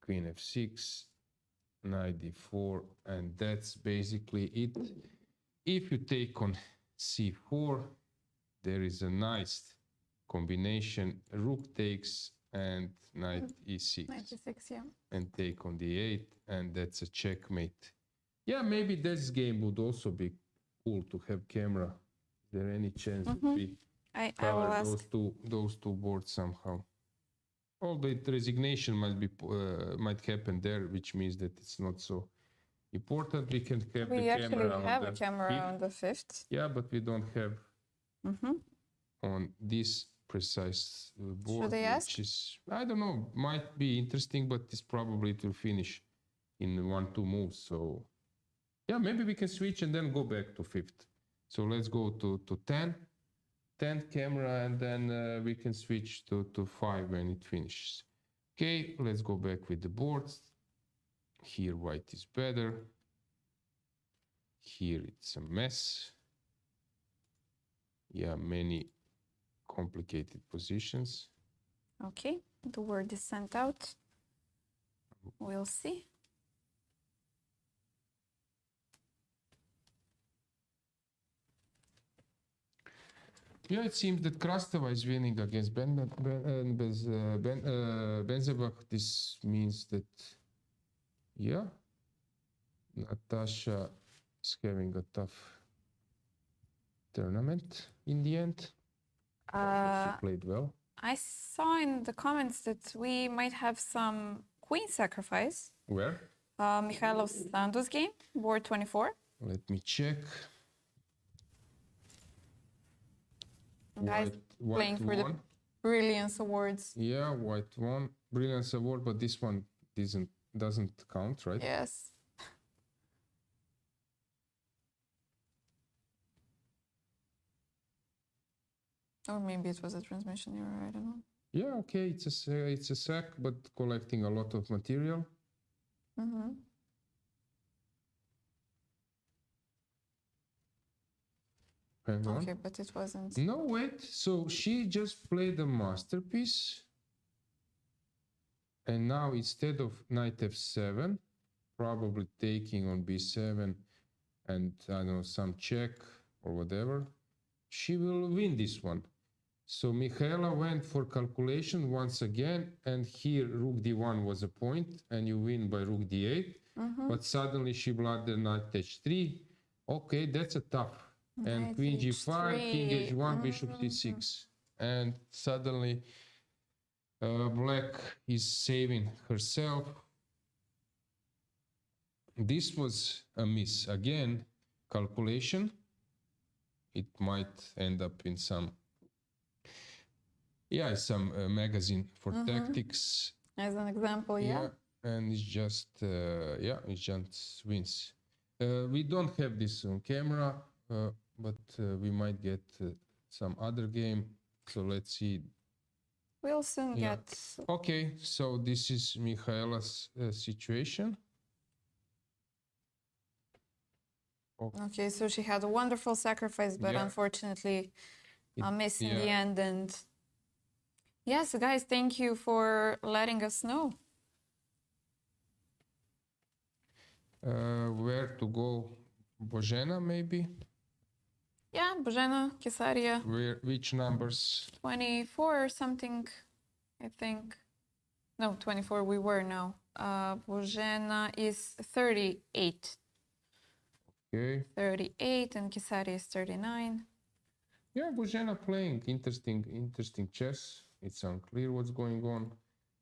Queen f6, knight d4, and that's basically it. If you take on c4, there is a nice combination. Rook takes and knight e6. Knight e6, yeah. And take on d8, and that's a checkmate. Yeah, maybe this game would also be cool to have camera. Is there any chance that we I will cover ask. those two boards somehow? Although the resignation might happen there, which means that it's not so important. We can have We the actually camera have on a the camera fifth. on the 5th. Yeah, but we don't have on this precise board. Should I ask? Which is, I don't know, might be interesting, but it's probably to finish in 1-2 moves. So yeah, maybe we can switch and then go back to 5th. So let's go to 10. 10th camera, and then we can switch to 5 when it finishes. Okay, let's go back with the boards. Here white is better. Here it's a mess. Yeah, many complicated positions. Okay, the word is sent out. We'll see. Yeah, it seems that Krasteva is winning against Benzebach. This means that, yeah, Natasha is having a tough tournament in the end. She played well. I saw in the comments that we might have some queen sacrifice. Where? Mikhailov Sandu's game, board 24. Let me check. Guys playing for the won. Brilliance Awards. Yeah, white won. Brilliance Award, but this one doesn't count, right? Yes. Or maybe it was a transmission error, I don't know. Yeah, okay, it's a sack, but collecting a lot of material. Hang on. Okay, but it wasn't. No, wait. So she just played a masterpiece. And now instead of knight f7, probably taking on b7 and, I don't know, some check or whatever, she will win this one. So Michaela went for calculation once again, and here rook d1 was a point, and you win by rook d8. But suddenly she blundered knight h3. Okay, that's a tough. And Knight queen g5, king h3. h1, bishop c6. And suddenly black is saving herself. This was a miss. Again, calculation. It might end up in some magazine for tactics. As an example, yeah. And it's just, it just wins. We don't have this on camera, but we might get some other game. So let's see. We'll soon get. Okay, so this is Michaela's situation. Okay, so she had a wonderful sacrifice, but unfortunately a miss in the end. And Yes, guys, thank you for letting us know. Where to go? Bozena, maybe? Yeah, Bozena, Kesaria, Which numbers? 24 or something, I think. No, 24 we were now. Bozena is 38. Okay. 38 and Kesaria is 39. Yeah, Bozena playing interesting chess. It's unclear what's going on.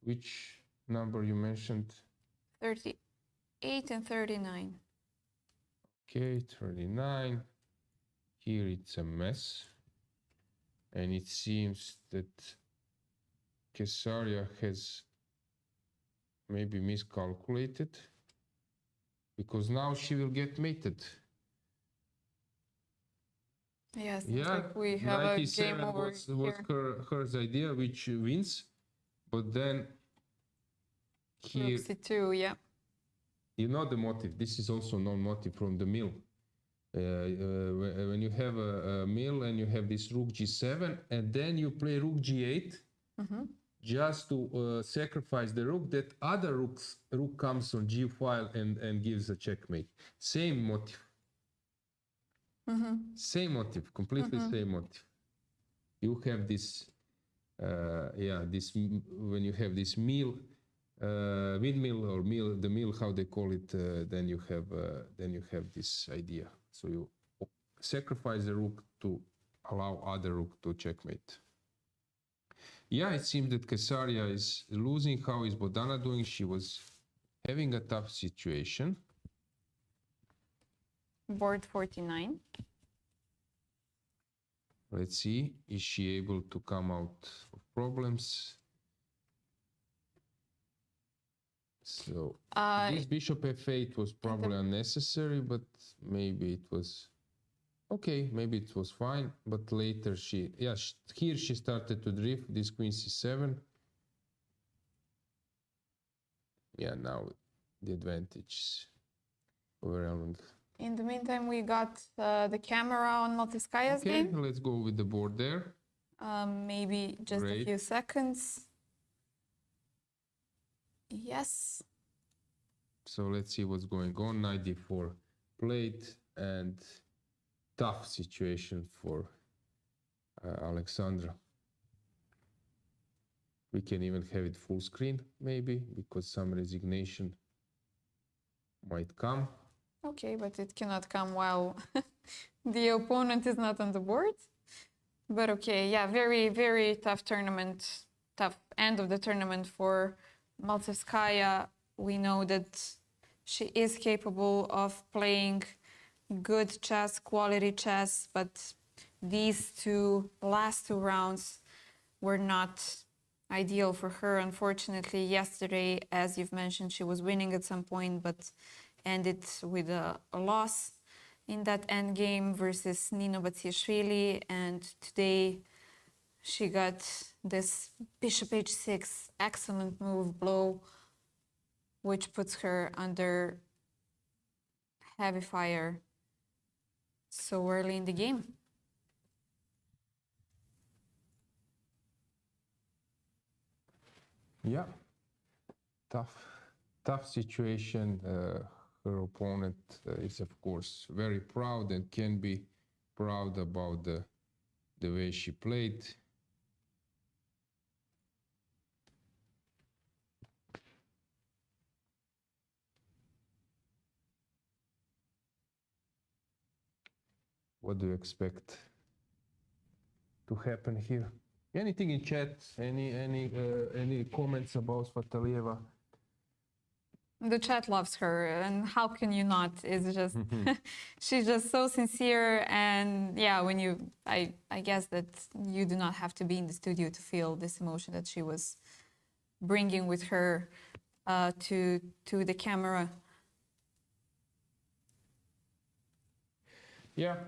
Which number you mentioned? 38 and 39. Okay, 39. Here it's a mess. And it seems that Kesaria has maybe miscalculated, because now she will get mated. Yes, Yeah, like we have a game 97 over was here. her idea, which wins. But then here, Rook C2, yeah. you know the motive. This is also non-motive from the mill. When you have a mill and you have this rook g7 and then you play rook g8, just to sacrifice the rook, that other rook comes on g file and gives a checkmate. Same motive. Same motive, completely same motive. You have this, when you have this mill, windmill or mill, the mill, how they call it, then you have this idea. So you sacrifice the rook to allow other rook to checkmate. Yeah, it seems that Kesaria is losing. How is Bodana doing? She was having a tough situation. Board 49. Let's see, is she able to come out of problems? So this bishop f8 was probably unnecessary, but maybe it was okay, maybe it was fine. But later here she started to drift, this queen c7. Yeah, now the advantage is overwhelming. In the meantime, we got the camera on Maltevskaya's Okay, game. let's go with the board there. Maybe just Great. a few seconds. Yes. So let's see what's going on. Knight d4 played, and tough situation for Alexandra. We can even have it full screen, maybe, because some resignation might come. Okay, but it cannot come while the opponent is not on the board. But okay, yeah, very, very tough tournament, tough end of the tournament for Maltevskaya. We know that she is capable of playing good chess, quality chess, but these last two rounds were not ideal for her. Unfortunately, yesterday, as you've mentioned, she was winning at some point, but ended with a loss in that end game versus Nino Batsiashvili. And today she got this bishop h6 excellent move blow, which puts her under heavy fire so early in the game. Yeah, tough situation. Her opponent is, of course, very proud and can be proud about the way she played. What do you expect to happen here? Anything in chat? Any comments about Svatalieva? The chat loves her, and how can you not? It's just she's just so sincere, and yeah, I guess that you do not have to be in the studio to feel this emotion that she was bringing with her to the camera. Yeah,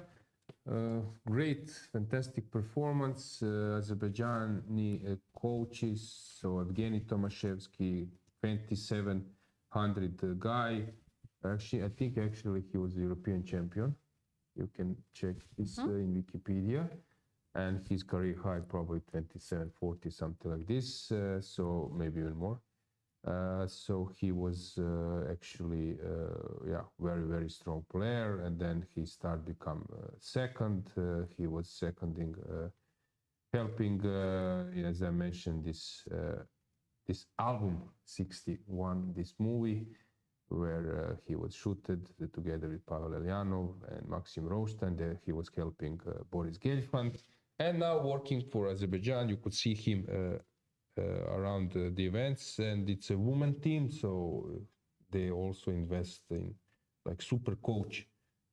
great, fantastic performance. Azerbaijani coaches, so Evgeny Tomashevsky, 2700 guy. Actually, I think he was the European champion. You can check this in Wikipedia. and his career high probably 27, 40, something like this, so maybe even more. So he was actually, very, very strong player, and then he started become second. He was seconding, helping, as I mentioned, this album 61, this movie, where he was shooted together with Pavel Elyanov and Maxim Rostan. There he was helping Boris Gelfand, and now working for Azerbaijan. You could see him around the events, and it's a women team, so they also invest in like super coach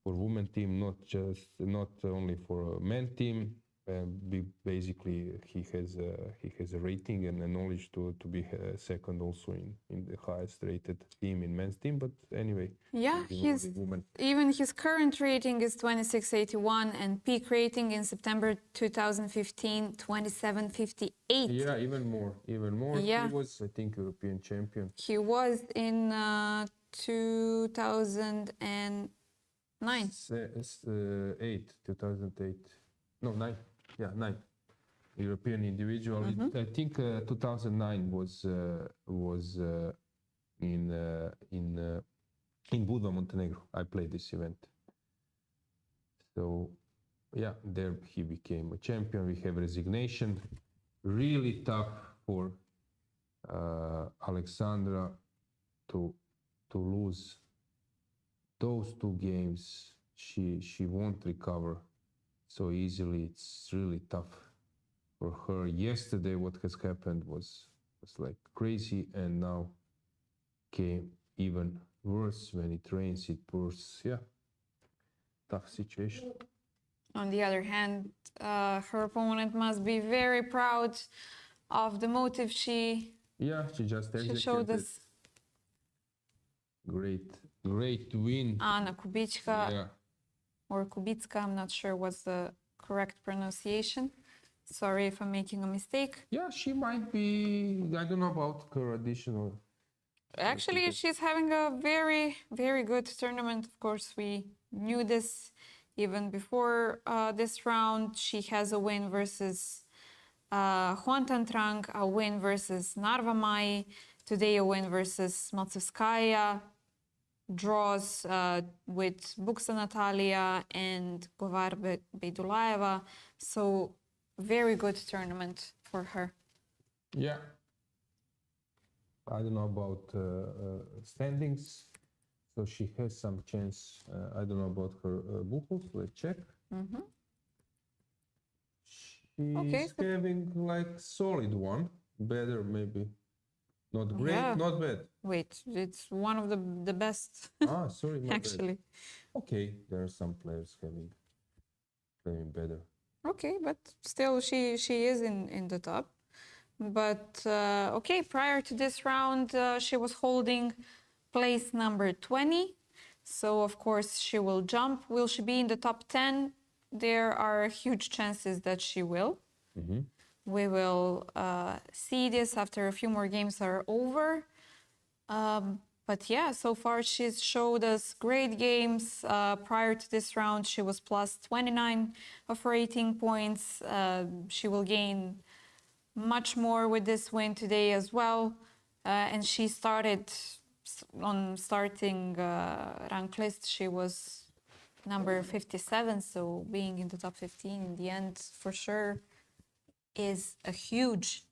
for women team, not only for a men team. Basically, he has a rating and a knowledge to be second also in the highest rated team in men's team. But anyway, Yeah, even his current rating is 2681, and peak rating in September 2015, 2758. Yeah, even more. Yeah. He was, I think, European champion. He was in 2009. 2008. No, 9. Yeah, 9. European individual. I think 2009 was in Budva, Montenegro. I played this event. So, yeah, there he became a champion. We have resignation. Really tough for Alexandra to lose those two games. She won't recover so easily. It's really tough for her. Yesterday, what has happened was like crazy, and now came even worse when it rains, it pours. Yeah, tough situation. On the other hand, her opponent must be very proud of the motive she showed us. Great win. Anna Kubicka, Yeah. or Kubicka, I'm not sure what's the correct pronunciation. Sorry if I'm making a mistake. Yeah, she might be, I don't know about her additional. Actually, she's having a very, very good tournament. Of course, we knew this even before this round. She has a win versus Huantan Trang, a win versus Narva Mai, today a win versus Maltsevskaya, draws with Buksa Natalia and Govar Beidulaeva. So very good tournament for her. Yeah. I don't know about standings. So she has some chance. I don't know about her buchos. Let's check. She's having like solid one. Better maybe. Not great, Yeah. not bad. Wait, it's one of the best. Sorry, my actually. bad. Okay, there are some players playing better. Okay, but still she is in the top. But okay, prior to this round, she was holding place number 20. So of course she will jump. Will she be in the top 10? There are huge chances that she will. We will see this after a few more games are over. But yeah, so far she's showed us great games. Prior to this round, she was plus 29 of rating points. She will gain much more with this win today as well. And she started on starting rank list. She was number 57, so being in the top 15 in the end for sure is a huge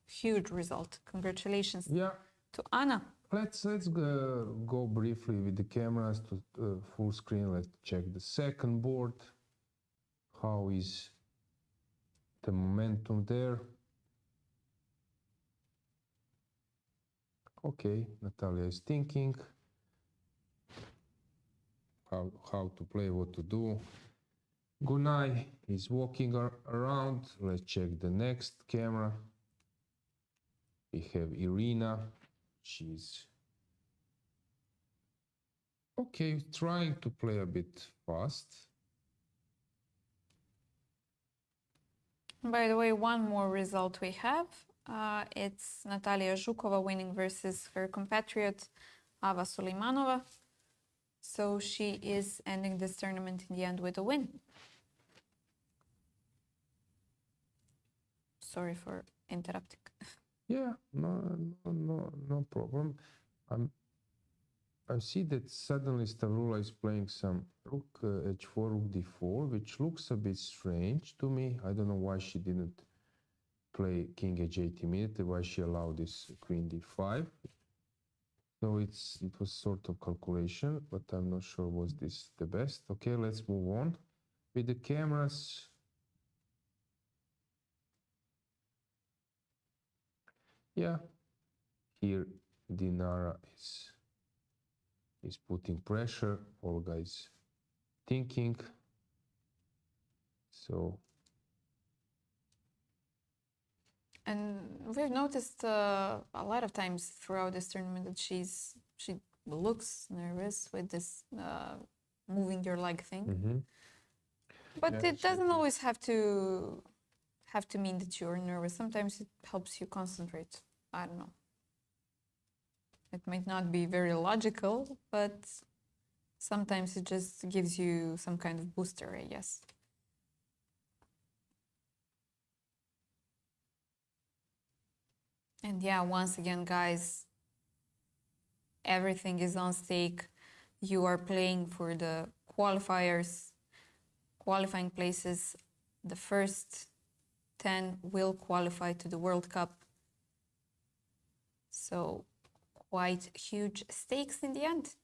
result. Congratulations to Anna. Let's go briefly with the cameras to full screen. Let's check the second board. How is the momentum there? Okay, Natalia is thinking how to play, what to do. Gunay is walking around. Let's check the next camera. We have Irina. She's okay, trying to play a bit fast. By the way, one more result we have. It's Natalia Zhukova winning versus her compatriot Ava Suleimanova. So she is ending this tournament in the end with a win. sorry for interrupting. Yeah, no problem. I see that suddenly Stavroula is playing some rook h4, rook d4, which looks a bit strange to me. I don't know why she didn't play king h8 immediately, why she allowed this queen d5. So it was sort of calculation, but I'm not sure was this the best. Okay, let's move on with the cameras. Yeah, here Dinara is putting pressure. Olga is thinking. So. And we've noticed a lot of times throughout this tournament that she looks nervous with this moving your leg thing. Mm-hmm. But Yeah, it doesn't always have to mean that you're nervous. Sometimes it helps you concentrate. I don't know. It might not be very logical, but sometimes it just gives you some kind of booster, I guess. And yeah, once again, guys, everything is on stake. You are playing for the qualifiers, qualifying places. The first 10 will qualify to the World Cup. So quite huge stakes in the end.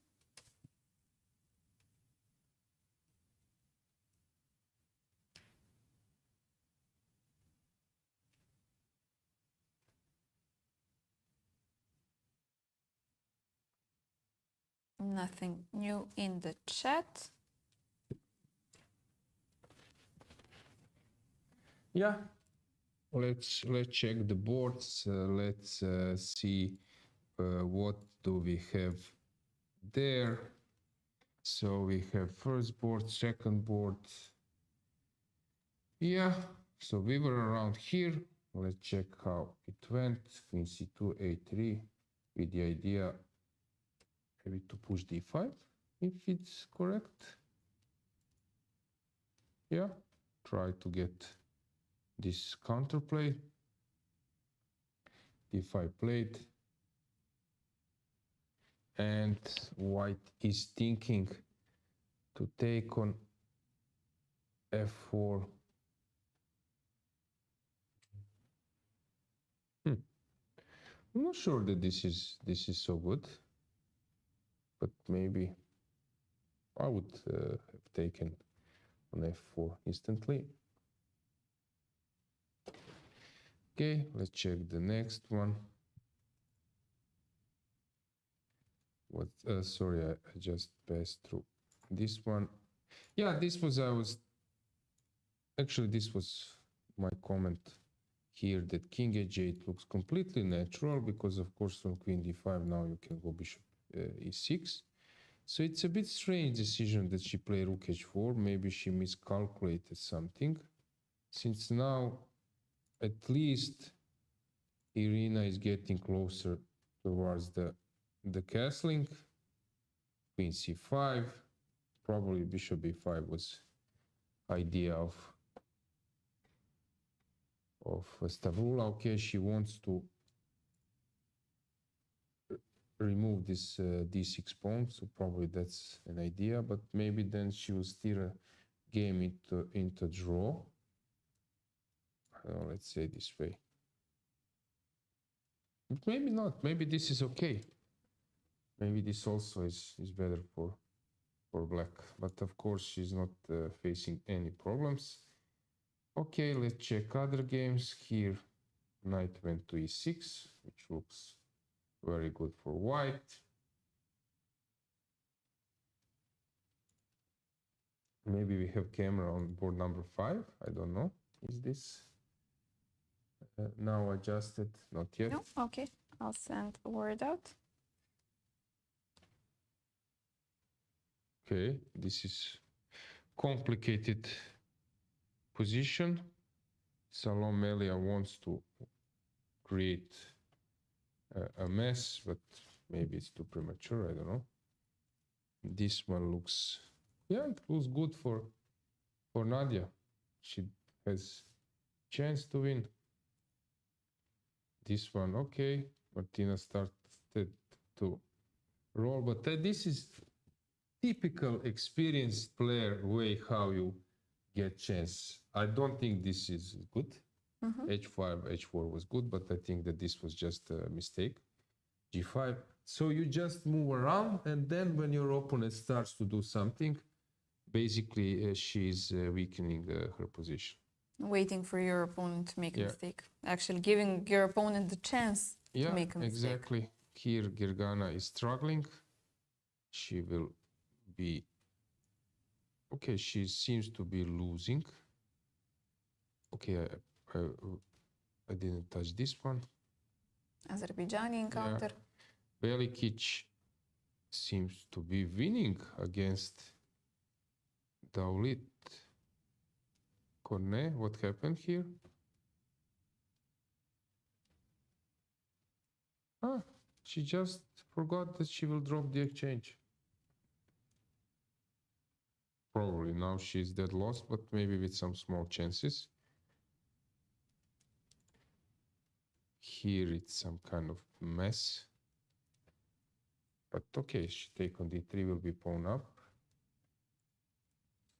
Nothing new in the chat. Yeah, let's check the boards. Let's see what do we have there. So we have first board, second board. Yeah, so we were around here. Let's check how it went. Queen c2, a3, with the idea maybe to push d5, if it's correct. Yeah, try to get this counterplay. d5 played. And white is thinking to take on f4. I'm not sure that this is so good, but maybe I would have taken on f4 instantly. Okay, let's check the next one. What? Sorry, I just passed through this one. Yeah, this was this was my comment here, that king h8 looks completely natural, because of course on queen d5 now you can go bishop e6. So it's a bit strange decision that she played rook h4. Maybe she miscalculated something, since now at least Irina is getting closer towards the castling. Queen c5, probably bishop b5 was idea of Stavroula. Okay, she wants to remove this d6 pawn, so probably that's an idea, but maybe then she will steer a game into draw. I don't know, let's say this way. But maybe not, maybe this is okay. Maybe this also is better for black, but of course she's not facing any problems. Okay, let's check other games. Here knight went to e6, which looks very good for white. Maybe we have camera on board number 5. I don't know. Is this now adjusted? Not yet. No, okay. I'll send a word out. Okay, this is complicated position. Salom Melia wants to create a mess, but maybe it's too premature. I don't know. This one looks, yeah, it looks good for Nadia. She has chance to win. this one, okay. Martina started to roll, but this is typical experienced player way how you get chance. I don't think this is good. H5, H4 was good, but I think that this was just a mistake. G5. So you just move around, and then when your opponent starts to do something, basically she's weakening her position. Waiting for your opponent to make a mistake. Actually giving your opponent the chance to make a mistake. Exactly. Here Dragana is struggling. She will be... Okay, she seems to be losing. Okay, I didn't touch this one. Azerbaijani encounter. Bella Khotenashvili seems to be winning against Daulit. Cornet, what happened here? She just forgot that she will drop the exchange. Probably now she's dead lost, but maybe with some small chances. Here it's some kind of mess. But okay, she take on d3 will be pawn up.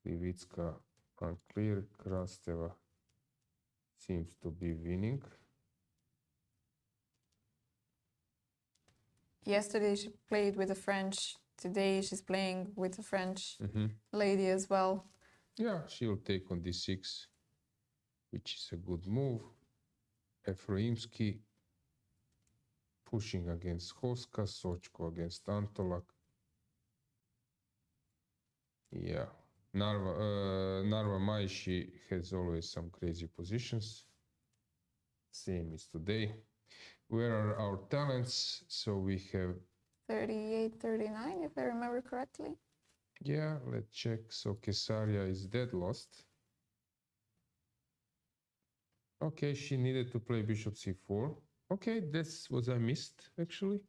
Slivitska unclear. Krasteva seems to be winning. Yesterday she played with a French. Today she's playing with a French lady as well. Yeah, she'll take on d6, which is a good move. Efroimski pushing against Hoska, Socko against Antolak. Yeah, Narva Maishi has always some crazy positions. Same as today. Where are our talents? So we have 38, 39, if I remember correctly. Yeah, let's check. So Kesaria is dead lost. Okay, she needed to play bishop c4. Okay, that's what I missed actually.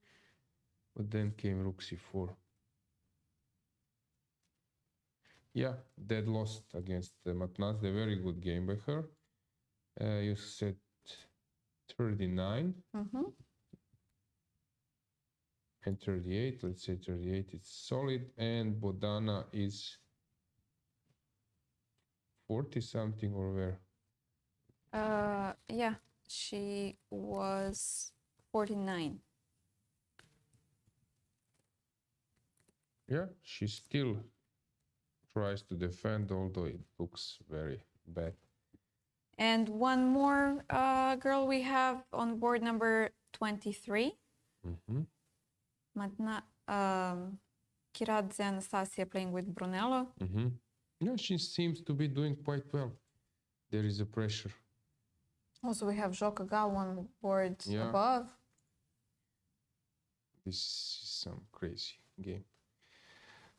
But then came rook c4. Yeah, dead lost against Mammadzada. Very good game by her. You said 39 and 38. Let's say 38 is solid, and Bodana is 40 something or where? Yeah, she was 49. Yeah, she still tries to defend, although it looks very bad. And one more girl we have on board, number 23. Kiradze Anastasia playing with Brunello. Yeah, she seems to be doing quite well. There is a pressure. Also, we have Zsoka Gal on board above. This is some crazy game.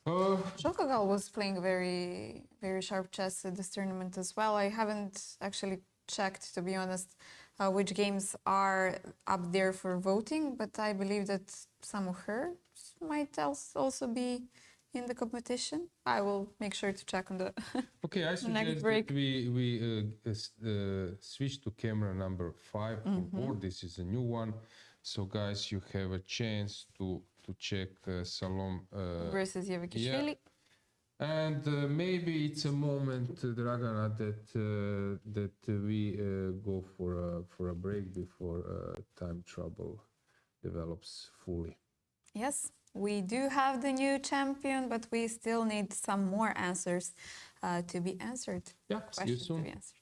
Zsoka Gal was playing very, very sharp chess at this tournament as well. I haven't actually checked, to be honest, which games are up there for voting, but I believe that some of hers might also be in the competition. I will make sure to check on the okay, I suggest that we switch to camera number 5 on board. This is a new one. So guys, you have a chance to check Salom versus Javakhishvili. And maybe it's a moment, Dragana, that we go for a break before time trouble develops fully. Yes, we do have the new champion, but we still need some more answers to be answered. Yeah, see you soon. To be answered.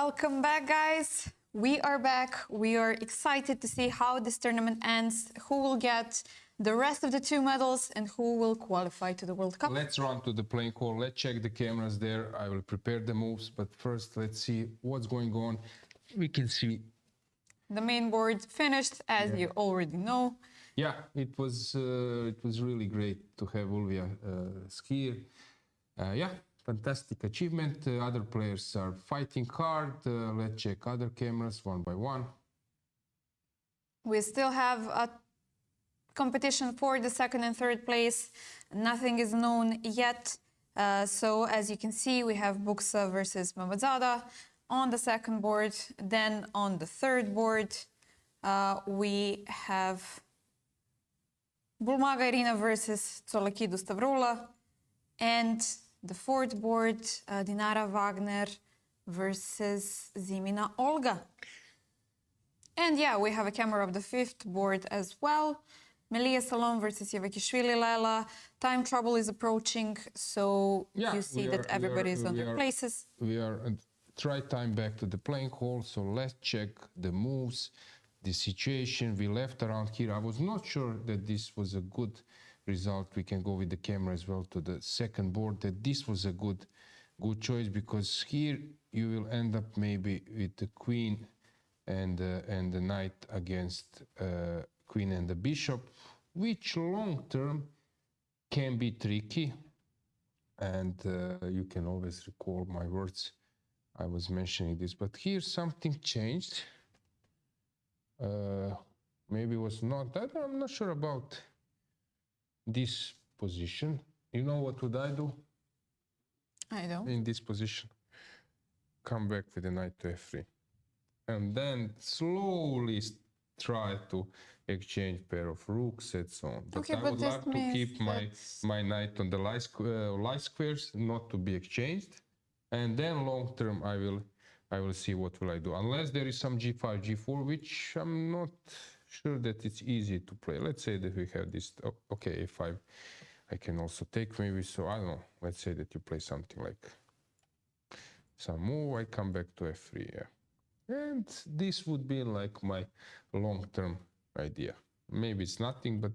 Welcome back, guys. We are back. We are excited to see how this tournament ends, who will get the rest of the 2 medals, and who will qualify to the World Cup. Let's run to the playing hall. Let's check the cameras there. I will prepare the moves, but first let's see what's going on. We can see the main board finished, as you already know. Yeah, it was really great to have Yuliia skier. Yeah, fantastic achievement. Other players are fighting hard. Let's check other cameras one by one. We still have a competition for the 2nd and 3rd place. Nothing is known yet. So as you can see, we have Buksa versus Mammadzada on the 2nd board. Then on the 3rd board, we have Bulmaga Irina versus Tsolakidou Stavroula. And the 4th board, Dinara Wagner versus Zimina Olga. And yeah, we have a camera of the 5th board as well. Melia Salom versus Javakhishvili Lela. Time trouble is approaching, so Yeah, you see that everybody is on their places. We are try time back to the playing hall, so let's check the moves, the situation. We left around here. I was not sure that this was a good result. We can go with the camera as well to the 2nd board, that this was a good choice, because here you will end up maybe with the queen and the knight against queen and the bishop, which long term can be tricky. And you can always recall my words. I was mentioning this, but here something changed. Maybe it was not that. I'm not sure about this position. You know what would I do? I don't. In this position, come back with the knight to f3, and then slowly try to exchange pair of rooks and so on. But Okay, I but would this like to means keep my knight on the light squares, not to be exchanged, and then long term I will see what will I do, unless there is some g5, g4, which I'm not sure that it's easy to play. Let's say that we have this. Okay, a5. I can also take maybe, so I don't know. Let's say that you play something like some move, I come back to f3, yeah. And this would be like my long-term idea. Maybe it's nothing, but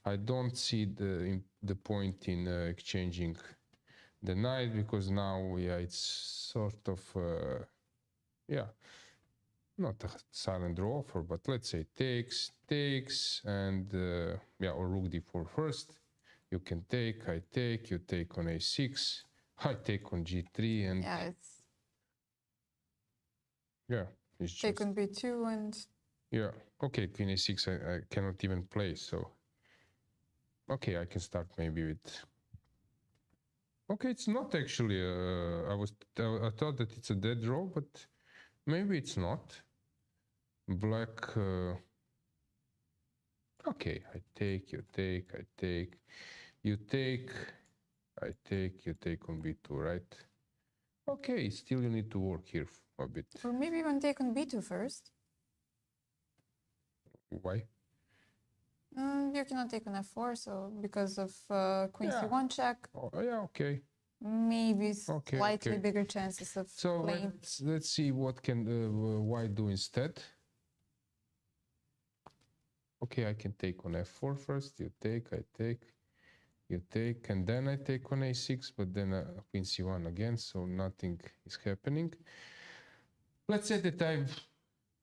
I don't see the point in exchanging the knight, because now, yeah, it's sort of, yeah, not a silent draw offer, but let's say takes, and yeah, or rook d4 first. You can take, I take, you take on a6, I take on g3, and Yeah, it's it's take just, on b2 and yeah, okay, queen a6 I cannot even play, so okay, I can start maybe with, okay, it's not actually I thought that it's a dead draw, but maybe it's not. Black, okay, I take, you take, I take, you take, I take, you take on b2, right? Okay, still you need to work here a bit. or maybe even take on b2 first. Why? You cannot take on f4, so because of queen Yeah. c1 check, Oh, yeah, okay. maybe Okay, slightly okay. bigger chances of So playing. let's see what can white do instead. Okay, I can take on f4 first. You take, I take, you take, and then I take on a6, but then queen c1 again, so nothing is happening. Let's say that I've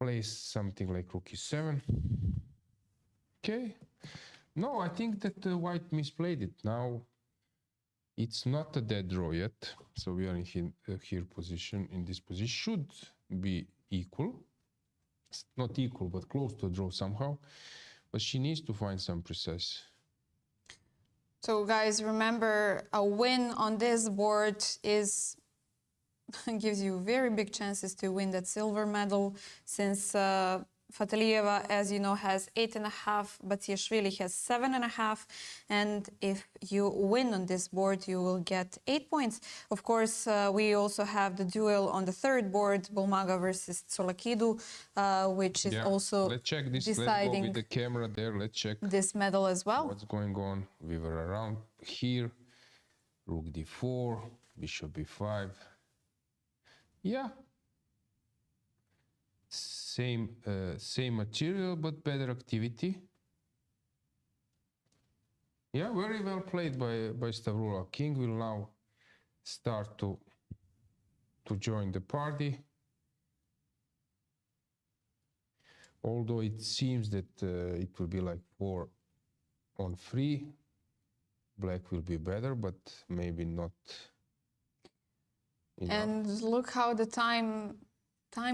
placed something like rook e7. Okay. No, I think that white misplayed it. Now it's not a dead draw yet, so we are in here position. In this position should be equal. It's not equal, but close to a draw somehow. But she needs to find some precise. So guys, remember, a win on this board is gives you very big chances to win that silver medal, since Fatalieva, as you know, has 8.5, Batsiashvili has 7.5, and if you win on this board, you will get 8 points. Of course, we also have the duel on the 3rd board, Bulmaga versus Tsolakidou, which is also let's check this. deciding Let's go with the camera there. Let's check this medal as well. what's going on. We were around here. Rook d4, bishop b5. Yeah, same material but better activity. Yeah, very well played by Stavroula. King will now start to join the party. Although it seems that it will be like 4-on-3. Black will be better, but maybe not enough. And look how the time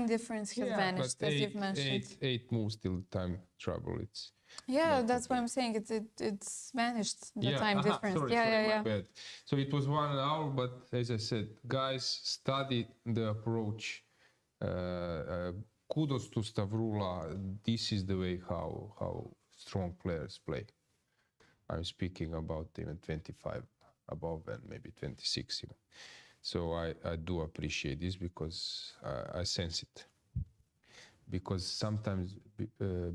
difference has vanished, as you've mentioned. Eight moves till time trouble. It's that's what I'm saying. It's vanished, the time Aha, difference. Sorry, my bad. So it was 1 hour, but as I said, guys, study the approach. Kudos to Stavroula. This is the way how strong players play. I'm speaking about even 25 above and maybe 26 even. So I do appreciate this because I sense it. Because sometimes,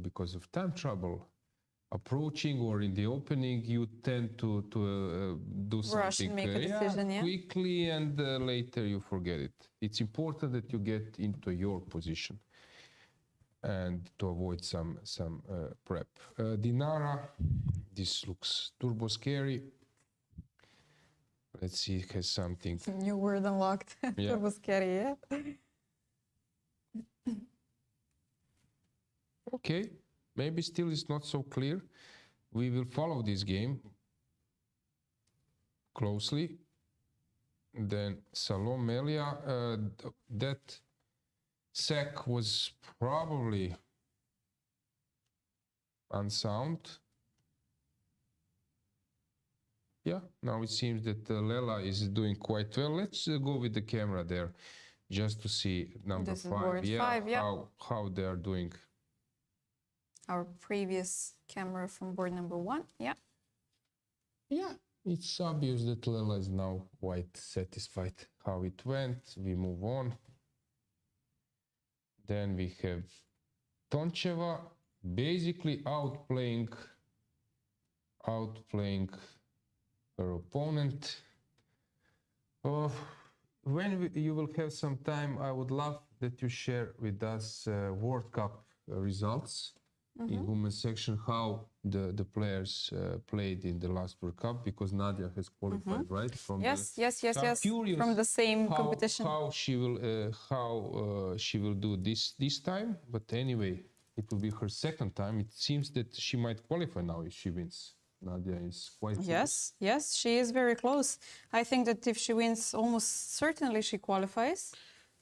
because of time trouble, approaching or in the opening, you tend to do Rush something and make a decision, quickly, and later you forget it. It's important that you get into your position and to avoid some prep. Dinara, this looks turbo scary. Let's see, it has something. New word unlocked. Yeah. It was scary, yeah? Okay, maybe still it's not so clear. We will follow this game closely. Then Salom Melia, that sack was probably unsound. Yeah, now it seems that Lela is doing quite well. Let's go with the camera there, just to see number This is 5. board Yeah, 5, yeah. how they are doing. Our previous camera from board number 1, yeah. Yeah, it's obvious that Lela is now quite satisfied how it went. We move on. Then we have Toncheva basically outplaying her opponent. When you will have some time, I would love that you share with us World Cup results in women's section, how the players played in the last World Cup, because Nadia has qualified, right? From Yes. curious From the same how, competition. How she will do this time, but anyway, it will be her second time. It seems that she might qualify now if she wins. Nadia is quite close. Yes, she is very close. I think that if she wins, almost certainly she qualifies.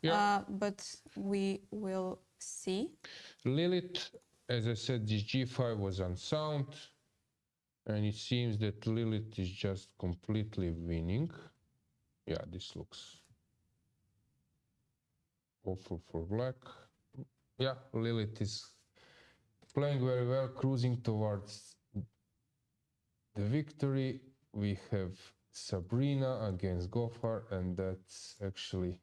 Yeah. But we will see. Lilith, as I said, this G5 was unsound, and it seems that Lilith is just completely winning. Yeah, this looks awful for black. Yeah, Lilith is playing very well, cruising towards the victory. We have Sabrina against Gofar, and that's actually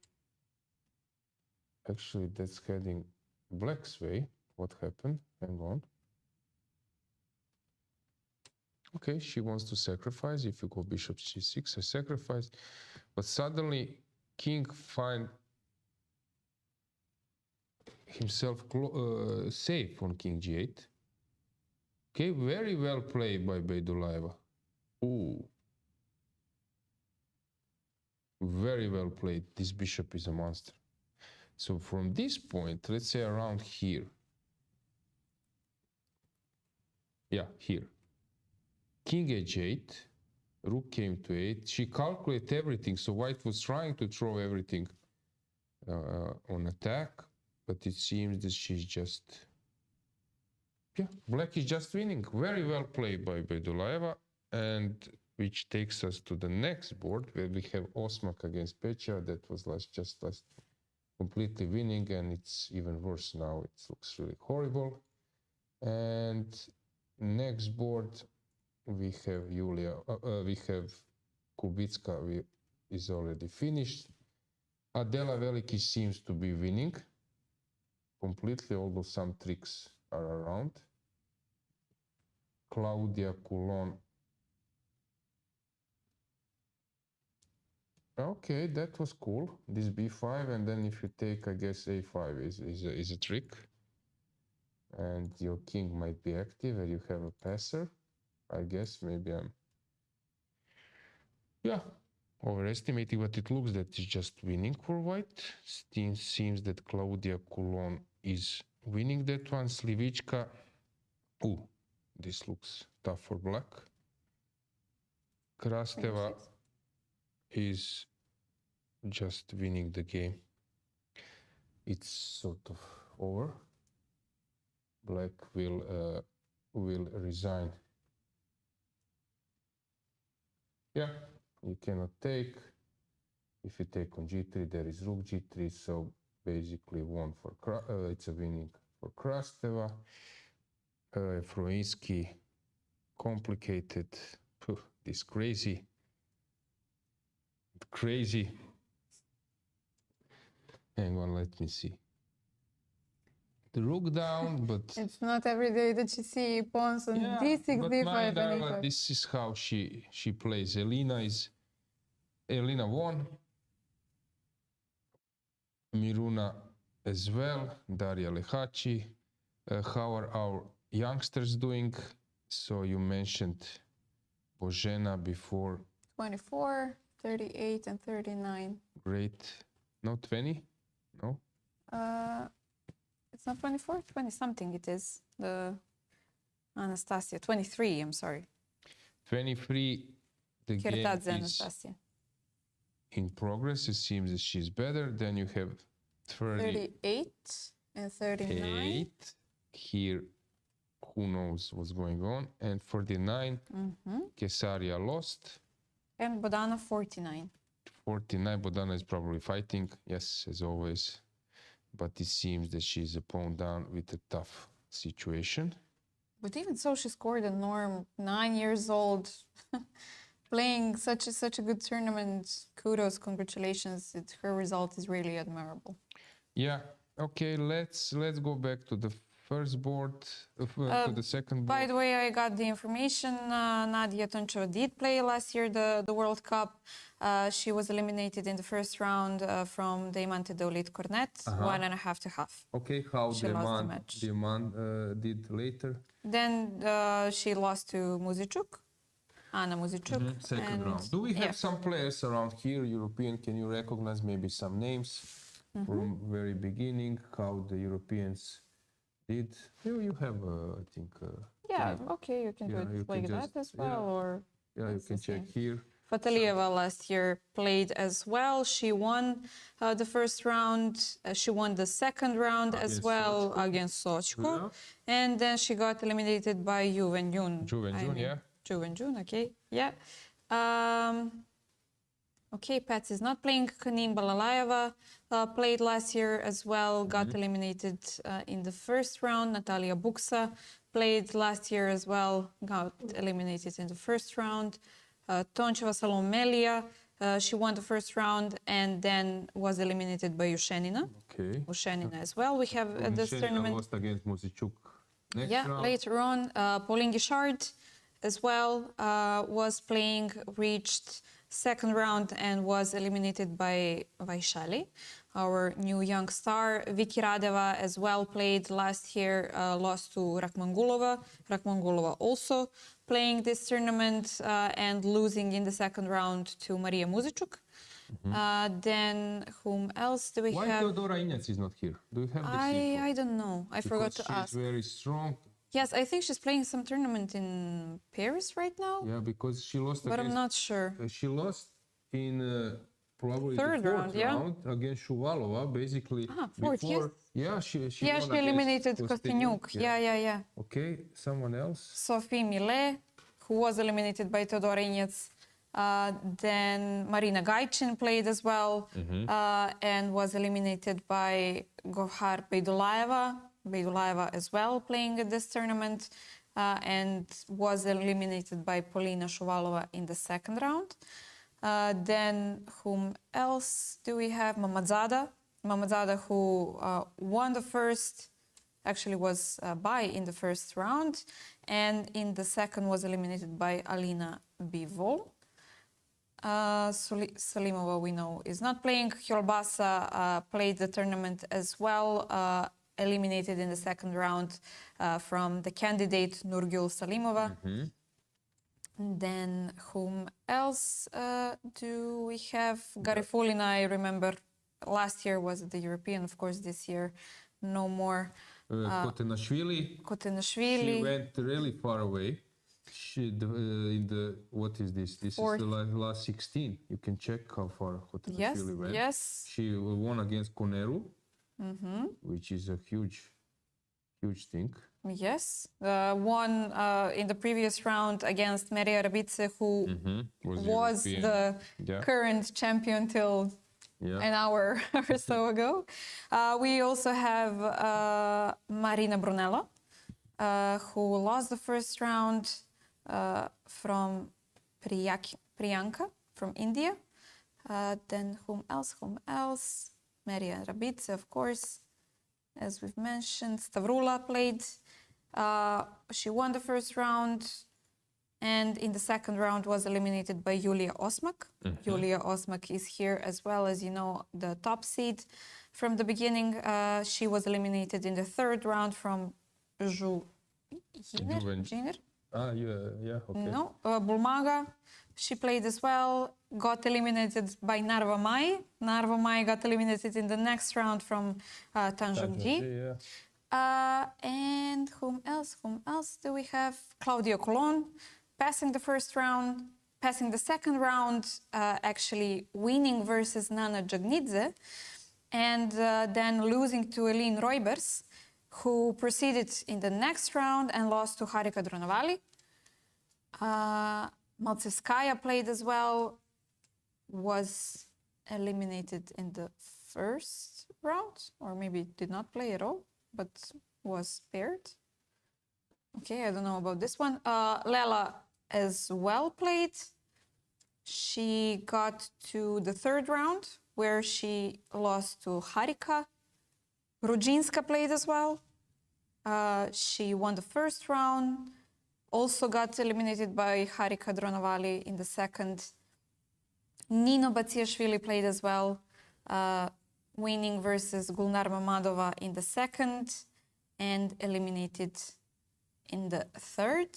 that's heading black's way. What happened? Hang on. Okay, she wants to sacrifice. If you go bishop c6, I sacrifice. But suddenly, king find himself safe on king g8. Okay, very well played by Beydulayeva. Ooh. Very well played. This bishop is a monster. So from this point, let's say around here. Yeah, here. King h8, rook came to 8. She calculated everything, so white was trying to throw everything on attack, but it seems that she's just... Yeah, black is just winning. Very well played by Beydulayeva, and which takes us to the next board, where we have Osmak against Pecha. That was just last completely winning, and it's even worse now. It looks really horrible. And next board, we have Yuliia, we have Kubitska is already finished. Adela Veliki seems to be winning completely, although some tricks are around. Claudia Coulon Okay, that was cool. This b5, and then if you take, I guess a5 is a trick. And your king might be active, and you have a passer. I guess maybe I'm, yeah, overestimating, but it looks that it's just winning for white. Seems that Claudia Coulon is winning that one. Slivichka, ooh, this looks tough for black. Krasteva is just winning the game. It's sort of over. Black will resign. Yeah, you cannot take. If you take on g3, there is rook g3, so basically one for it's a winning for Krasteva. Efroimski, complicated. This crazy. Hang on, let me see. The rook down, but It's not every day that you see pawns on d6, but d5, and Maida, e5. this is how she plays. Elina won. Miruna as well. Daria Lehachi. How are our youngsters doing? So you mentioned Božena before. 24, 38, and 39. Great. No 20? No? It's not 24, 20 something it is. The Anastasia, 23, I'm sorry. 23, the game Kirtadze is Anastasia. in progress. It seems that she's better. Then you have 38 and 39. Here, who knows what's going on. And 49, Kesaria lost. And Bodana, 49. 49, Bodana is probably fighting. Yes, as always. But it seems that she's a pawn down with a tough situation. But even so, she scored a norm, 9 years old, playing such a good tournament. Kudos, congratulations. Her result is really admirable. Yeah. Okay, let's go back to the first board, to the second board. By the way, I got the information. Nadia Toncheva did play last year the World Cup. She was eliminated in the first round from Diamante Daulit Cornet, 1.5-1/2. Okay, how She lost the match. Diamant did later? Then she lost to Muzichuk, Anna Muzichuk. Second round. Do we have some players around here, European? Can you recognize maybe some names from very beginning, how the Europeans did? You have, I think... Okay, you can do it like that as well, or... Yeah, you can check here. Fatalieva last year played as well. She won the first round. She won the second round as well against Socko. And then she got eliminated by Juvenjun. Juvenjun, okay. Yeah. Okay, Pats is not playing. Kanin Balalaeva played last year as well, got eliminated in the first round. Natalia Buksa played last year as well, got eliminated in the first round. Toncheva Salomelia, she won the first round and then was eliminated by Ushenina. Okay. Ushenina as well. We have at this tournament. Lost against Muzichuk next round. Later on, Pauline Guichard as well was playing, reached second round and was eliminated by Vaishali, our new young star. Vicky Radeva as well played last year, lost to Rakhmangulova. Rakhmangulova also playing this tournament and losing in the second round to Maria Muzichuk. Then whom else do we have? Why Teodora Ignac is not here? Do you have this info? I don't know. I forgot to ask. She's very strong. Yes, I think she's playing some tournament in Paris right now. Yeah, because she lost but I'm not sure. She lost in probably third the fourth round against Shuvalova, basically. Fourth, before, yes. She eliminated Kostyniuk. Yeah. Okay, someone else? Sophie Millet, who was eliminated by Teodora Ignac. Then Marina Gaichin played as well and was eliminated by Govhar Beidulaeva. Beidulaeva as well playing at this tournament and was eliminated by Polina Shuvalova in the second round. Then whom else do we have? Mammadzada. Mammadzada, who won the first, actually was in the first round, and in the second was eliminated by Alina Bivol. Salimova, we know, is not playing. Hjolbasa played the tournament as well, eliminated in the second round from the candidate Nurgul Salimova. And then whom else do we have? Garifulina, I remember last year was the European, of course, this year no more. Khotenashvili. Khotenashvili. She went really far away. She in the what is this? This Fourth. is the last 16. You can check how far Khotenashvili went. Yes. She won against Koneru, which is a huge thing. Yes. Won in the previous round against Maria Rabidze, who was the current champion till an hour or so ago. We also have Marina Brunello, who lost the first round from Priyanka from India. Then whom else? Maria Rabidze, of course, as we've mentioned. Stavroula played. She won the first round, and in the second round was eliminated by Yuliia Osmak. Yuliia Osmak is here as well, as you know, the top seed from the beginning. She was eliminated in the third round from Jiner. Okay. No, Bulmaga. She played as well, got eliminated by Narva Mai. Narva Mai got eliminated in the next round from Tanjongji. And whom else do we have? Claudio Colon, passing the first round, passing the second round, actually winning versus Nana Dzagnidze, and then losing to Elin Roibers, who proceeded in the next round and lost to Harika Dronovali. Maltsevskaya played as well, was eliminated in the first round, or maybe did not play at all, but was paired. Okay, I don't know about this one. Lela as well played. She got to the third round, where she lost to Harika. Rudzinska played as well. She won the first round, also got eliminated by Harika Dronovali in the second. Nino Batsiashvili played as well, winning versus Gunay Mammadzada in the second and eliminated in the third.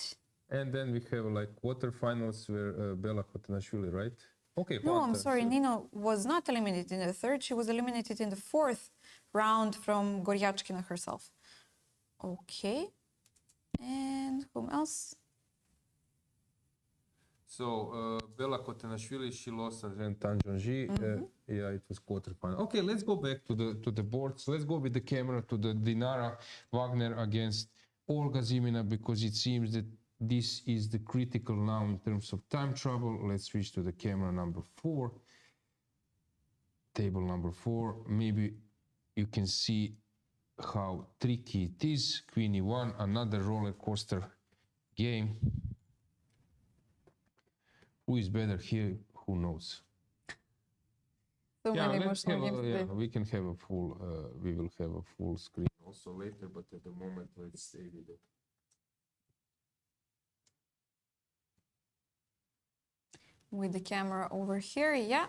And then we have like quarterfinals where Bella Khotenashvili, right? Okay. No, I'm sorry. Nino was not eliminated in the third. She was eliminated in the fourth round from Goryachkina herself. Okay. And whom else? So Bella Khotenashvili, she lost against Tanjongji. It was quarterfinal. Okay, let's go back to the boards. Let's go with the camera to the Dinara Wagner against Olga Zimina, because it seems that this is the critical now in terms of time travel. Let's switch to the camera number 4. Table number 4. Maybe you can see how tricky it is. Queen E1, another roller coaster game. Who is better here? Who knows? So many emotional games today. We can have a full. We will have a full screen also later, but at the moment, let's stay with it. With the camera over here, yeah.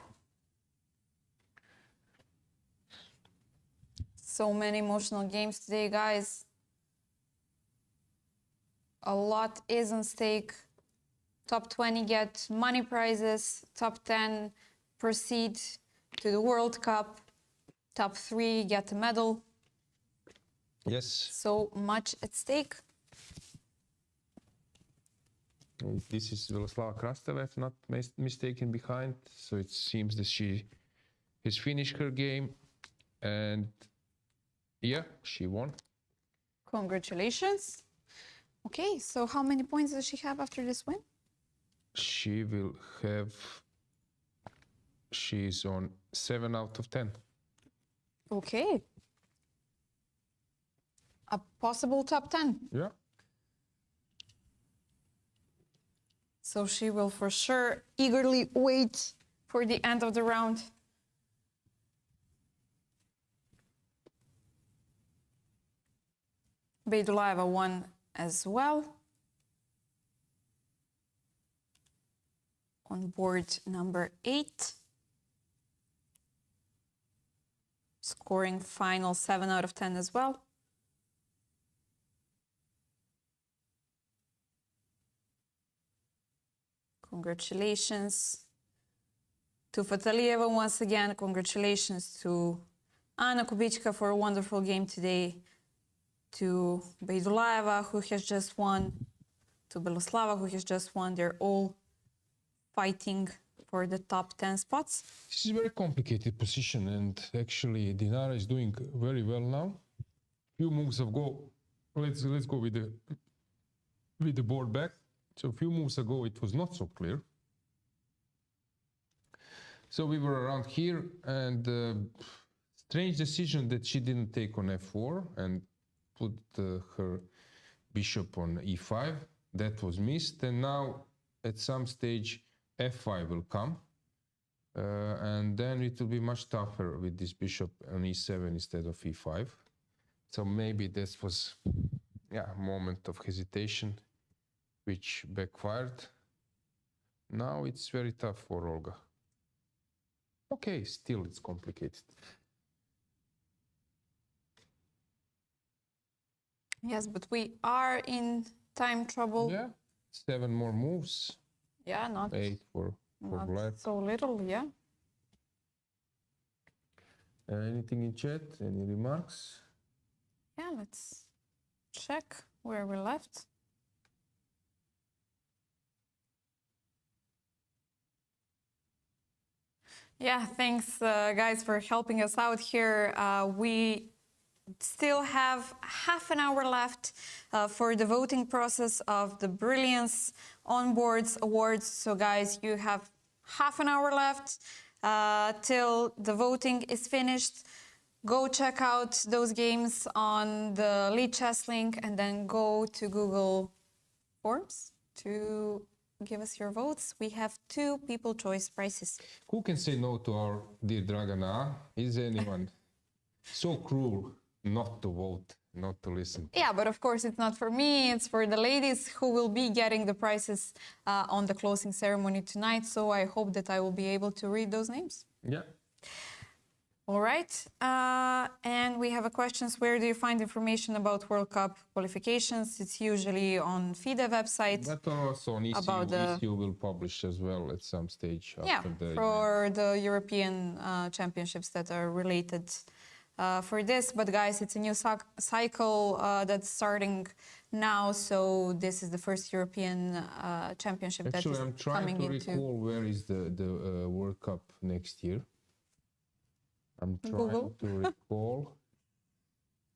So many emotional games today, guys. A lot is on stake. Top 20 get money prizes. Top 10 proceed to the World Cup. Top 3 get a medal. Yes. So much at stake. This is Veloslava Krasteva, if not mistaken, behind. So it seems that she has finished her game. And yeah, she won. Congratulations. Okay, so how many points does she have after this win? She will have, she's on 7 out of 10. Okay. A possible top 10. Yeah. So she will for sure eagerly wait for the end of the round. Beidulaeva won as well. on board number 8. Scoring final 7 out of 10 as well. Congratulations to Fatalieva once again. Congratulations to Anna Kubichka for a wonderful game today. To Beidulaeva, who has just won. To Beloslava, who has just won. They're all fighting for the top 10 spots. This is a very complicated position, and actually Dinara is doing very well now. Few moves ago, let's go with the board back. So a few moves ago, it was not so clear. So we were around here, and strange decision that she didn't take on f4 and put her bishop on e5. That was missed, and now at some stage f5 will come, and then it will be much tougher with this bishop on e7 instead of e5. So maybe this was, yeah, a moment of hesitation, which backfired. Now it's very tough for Olga. Okay, still it's complicated. Yes, but we are in time trouble. Yeah, 7 more moves. Yeah, not 8 for black. so little, yeah. Anything in chat? Any remarks? Yeah, let's check where we're left. Yeah, thanks guys for helping us out here. We still have half an hour left for the voting process of the Brilliance Onboards Awards. So guys, you have half an hour left till the voting is finished. Go check out those games on the Lead Chess link, and then go to Google Forms to give us your votes. We have 2 People Choice Prizes. Who can say no to our dear Dragana? Is anyone so cruel not to vote, not to listen? Yeah, but of course it's not for me, it's for the ladies who will be getting the prizes on the closing ceremony tonight. So I hope that I will be able to read those names. Yeah. All right, and we have a question: where do you find information about World Cup qualifications? It's usually on FIDE website. But also on ECU will publish as well at some stage after the for the European championships that are related for this. But guys, it's a new cycle that's starting now, so this is the first European championship that is coming into. Actually, I'm trying to recall where is the World Cup next year. I'm trying to recall.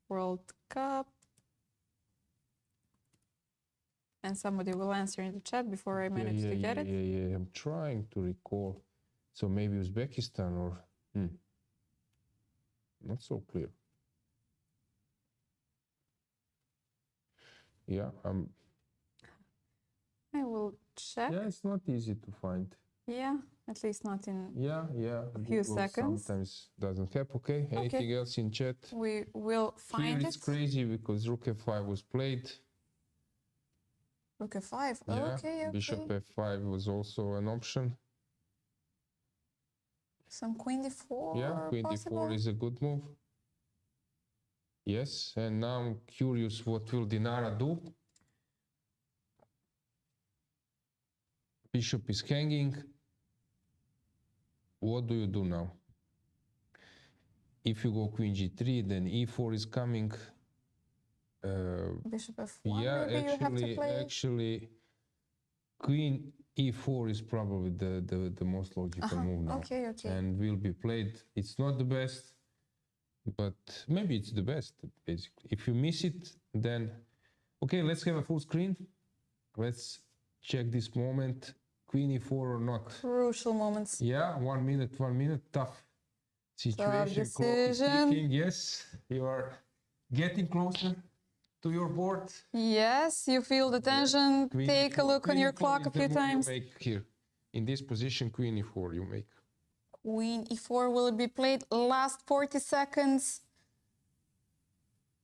World Cup. And somebody will answer in the chat before I manage to get it. Yeah, I'm trying to recall. So maybe Uzbekistan or... Not so clear. Yeah, I will check. Yeah, it's not easy to find. Yeah, at least not in a few seconds. Sometimes doesn't help. Okay, anything else in chat? We will find Here it's crazy because Rook f5 was played. Rook f5. Yeah, Okay. Bishop f5 was also an option. Some Queen d4. Yeah, Queen d4 is a good move. Yes, and now I'm curious what will Dinara do. Bishop is hanging. What do you do now? If you go Queen g3, then e4 is coming. Bishop f1. Yeah, maybe you have to play. actually, Queen e4 is probably the most logical move now. Okay. And will be played. It's not the best, but maybe it's the best, basically. If you miss it, then... Okay, let's have a full screen. Let's check this moment. Queen e4 or not. Crucial moments. Yeah, 1 minute. Tough situation. Tough Clock is decision. ticking. Yes, you are getting closer to your board. Yes, you feel the tension. Queen Take a e4. look on Queen your e4 clock is a the few move you times. make here. In this position, Queen e4 you make. Queen e4 will be played. Last 40 seconds.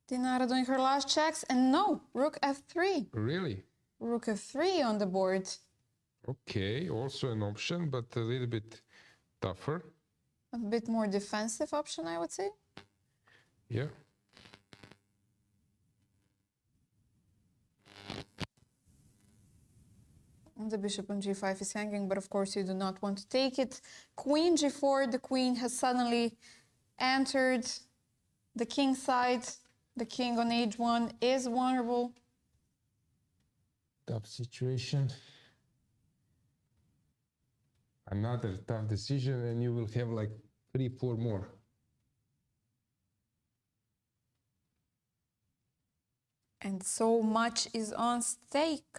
Dinara doing her last checks. And no, Rook f3. Really? Rook f3 on the board. Okay, also an option, but a little bit tougher. A bit more defensive option, I would say. Yeah. The bishop on g5 is hanging, but of course you do not want to take it. Queen g4, the queen has suddenly entered the king side. The king on h1 is vulnerable. Tough situation. Another tough decision, and you will have like 3-4 more. And so much is on stake.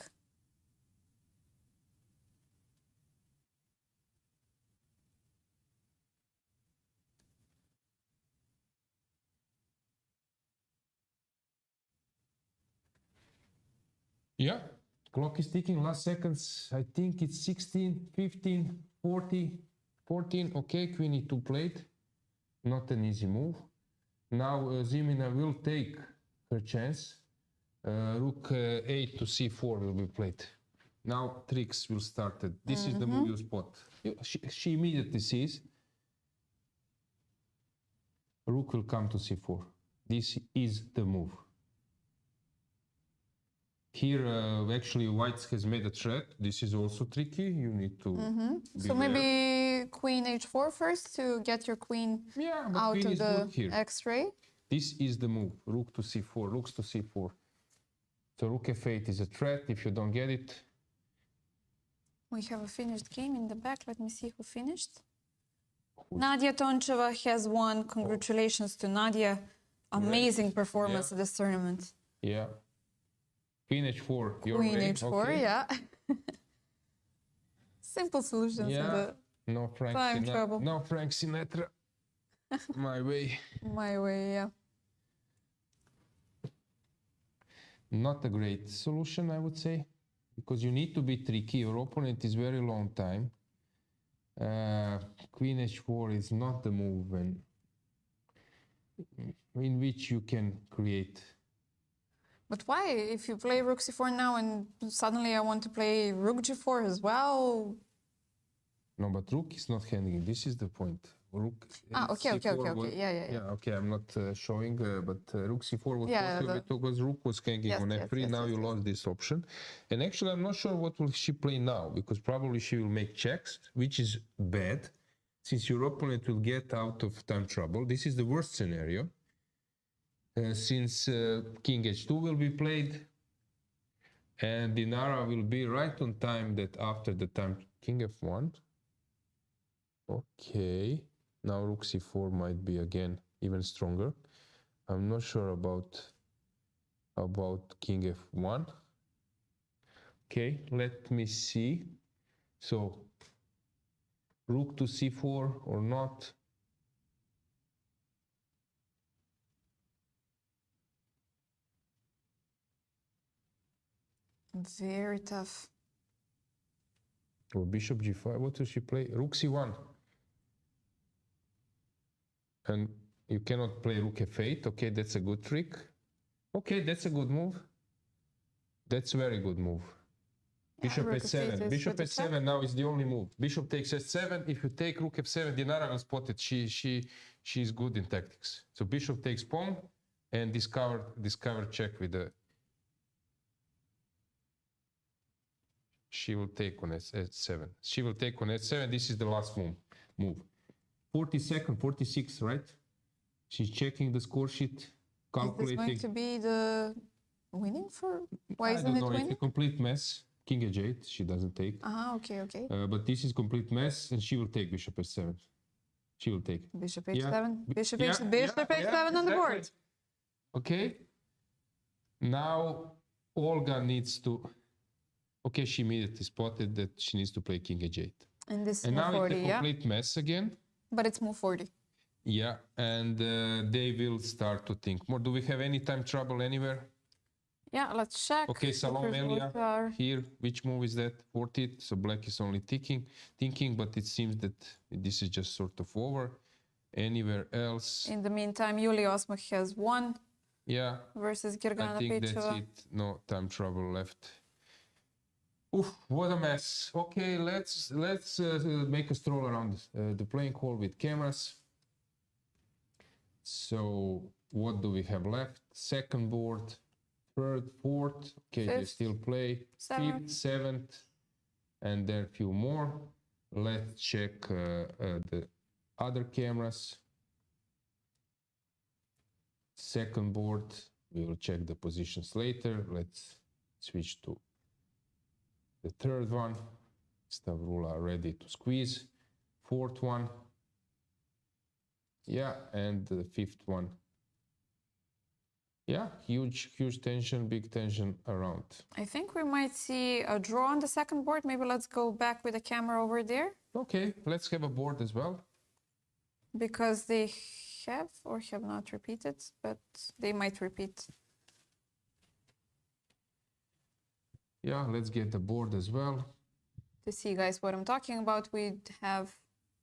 Yeah, clock is ticking, last seconds. I think it's 16, 15, 40, 14. Okay, queen e2 played. Not an easy move. Now Zimina will take her chance. Rook 8 to c4 will be played. Now tricks will start. This is the move you spot. She immediately sees. Rook will come to c4. This is the move. Here, actually, white has made a threat. This is also tricky. You need to. So maybe queen h4 first to get your queen out queen of is the good here. x-ray. This is the move. Rook to c4. Rooks to c4. So rook f8 is a threat. If you don't get it. We have a finished game in the back. Let me see who finished. Nadia Toncheva has won. Congratulations to Nadia. Amazing performance at this tournament. Yeah. Queen h4. Queen h4, okay. yeah. Simple solutions in the No Frank time Sinatra. trouble. No Frank Sinatra. My way. My way, yeah. Not a great solution, I would say, because you need to be tricky. Your opponent is very long time. Queen h4 is not the move in which you can create. But why? If you play rook c4 now and suddenly I want to play rook g4 as well. No, but rook is not hanging. This is the point. Rook. Okay. Yeah. Okay, I'm not showing, but rook c4 was possible because rook was hanging on f3. Now you lost this option. And actually, I'm not sure what will she play now, because probably she will make checks, which is bad, since your opponent will get out of time trouble. This is the worst scenario. Since king h2 will be played, and Dinara will be right on time that after the time king f1. Okay, now rook c4 might be again even stronger. I'm not sure about king f1. Okay, let me see. So rook to c4 or not. Very tough. Or bishop g5. What will she play? Rook c1. And you cannot play rook f8. Okay, that's a good trick. Okay, that's a good move. That's a very good move. Bishop h7. Bishop h7 now is the only move. Bishop takes h7. If you take rook f7, Dinara will spot it. She's good in tactics. So bishop takes pawn and discover check with the. She will take on h7. She will take on h7. This is the last move. 42nd, 46, right? She's checking the score sheet, calculating. Is this going to be the winning for? Why isn't it winning? It's a complete mess. King h8, she doesn't take. Okay. But this is complete mess, and she will take bishop h7. She will take. Bishop h7. Bishop h7 on the board. Okay. Now Olga needs to. Okay, she immediately spotted that she needs to play king h8. And this is and move now 40, it's a complete mess again. But it's move 40. Yeah, and they will start to think more. Do we have any time trouble anywhere? Yeah, let's check. Okay, Salom Elia, here, which move is that? 40, so black is only thinking, but it seems that this is just sort of over. Anywhere else? In the meantime, Yuliia Osmak has won. Yeah. Versus Dragana. I think that's it. No time trouble left. Oof, what a mess. Okay, let's make a stroll around the playing hall with cameras. So what do we have left? Second board, third, fourth. Okay, they Fifth, still play. seventh. Fifth, seventh, and there are a few more. Let's check the other cameras. Second board, we will check the positions later. Let's switch to the third one. Stavroula ready to squeeze. Fourth one. Yeah, and the fifth one. Yeah, huge tension, big tension around. I think we might see a draw on the second board. Maybe let's go back with the camera over there. Okay, let's have a board as well. Because they have or have not repeated, but they might repeat. Yeah, let's get the board as well. To see, guys, what I'm talking about, we have...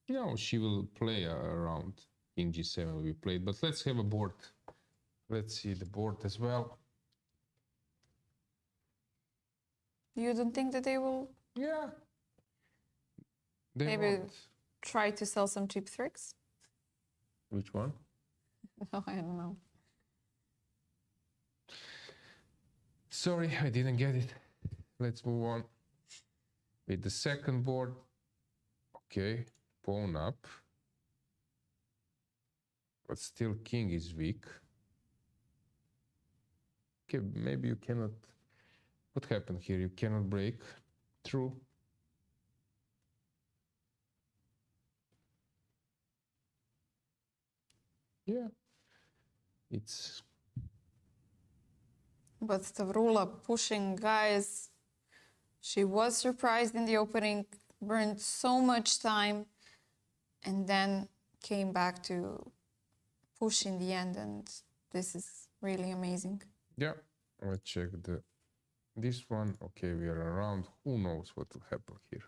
Yeah, she will play around King G7 we played, but let's have a board. Let's see the board as well. You don't think that they will Yeah. They maybe won't. try to sell some cheap tricks? Which one? No, I don't know. Sorry, I didn't get it. Let's move on with the second board. Okay, pawn up. But still king is weak. Okay, maybe you cannot... What happened here? You cannot break through. Yeah, it's... But Stavroula pushing, guys. She was surprised in the opening, burned so much time, and then came back to push in the end, and this is really amazing. Yeah, let's check this one. Okay, we are around. Who knows what will happen here?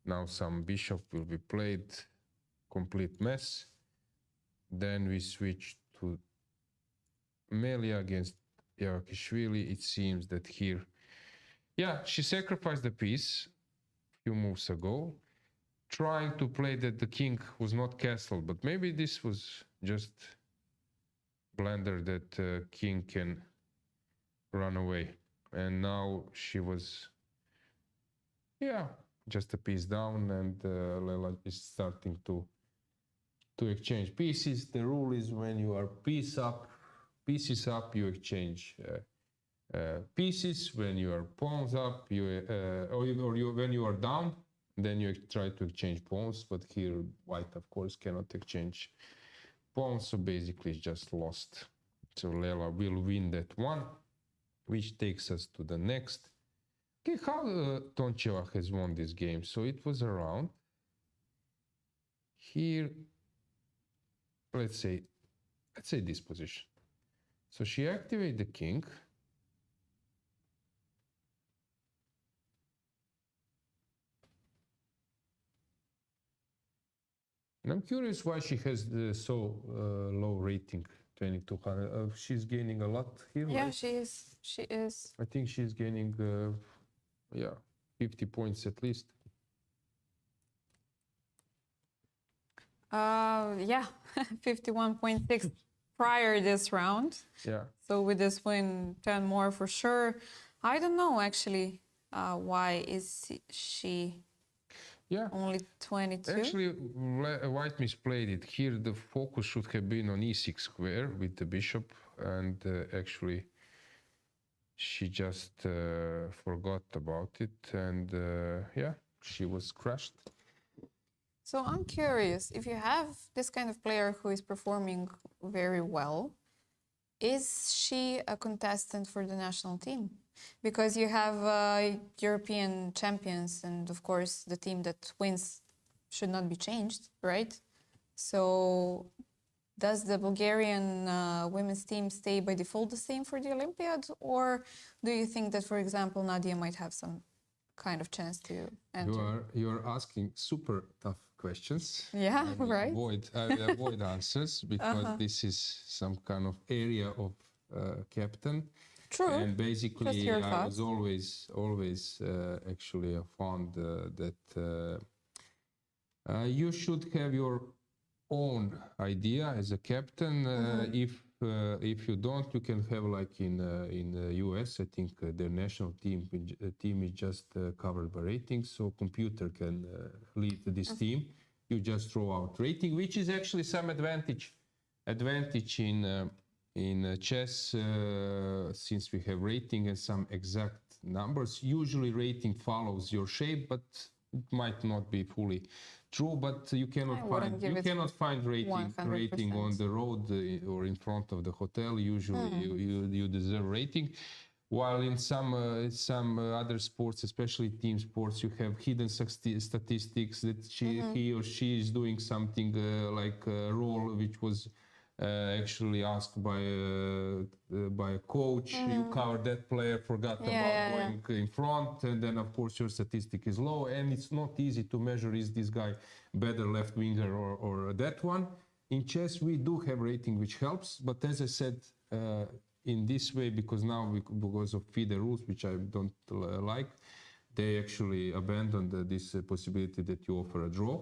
Now some bishop will be played. Complete mess. Then we switch to Melia against Javakhishvili. It seems that here, yeah, she sacrificed the piece a few moves ago, trying to play that the king was not castled, but maybe this was just blunder that king can run away. And now she was, yeah, just a piece down, and Lela is starting to exchange pieces. The rule is when you are pieces up, you exchange pieces. When you are pawns up, when you are down, then you try to exchange pawns. But here, white, of course, cannot exchange pawns, so basically it's just lost. So Lela will win that one, which takes us to the next. Okay, how Toncheva has won this game? So it was around here. Let's say this position. So she activated the king. And I'm curious why she has so low rating, 2200. She's gaining a lot here. Yeah, right? she is. She is. I think she's gaining, 50 points at least. Yeah, 51.6 prior this round. Yeah. So with this win, 10 more for sure. I don't know actually why is she only 22. Actually, white misplayed it. Here the focus should have been on e6 square with the bishop, and actually she just forgot about it, and yeah, she was crushed. So I'm curious, if you have this kind of player who is performing very well, is she a contestant for the national team? Because you have European champions, and of course the team that wins should not be changed, right? So does the Bulgarian women's team stay by default the same for the Olympiad? Or do you think that, for example, Nadia might have some kind of chance to enter? You are asking super tough questions. Yeah, right. I will avoid answers because this is some kind of area of captain. True. And Just basically, your I thoughts. was always actually found that you should have your own idea as a captain. If you don't, you can have like in the US. I think their national team is just covered by ratings, so computer can lead this team. You just throw out rating, which is actually some advantage in chess, since we have rating and some exact numbers. Usually rating follows your shape, but it might not be fully true. But you cannot find rating 100%. on the road or in front of the hotel. Usually you deserve rating. While in some other sports, especially team sports, you have hidden statistics that he or she is doing something like a role which was actually asked by a coach. You covered that player, forgot about going in front, and then of course your statistic is low, and it's not easy to measure, is this guy better left winger or that one. In chess we do have rating which helps, but as I said, in this way, because now because of FIDE rules, which I don't like, they actually abandoned this possibility that you offer a draw,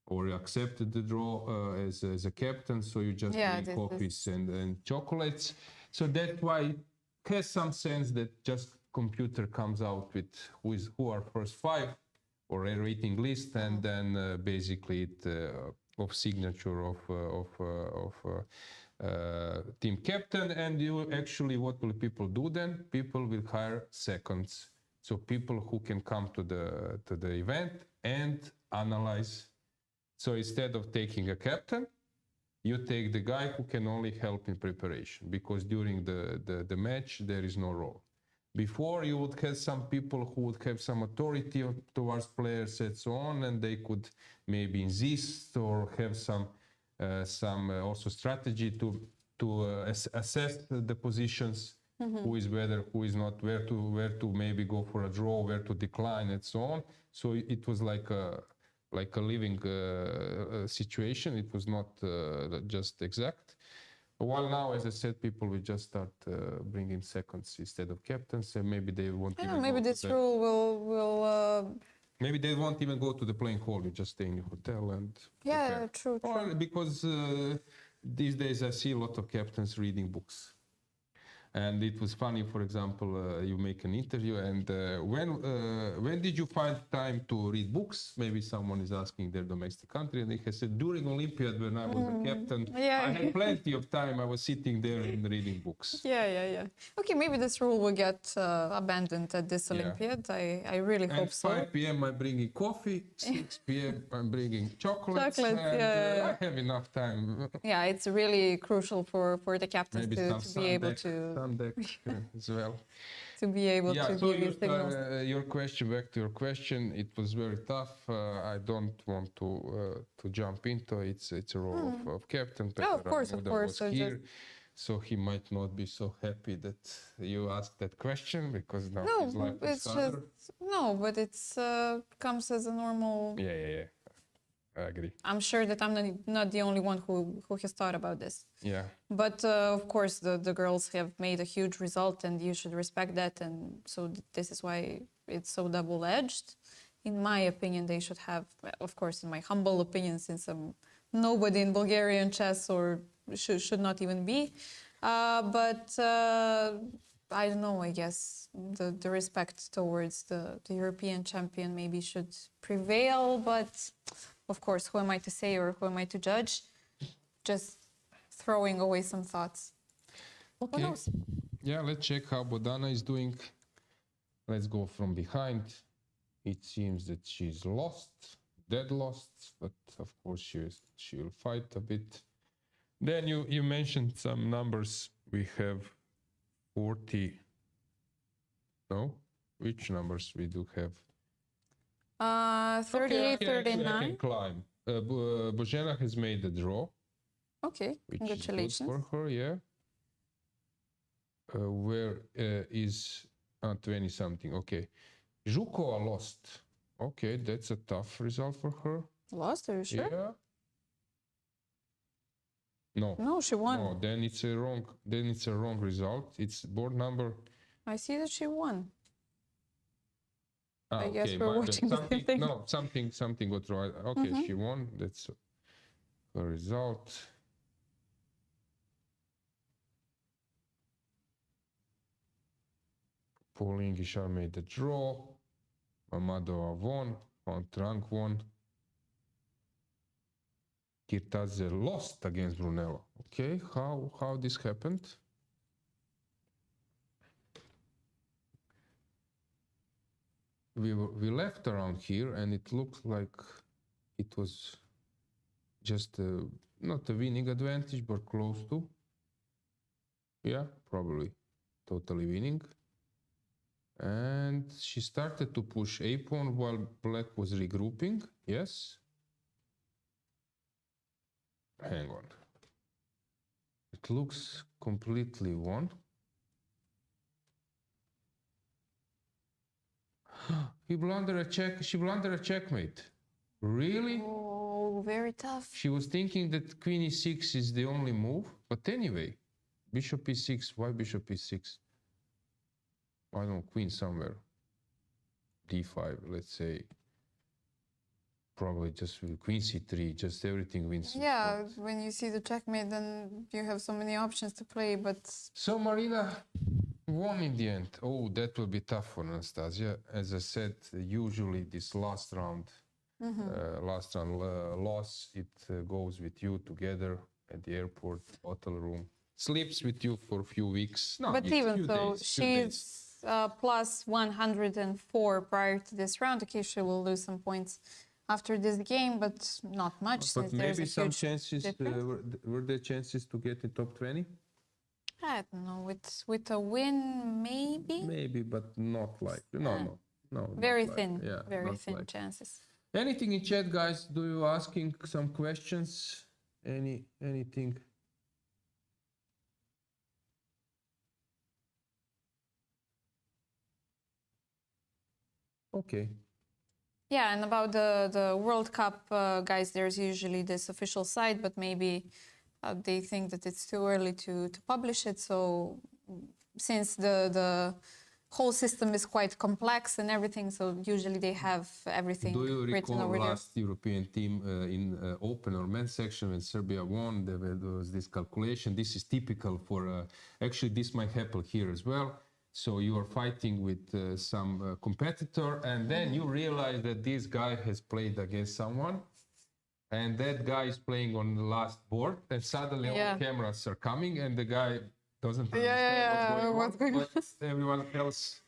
or you accepted the draw as a captain, so you just bring coffees and chocolates. So that's why it has some sense that just computer comes out with who are first five, or a rating list, and then basically it of signature of team captain. And you actually, what will people do then? People will hire seconds, so people who can come to the event and analyze. So instead of taking a captain, you take the guy who can only help in preparation, because during the match there is no role. Before, you would have some people who would have some authority towards players and so on, and they could maybe insist or have some also strategy to assess the positions, who is better, who is not, where to maybe go for a draw, where to decline, and so on. So it was like a living situation. It was not just exact. While now, as I said, people will just start bringing seconds instead of captains, and maybe they won't even maybe go this to rule will maybe they won't even go to the playing hall. You just stay in the hotel and yeah, prepare. true. Or because these days I see a lot of captains reading books. And it was funny, for example, you make an interview, and when did you find time to read books? Maybe someone is asking their domestic country, and they have said, during Olympiad, when I was the captain, I had plenty of time. I was sitting there and reading books. Yeah. Okay, maybe this rule will get abandoned at this Olympiad. I really hope so. At 5 p.m. I'm bringing coffee, 6 p.m. I'm bringing chocolates, and I have enough time. Yeah, it's really crucial for the captains to be able to as well. To be able to so give you signals. Back to your question, it was very tough. I don't want to jump into it. It's a role of captain. Of course. So he might not be so happy that you asked that question, because now his life is harder. But it's comes as a normal. Yeah. I agree. I'm sure that I'm not the only one who has thought about this. Yeah. But of course, the girls have made a huge result, and you should respect that. And so this is why it's so double-edged. In my opinion, they should have, of course, in my humble opinion, since I'm nobody in Bulgarian chess, or should not even be. But I don't know, I guess the respect towards the European champion maybe should prevail. But of course, who am I to say, or who am I to judge? Just throwing away some thoughts. Okay. Who knows? Yeah, let's check how Bodana is doing. Let's go from behind. It seems that she's dead lost, but of course she'll fight a bit. Then you mentioned some numbers. We have 40. No? Which numbers we do have? 38, 39. I can climb. Bozena has made a draw. Okay, congratulations. Is good for her, yeah. Where is 20-something? Okay. Zhukova lost. Okay, that's a tough result for her. Lost, are you sure? Yeah. No. No, she won. No, then it's a wrong. Then it's a wrong result. It's board number. I see that she won. Ah, I guess okay, we're my bad. watching the same thing. No, something got right. Okay, she won. That's a result. Pauline Guichard made the draw. Mammadzada won. Van Trang won. Kirtadze lost against Brunello. Okay, how this happened? We left around here, and it looked like it was just not a winning advantage, but close to. Yeah, probably totally winning. And she started to push a pawn while black was regrouping. Yes. Hang on. It looks completely won. He blundered a check. She blundered a checkmate. Really? Oh, very tough. She was thinking that queen e6 is the only move. But anyway, bishop e6. Why bishop e6? I don't know, queen somewhere. d5, let's say. Probably just with queen c3, just everything wins. Yeah, when you see the checkmate, then you have so many options to play, but... So Marina won in the end. Oh, that will be tough for Anastasia. As I said, usually this last round loss, it goes with you together at the airport, hotel room. Sleeps with you for a few weeks. No, But even so, few days. she's plus 104 prior to this round. Okay, she will lose some points after this game, but not much. But since there's maybe a some huge chances, difference. were there chances to get in top 20? I don't know, with a win, maybe? Maybe, but not like, no. Very not thin, like, yeah, very not thin like. chances. Anything in chat, guys? Do you asking some questions? Anything? Okay. Yeah, and about the World Cup, guys, there's usually this official site, but maybe they think that it's too early to publish it. So since the whole system is quite complex and everything, so usually they have everything Do you written recall over there. last European team in open or men's section when Serbia won? There was this calculation. This is typical for, actually this might happen here as well. So you are fighting with some competitor, and then you realize that this guy has played against someone, and that guy is playing on the last board, and suddenly all the cameras are coming, and the guy doesn't understand what's going on, but everyone else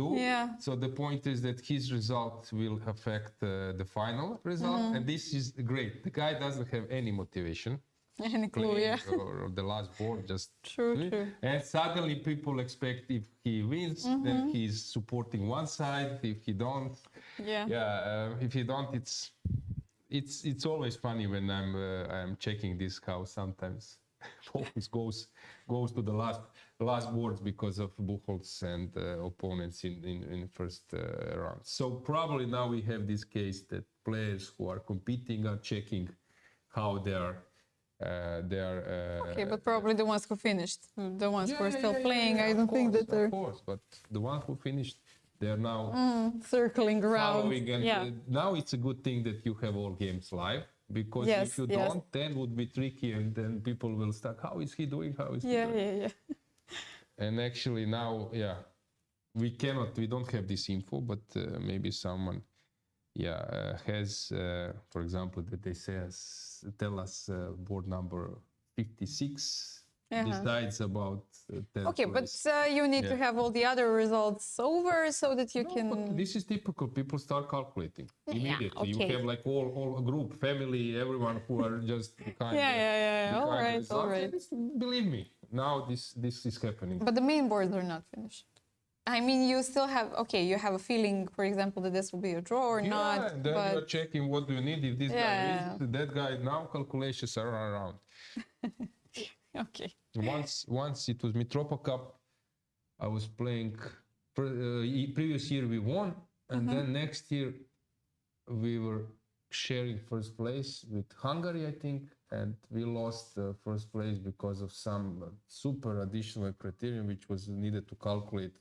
do. Yeah. So the point is that his result will affect the final result, and this is great. The guy doesn't have any motivation. Any clue, yeah. Or the last board, just True. And suddenly people expect if he wins, then he's supporting one side. If he don't, if he don't, it's always funny when I'm checking this how sometimes focus goes to the last boards because of Buchholz and opponents in first round. So probably now we have this case that players who are competing are checking how they are. Okay, but probably the ones who finished, the ones who are still playing, I don't think that they're... Of course, but the ones who finished, they're now circling around. following. And now it's a good thing that you have all games live, because if you don't, then it would be tricky, and then people will start, how is he doing? How is he doing? Yeah. And actually now, we don't have this info, but maybe someone has, for example, that they tell us board number 56 decides about that. Okay, but you need to have all the other results over so that you can... But this is typical. People start calculating immediately. You have like all group, family, everyone who are just behind. All right. Believe me, now this is happening. But the main boards are not finished. I mean, you still have, you have a feeling, for example, that this will be a draw or not. And then you're checking what do you need. If this guy wins, that guy, now calculations are around. Okay. Once it was Mitropa Cup, I was playing, previous year we won, and then next year we were sharing first place with Hungary, I think, and we lost first place because of some super additional criterion which was needed to calculate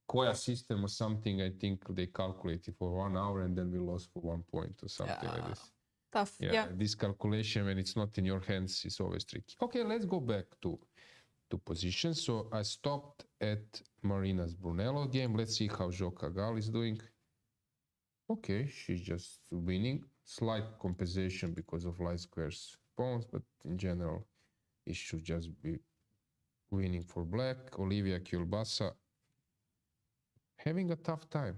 Koya system or something. I think they calculated for 1 hour and then we lost for 1 point or something like this. Tough. Yeah. This calculation, when it's not in your hands, is always tricky. Okay, let's go back to positions. So I stopped at Marina's Brunello game. Let's see how Joka Gal is doing. Okay, she's just winning. Slight compensation because of light squares pawns, but in general, it should just be winning for black. Olivia Kielbasa having a tough time.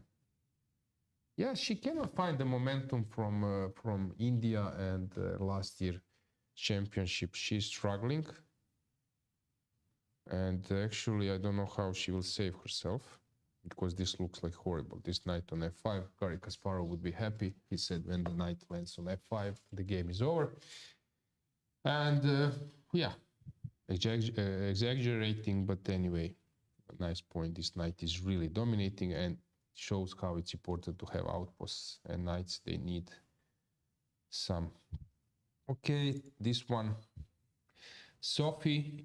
Yeah, she cannot find the momentum from India and last year championship. She's struggling. And actually, I don't know how she will save herself, because this looks like horrible. This knight on f5, Garry Kasparov would be happy. He said when the knight lands on f5, the game is over. And yeah, exaggerating, but anyway, a nice point. This knight is really dominating and shows how it's important to have outposts, and knights, they need some. Okay, this one. Sophie,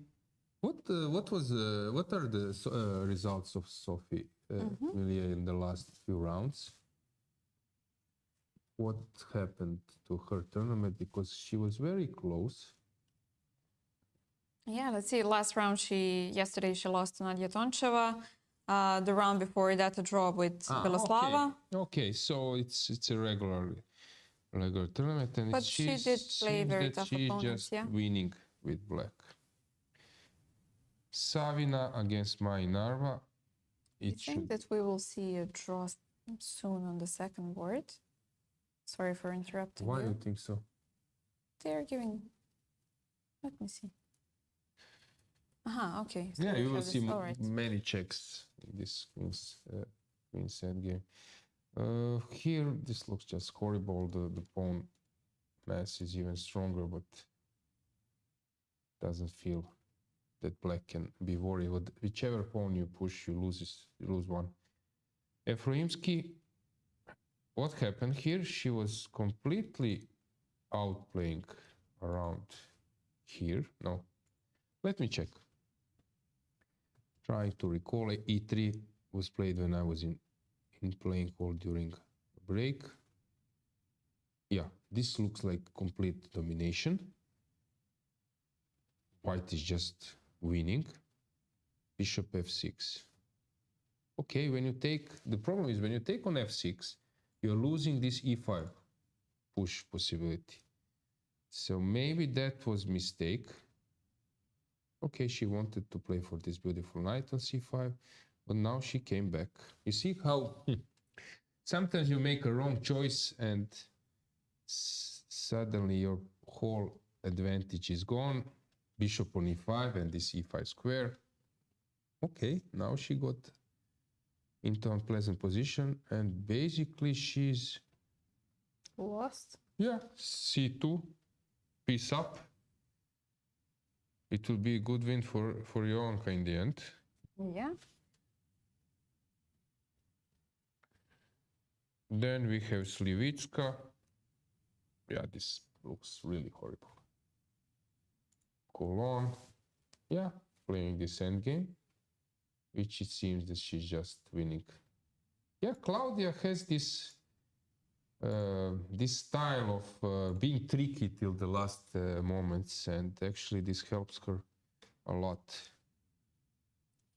what are the results of Sophie Yuliia in the last few rounds? What happened to her tournament? Because she was very close. Yeah, let's see. Last round, yesterday she lost to Nadia Toncheva. The round before that, a draw with Beloslava. Okay, so it's a regular tournament, and but she did play very tough opponents. Just winning with black. Savina against Mai Narva. I think that we will see a draw soon on the second board. Sorry for interrupting. Why do you think so? They are giving. Let me see. Okay. So yeah, you will see right. many checks in this Queen's set game. Here, this looks just horrible. The pawn mass is even stronger, but doesn't feel that black can be worried. But whichever pawn you push, you lose one. Efroimski, what happened here? She was completely outplaying around here. No, let me check. Trying to recall, e3 was played when I was in playing hall during break. Yeah, this looks like complete domination. White is just winning. Bishop f6. Okay, the problem is when you take on f6, you're losing this e5 push possibility. So maybe that was mistake. Okay, she wanted to play for this beautiful knight on c5, but now she came back. You see how sometimes you make a wrong choice and suddenly your whole advantage is gone. Bishop on e5 and this e5 square. Okay, now she got into an unpleasant position and basically she's lost. Yeah, c2, piece up. It will be a good win for Joanka in the end. Yeah. Then we have Slivitska. Yeah, this looks really horrible. Colon. Yeah, playing this endgame, which it seems that she's just winning. Yeah, Claudia has this style of being tricky till the last moments, and actually this helps her a lot.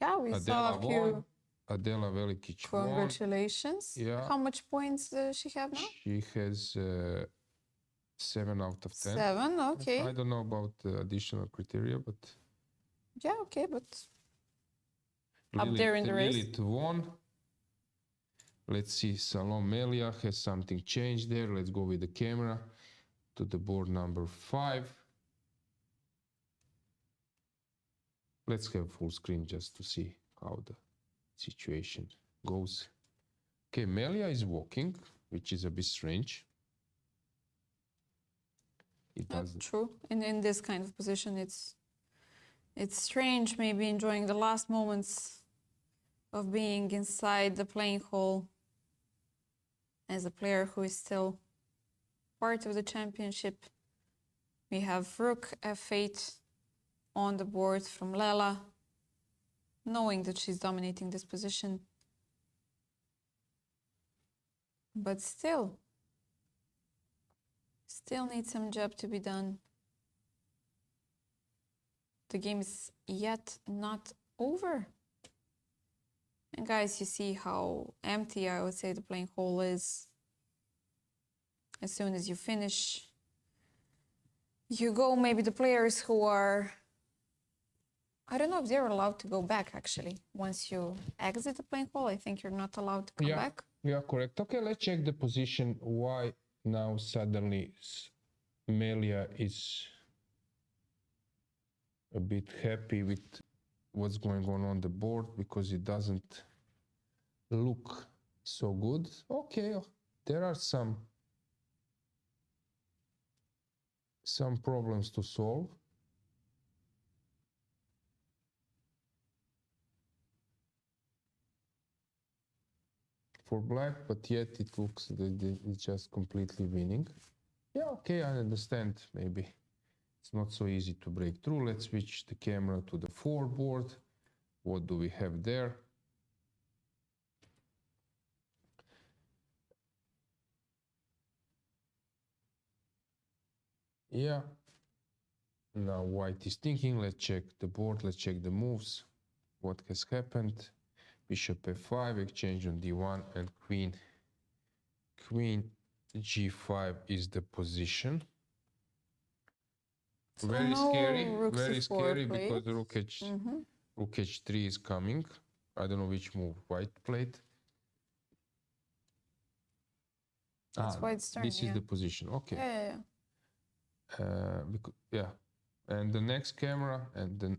Yeah, we saw a few. Adela Velikic Congratulations. Won. Yeah. How much points does she have now? She has 7 out of 10. 7, okay. I don't know about the additional criteria, but... Yeah, okay, but... up there in the race. Lilith won. Let's see, Salom Melia, has something changed there. Let's go with the camera to the board number 5. Let's have full screen just to see how the situation goes. Okay, Melia is walking, which is a bit strange. It doesn't. True. In this kind of position, it's strange, maybe enjoying the last moments of being inside the playing hall as a player who is still part of the championship. We have rook f8 on the board from Lela, knowing that she's dominating this position. But still needs some job to be done. The game is yet not over. And guys, you see how empty I would say the playing hole is. As soon as you finish, you go. Maybe the players who are, I don't know if they're allowed to go back actually. Once you exit the playing hole, I think you're not allowed to come back. Yeah, correct. Okay, let's check the position. Why now suddenly Melia is a bit happy with what's going on the board, because it doesn't look so good. Okay, there are some problems to solve. For black, but yet it looks that it's just completely winning. Yeah, okay, I understand. Maybe it's not so easy to break through. Let's switch the camera to the foreboard. What do we have there? Yeah. Now white is thinking. Let's check the board. Let's check the moves. What has happened? Bishop f5, exchange on d1, and queen g5 is the position. So very no scary, rook very c4 scary, played. because rook h3 is coming. I don't know which move white played. It's white's turn. This is the position. Okay. Yeah. Yeah. And the next camera and then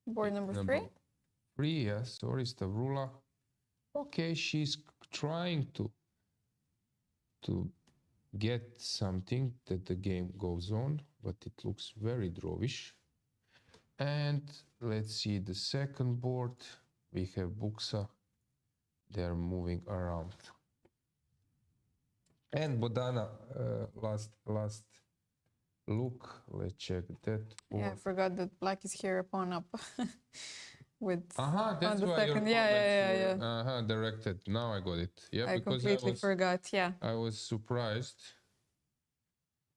Board number 3. 3, yeah, sorry, Stavroula. Okay, she's trying to get something that the game goes on, but it looks very drawish. And let's see the second board. We have Buksa. They're moving around. And Bodana, last look. Let's check that. Yeah, I forgot that black is here pawn up. With that's on the why second. your Yeah. comments were, directed. Now I got it. Yeah, I because completely forgot. Yeah. I was surprised.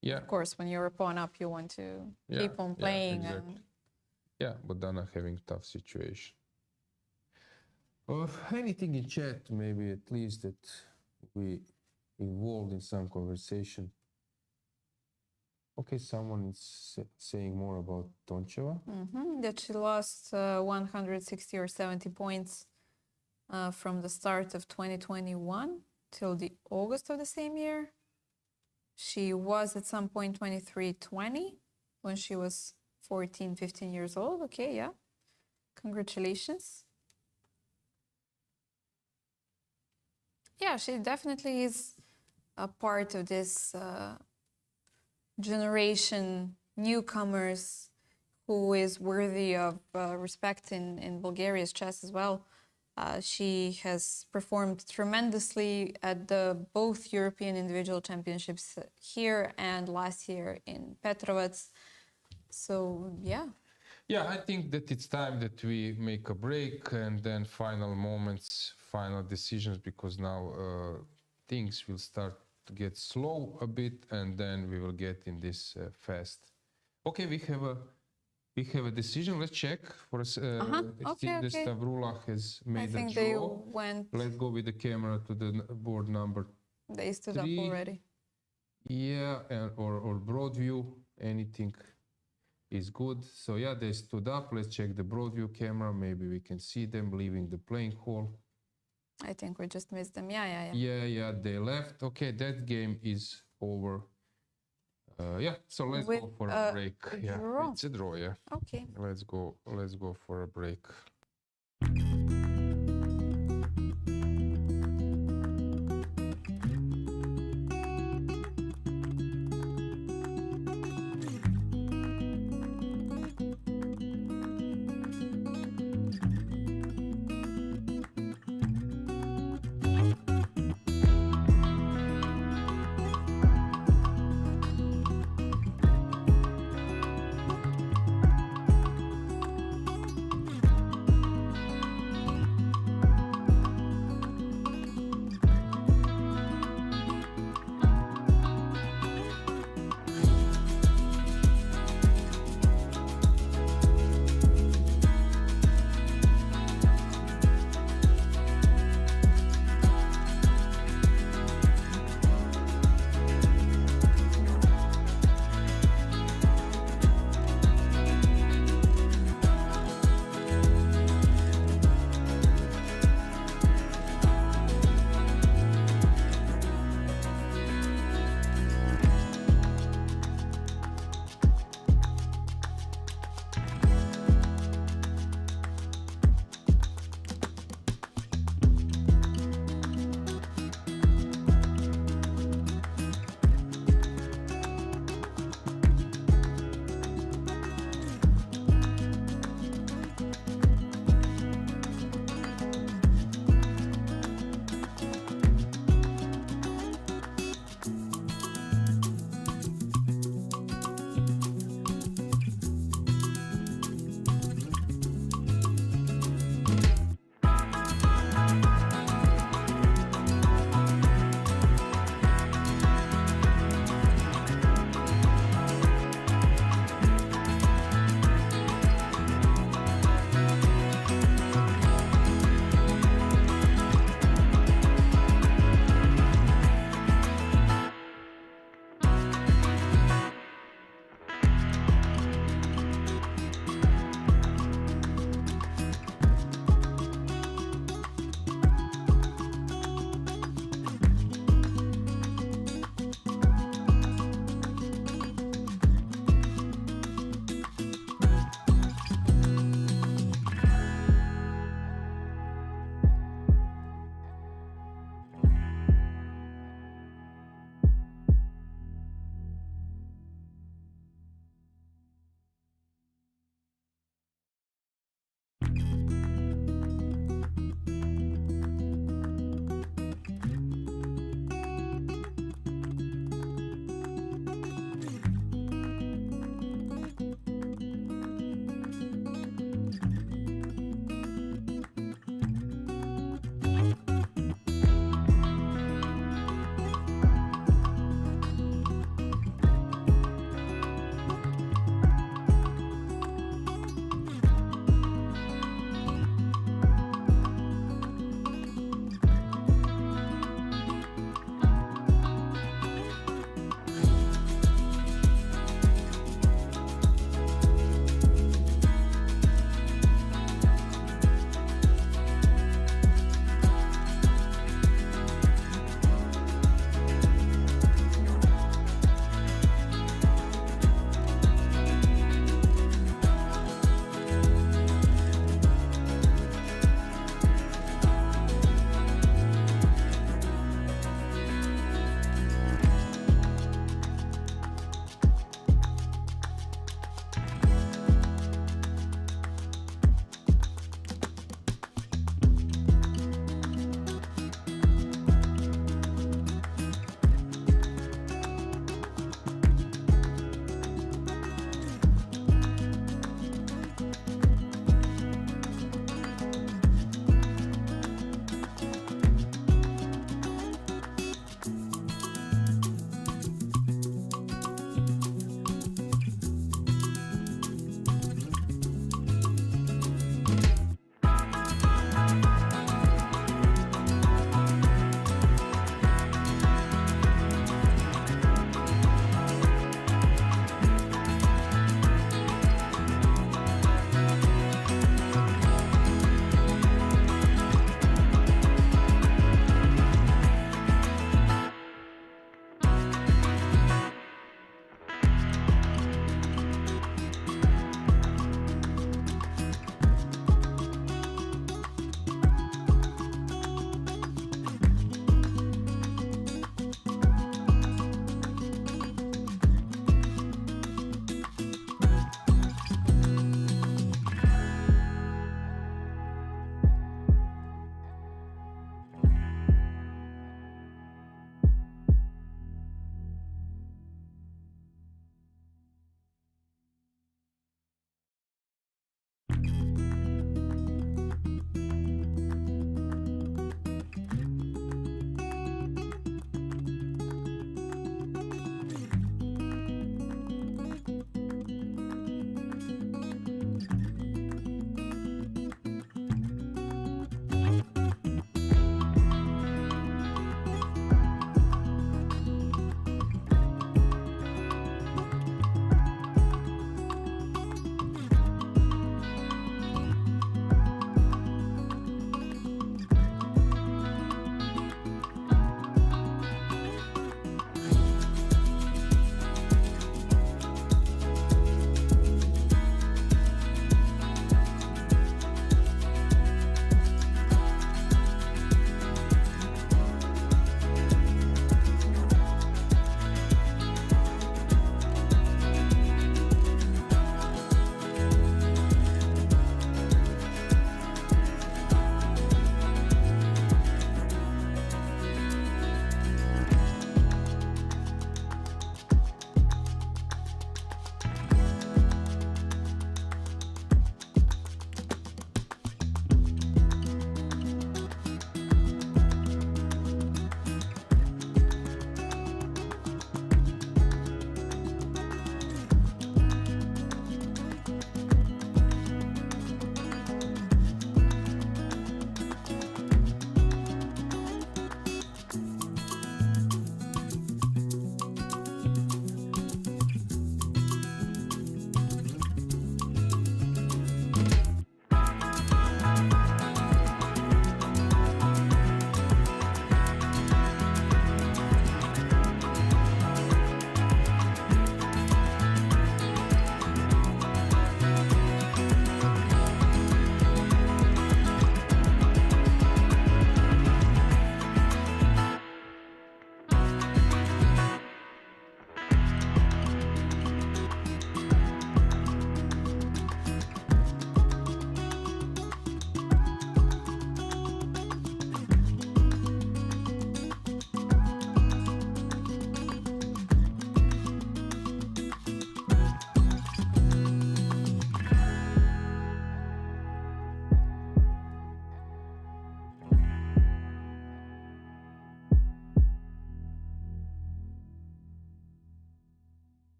Yeah. Of course, when you're a pawn up, you want to keep on playing. Yeah, exactly. Yeah, Bodana having tough situation. Anything in chat, maybe at least that we involved in some conversation. Okay, someone is saying more about Toncheva. That she lost 160 or 70 points from the start of 2021 till the August of the same year. She was at some point 23-20 when she was 14, 15 years old. Okay, yeah. Congratulations. Yeah, she definitely is a part of this generation newcomers who is worthy of respect in Bulgaria's chess as well. She has performed tremendously at both European individual championships here and last year in Petrovac. So, yeah. Yeah, I think that it's time that we make a break and then final moments, final decisions, because now things will start to get slow a bit, and then we will get in this fast. Okay, we have a decision. Let's check for us. Okay. The Stavroula has made a draw. I think they went. Let's go with the camera to the board number. They stood 3. up already. Yeah, or broad view. Anything is good. So yeah, they stood up. Let's check the broad view camera. Maybe we can see them leaving the playing hall. I think we just missed them. Yeah. Yeah, they left. Okay, that game is over. So let's go for a break. Draw. It's a draw, yeah. Okay. Let's go for a break.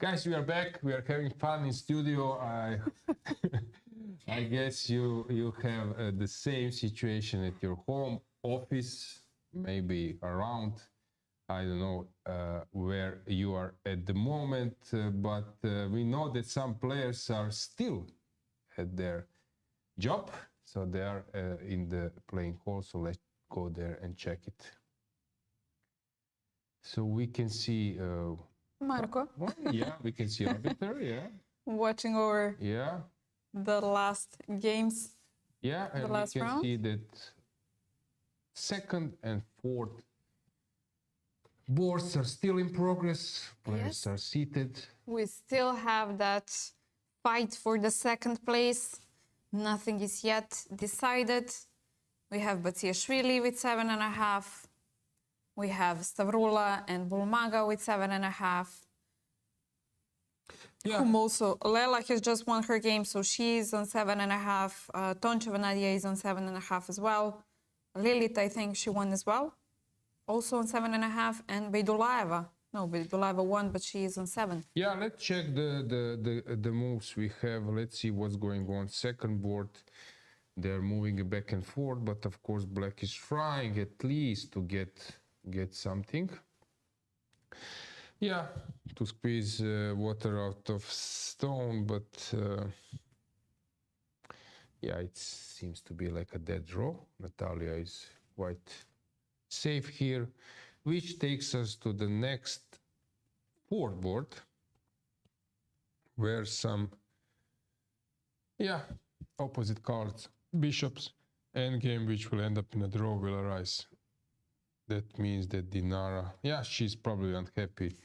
Guys, we are back. We are having fun in studio. I guess you have the same situation at your home office, maybe around. I don't know where you are at the moment, but we know that some players are still at their job, so they are in the playing hall. So let's go there and check it. So we can see. Marco, Well, yeah, we can see arbiter. Yeah, watching over yeah, the last games. yeah, and we last can round? see that second and fourth boards are still in progress. Players Yes. are seated. We still have that fight for the second place. Nothing is yet decided. We have Batsiashvili with 7.5. We have Stavroula and Bulmaga with 7.5. Yeah. Whom also, Lela has just won her game, so she's on 7.5. Toncheva Nadia is on 7.5 as well. Lilith, I think she won as well, also on 7.5. And Beidulaeva. No, Beidulaeva won, but she is on 7. Yeah, let's check the moves we have. Let's see what's going on. Second board, they're moving back and forth, but of course black is trying at least to get something. Yeah, to squeeze water out of stone, but yeah, it seems to be like a dead draw. Natalia is quite safe here, which takes us to the next fourth board, where some, yeah, opposite cards, bishops, endgame, which will end up in a draw, will arise. That means that Dinara, yeah, she's probably unhappy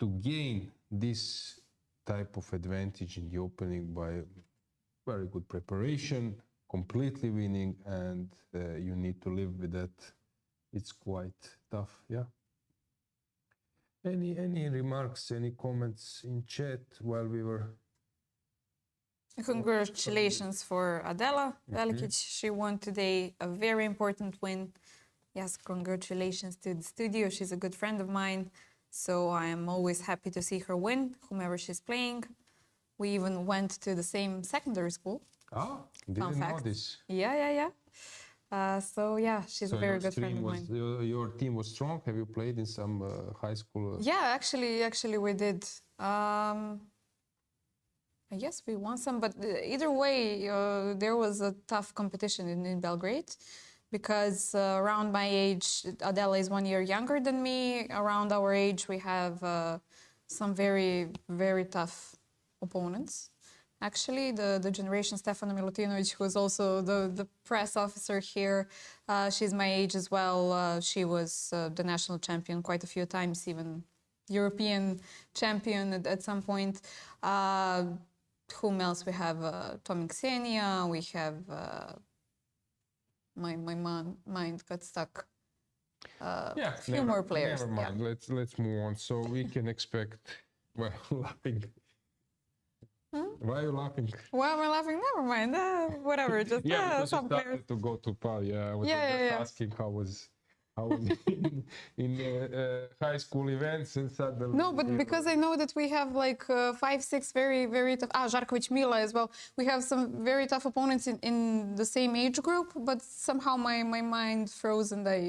to gain this type of advantage in the opening by very good preparation, completely winning, and you need to live with that. It's quite tough, yeah. Any remarks, any comments in chat while we were? Congratulations for Adela Velikic. She won today a very important win. Yes, congratulations to the studio. She's a good friend of mine, so I am always happy to see her win, whomever she's playing. We even went to the same secondary school. Ah, didn't know this. Yeah. So yeah, she's a very good friend of mine. Your team was strong. Have you played in some high school? Yeah, actually we did. Yes, we won some, but either way, there was a tough competition in Belgrade, because around my age, Adela is 1 year younger than me. Around our age, we have some very, very tough opponents. Actually, the generation Stefano Milutinovic, who was also the press officer here, she's my age as well. She was the national champion quite a few times, even European champion at some point. Whom else? We have Tomi Ksenia, we have... my mind got stuck. Yeah, few more players. Never mind. Yeah. Let's move on. So we can expect. Well, laughing. Why are you laughing? Why am I laughing? Never mind. Whatever. Just Because some you players. started to go to PAL. Yeah, I was Yeah, just yeah. asking how was in high school events and suddenly. No, but because I know that we have like 5, 6 very, very tough. Jankovic, Mila as well. We have some very tough opponents in the same age group, but somehow my mind froze and I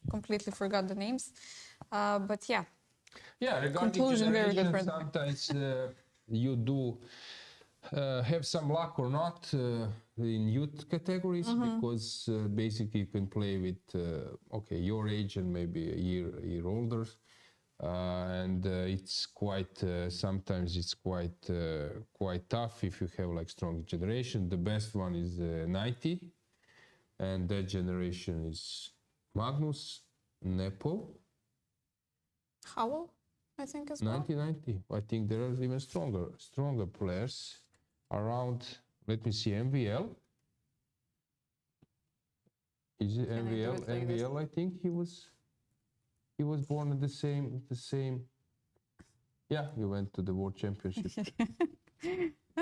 completely forgot the names. But yeah. Yeah, regarding Conclusion, very good generation, friend. sometimes you do have some luck or not in youth categories, because basically you can play with okay, your age and maybe a year older, and it's quite sometimes it's quite tough if you have like strong generation. The best one is 90, and that generation is Magnus, Nepo. Howell, I think as well. 1990. I think there are even stronger players around. Let me see, MVL. Is it Can I do MVL? it like this? MVL, I think he was born at the same. Yeah, he went to the World Championship.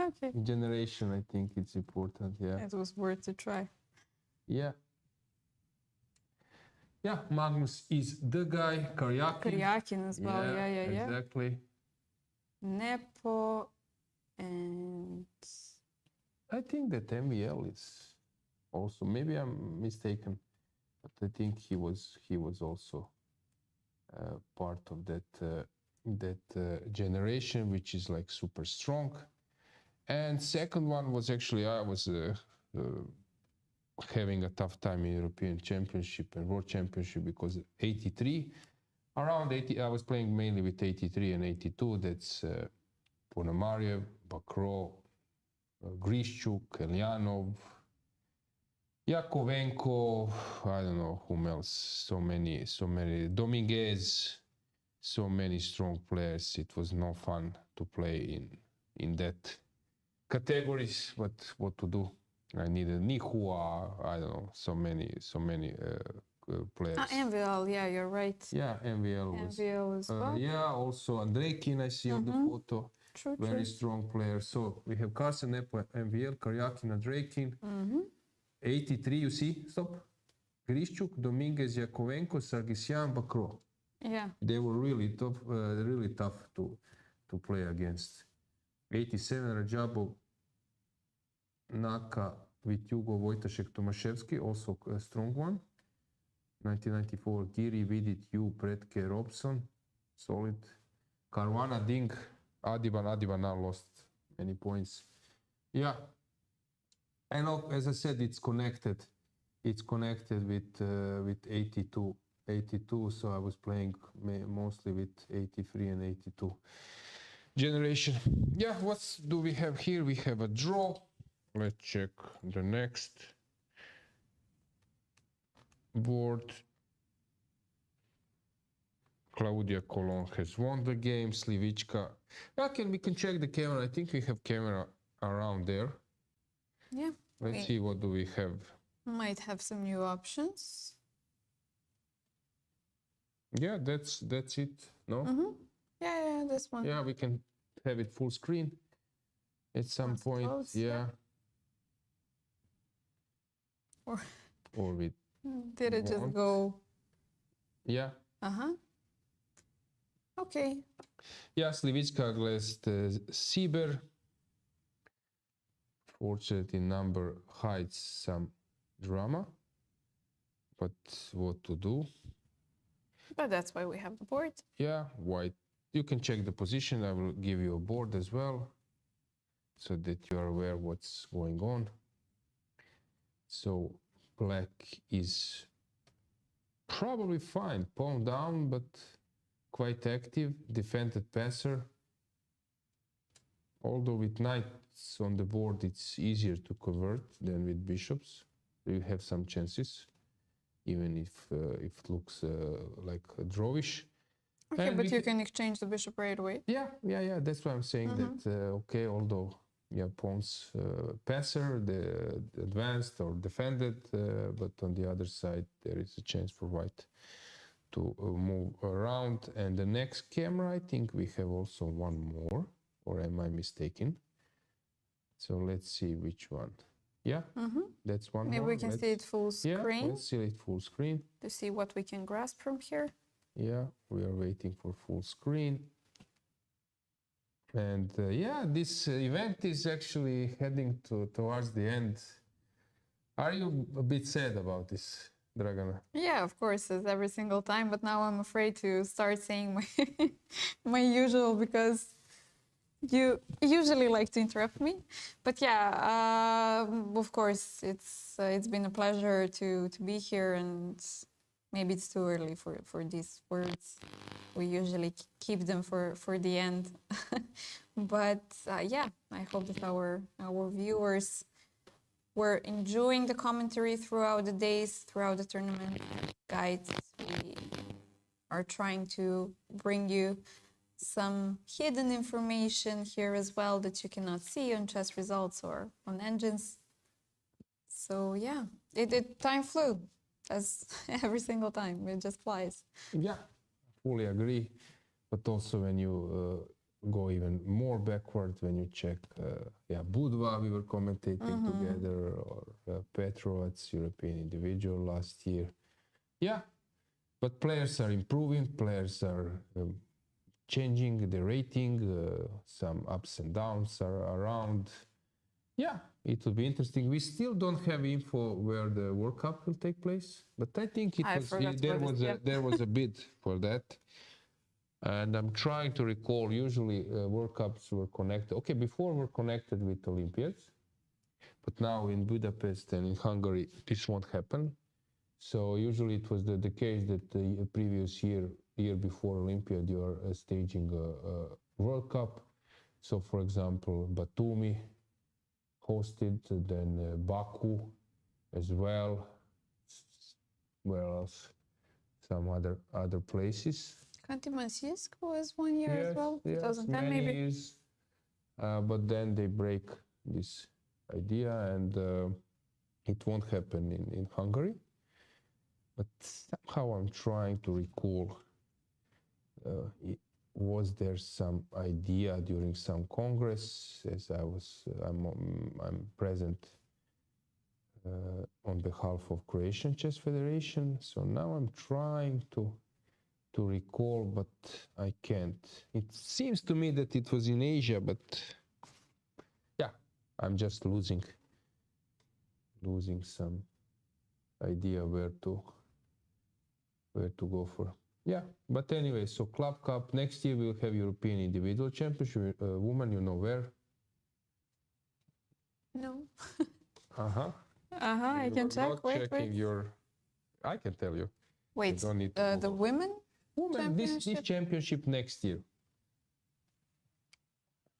Okay. Generation, I think it's important. Yeah. It was worth a try. Yeah. Yeah, Magnus is the guy. Karyakin. Karyakin as well. Yeah. Exactly. Nepo and I think that MVL is also, maybe I'm mistaken, but I think he was also part of that generation, which is like super strong. And second one was actually, I was having a tough time in European Championship and World Championship because 83, around 80, I was playing mainly with 83 and 82. That's Ponomarev, Bakrov, Grishchuk, Elyanov, Yakovenko, I don't know whom else, so many, Dominguez, so many strong players. It was no fun to play in that categories, but what to do? I needed Nihua, I don't know, so many players. MVL, yeah, you're right. Yeah, MVL was well. Yeah, also Andreikin I see on the photo. True, Very strong player. So we have Carson, Nepo, MVL, Karyakin, Andreikin. 83, you see? Stop. Grishchuk, Dominguez, Yakovenko, Sargsyan, Bakrov. Yeah. They were really tough to play against. 87, Rajabov, Naka, Vityugo, Wojtaszek, Tomaszewski, also a strong one. 1994, Giri, Vidit, Yu, Pretke, Robson, solid. Caruana, Ding, Adiban now lost many points. Yeah. And as I said, it's connected. It's connected with 82. So I was playing mostly with 83 and 82 generation. Yeah, what do we have here? We have a draw. Let's check the next board. Claudia Colon has won the game. Slivichka. We can check the camera. I think we have camera around there. Yeah. Let's see what do we have. Might have some new options. Yeah, that's it. No? Yeah, this one. Yeah, we can have it full screen at some point. Close, yeah. Or with did it just want. go? Yeah. Okay. Yeah, Slivichka against Sieber. Fortunately, number hides some drama, but what to do? But that's why we have the board. Yeah, white. You can check the position. I will give you a board as well, so that you are aware what's going on. So black is probably fine. Pawn down, but quite active. Defended passer. Although with knights on the board, it's easier to convert than with bishops. You have some chances, even if it looks like a drawish. Okay, but you can exchange the bishop right away. Yeah. That's why I'm saying that. Okay, although pawns passer, the advanced or defended, but on the other side there is a chance for white to move around. And the next camera, I think we have also one more, or am I mistaken? So let's see which one. Yeah, that's one. Maybe more. we can see it full screen. Yeah, let's see it full screen. To see what we can grasp from here. Yeah, we are waiting for full screen. And this event is actually heading towards the end. Are you a bit sad about this, Dragana? Yeah, of course, as every single time. But now I'm afraid to start saying my usual, because you usually like to interrupt me. But yeah, of course, it's been a pleasure to be here, and maybe it's too early for these words. We usually keep them for the end. But yeah, I hope that our viewers were enjoying the commentary throughout the days, throughout the tournament guides. We are trying to bring you some hidden information here as well that you cannot see on chess results or on engines. So yeah, time flew, as every single time. It just flies. Yeah, fully agree. But also when you go even more backward, when you check, Budva, we were commentating together, or Petrovats, European individual last year. Yeah, but players are improving, players are changing the rating, some ups and downs are around. Yeah, it will be interesting. We still don't have info where the World Cup will take place, but I think there was a bid for that. And I'm trying to recall, usually World Cups were connected. Okay, before were connected with Olympiads, but now in Budapest and in Hungary, this won't happen. So usually it was the case that the previous year before Olympiad, you are staging a World Cup. So for example, Batumi hosted, then Baku as well. Where else? Some other places. Khanty-Mansiysk was 1 year as well, yes, 2010 many maybe. years. But then they break this idea, and it won't happen in Hungary. But somehow I'm trying to recall, was there some idea during some congress, as I'm present on behalf of Croatian Chess Federation. So now I'm trying to recall, but I can't. It seems to me that it was in Asia, but yeah, I'm just losing some idea where to go for. Yeah, but anyway, so Club Cup, next year we'll have European Individual Championship, woman, you know where? No. I can check. Not Wait. checking your, I can tell you. Wait, You don't need to the Google. women? Woman, this Championship? championship next year.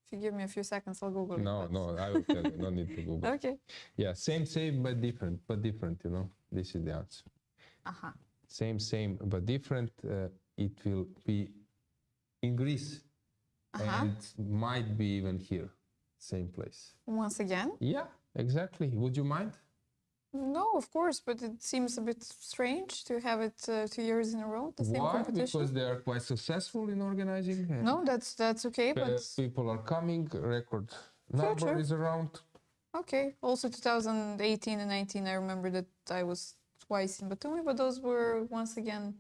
If you give me a few seconds, I'll Google it. No, I will tell you. No need to Google. Okay. Yeah, same, but different. You know, this is the answer. Same, but different. It will be in Greece, and might be even here, same place. Once again? Yeah, exactly. Would you mind? No, of course, but it seems a bit strange to have it 2 years in a row, the same Why? competition. Because they are quite successful in organizing. No, that's okay, but People are coming. Record number is around. okay. Also 2018 and 19, I remember that I was twice in Batumi, but those were once again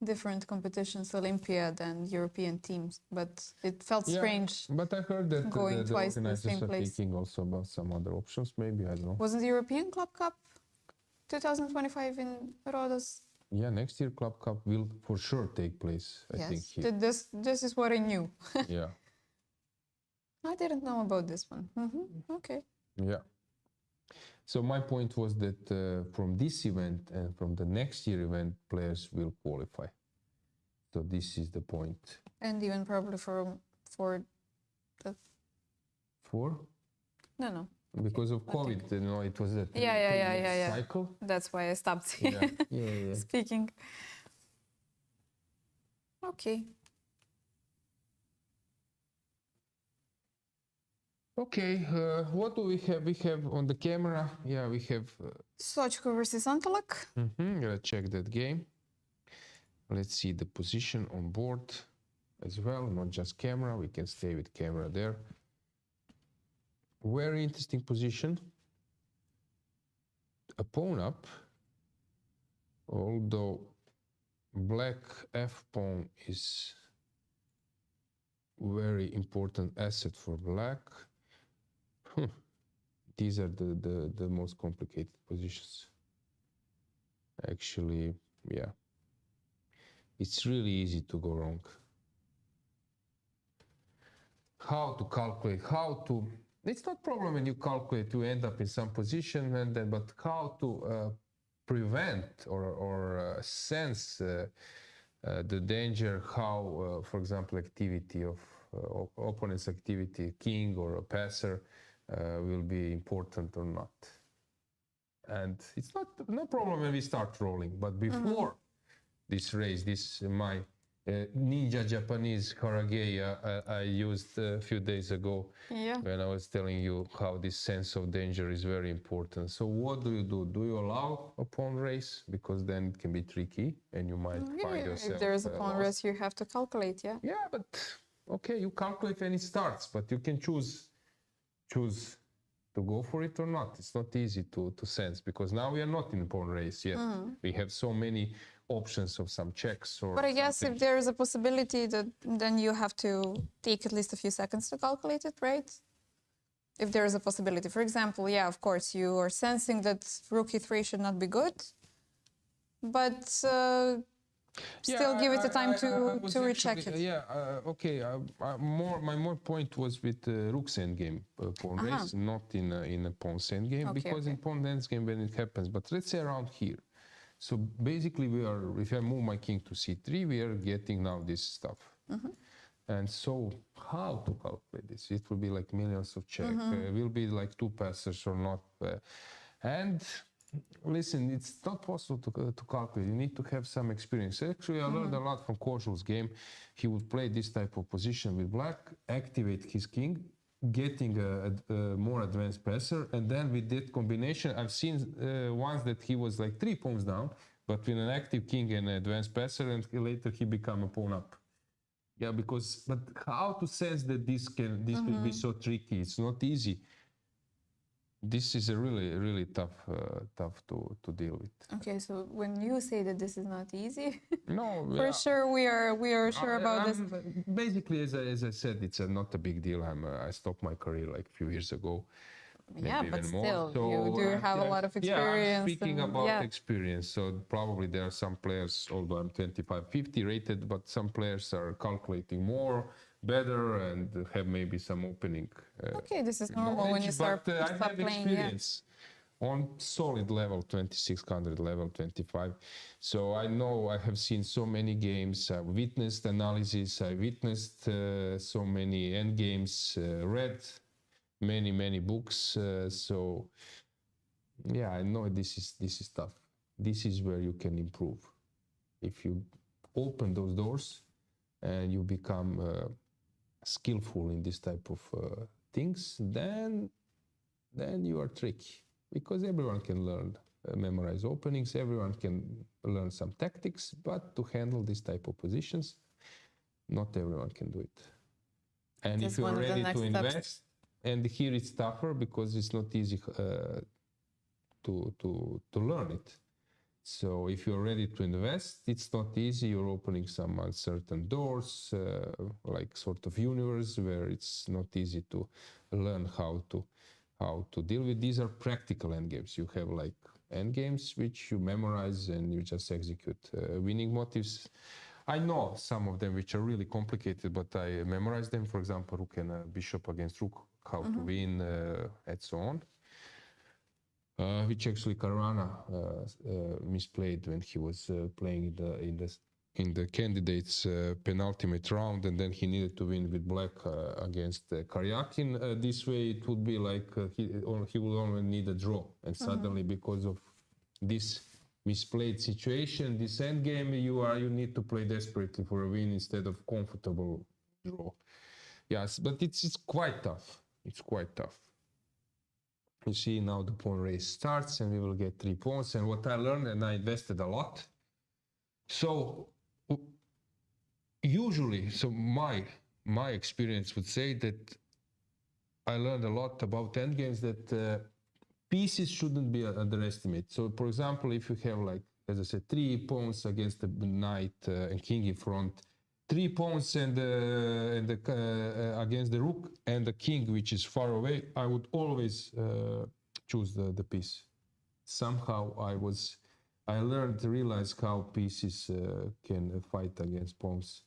different competitions, Olympiad and European teams. But it felt strange. But I heard that going the twice to the organizers same are place. thinking also about some other options. Maybe, I don't know. Wasn't the European Club Cup 2025 in Rhodes? Yeah, next year Club Cup will for sure take place. I think here. This is what I knew. Yeah. I didn't know about this one. Okay. Yeah. So my point was that from this event and from the next year event, players will qualify. So this is the point. And even probably for the... For? No. Because of COVID, you know, it was a Yeah. cycle. That's why I stopped Yeah. speaking. Okay. Okay, what do we have? We have on the camera, we have... Socko versus Antolak. Let's check that game. Let's see the position on board as well, not just camera. We can stay with camera there. Very interesting position. A pawn up, although black f-pawn is very important asset for black. These are the most complicated positions. Actually, yeah. It's really easy to go wrong. How to calculate, it's not problem when you calculate, you end up in some position, and then, but how to prevent or sense the danger, how, for example, activity of opponent's activity, king or a passer, will be important or not. And it's no problem when we start rolling, but before this race, my ninja Japanese Harage I used a few days ago when I was telling you how this sense of danger is very important. So what do you do? Do you allow a pawn race? Because then it can be tricky and you might find yourself if there's a pawn lost. race, you have to calculate, Yeah, but okay, you calculate when it starts, but you can choose to go for it or not. It's not easy to sense, because now we are not in a pawn race yet. We have so many options of some checks or But I guess something. if there is a possibility, that then you have to take at least a few seconds to calculate it, right? If there is a possibility. For example, yeah, of course, you are sensing that rook e3 should not be good, but still give it the time to recheck it. Okay. My more point was with rook's endgame pawn race, not in a pawn's endgame, because in pawn endgame when it happens. But let's say around here. So basically, if I move my king to c3, we are getting now this stuff. And so how to calculate this? It will be like millions of check. Will be like two passes or not. And listen, it's not possible to calculate. You need to have some experience. Actually, I learned a lot from Kožul's game. He would play this type of position with black, activate his king, getting a more advanced passer, and then with that combination, I've seen once that he was like 3 pawns down, but with an active king and an advanced passer, and later he became a pawn up. Yeah, but how to sense that this will be so tricky? It's not easy. This is a really tough to deal with. Okay, so when you say that this is not easy, No, for sure we are sure about this. Basically, as I said, it's not a big deal. I stopped my career like a few years ago. Yeah, but even more. still, So you do have a lot of experience. Yeah, I'm speaking about yeah. experience. So probably there are some players, although I'm 25-50 rated, but some players are calculating more, better, and have maybe some opening. Okay, this is normal when you start I have playing. experience on solid level, 2600 level, 25. So I know I have seen so many games. I've witnessed analysis. I witnessed so many end games, read many books. So yeah, I know this is tough. This is where you can improve. If you open those doors and you become skillful in this type of things, then you are tricky, because everyone can learn memorize openings, everyone can learn some tactics, but to handle this type of positions, not everyone can do it. And if you're ready to invest, and here it's tougher because it's not easy to learn it. So if you're ready to invest, it's not easy. You're opening some uncertain doors, like sort of universe where it's not easy to learn how to deal with. These are practical endgames. You have like endgames which you memorize and you just execute. Winning motives, I know some of them which are really complicated, but I memorize them. For example, rook and bishop against rook, how to win, and so on. Which actually Caruana misplayed when he was playing in the candidates penultimate round, and then he needed to win with black against Karyakin. This way it would be like he would only need a draw, and suddenly because of this misplayed situation, this endgame, you need to play desperately for a win instead of comfortable draw. Yes, but it's quite tough. It's quite tough. You see now the pawn race starts and we will get 3 pawns. And what I learned, and I invested a lot. So usually, so my experience would say that I learned a lot about endgames, that pieces shouldn't be underestimated. So for example, if you have like, as I said, 3 pawns against the knight and king in front, 3 pawns and against the rook and the king, which is far away, I would always choose the piece. Somehow I learned to realize how pieces can fight against pawns,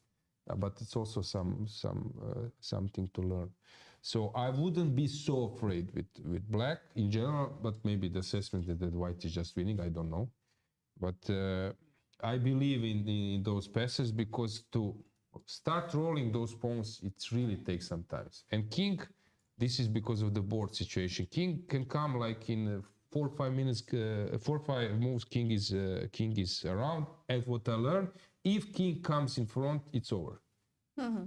but it's also something to learn. So I wouldn't be so afraid with black in general, but maybe the assessment that white is just winning, I don't know. But I believe in those passes, because to start rolling those pawns, it really takes some time. And king, this is because of the board situation. King can come like in 4 or 5 minutes, 4 or 5 moves, king is around. And what I learned, if king comes in front, it's over.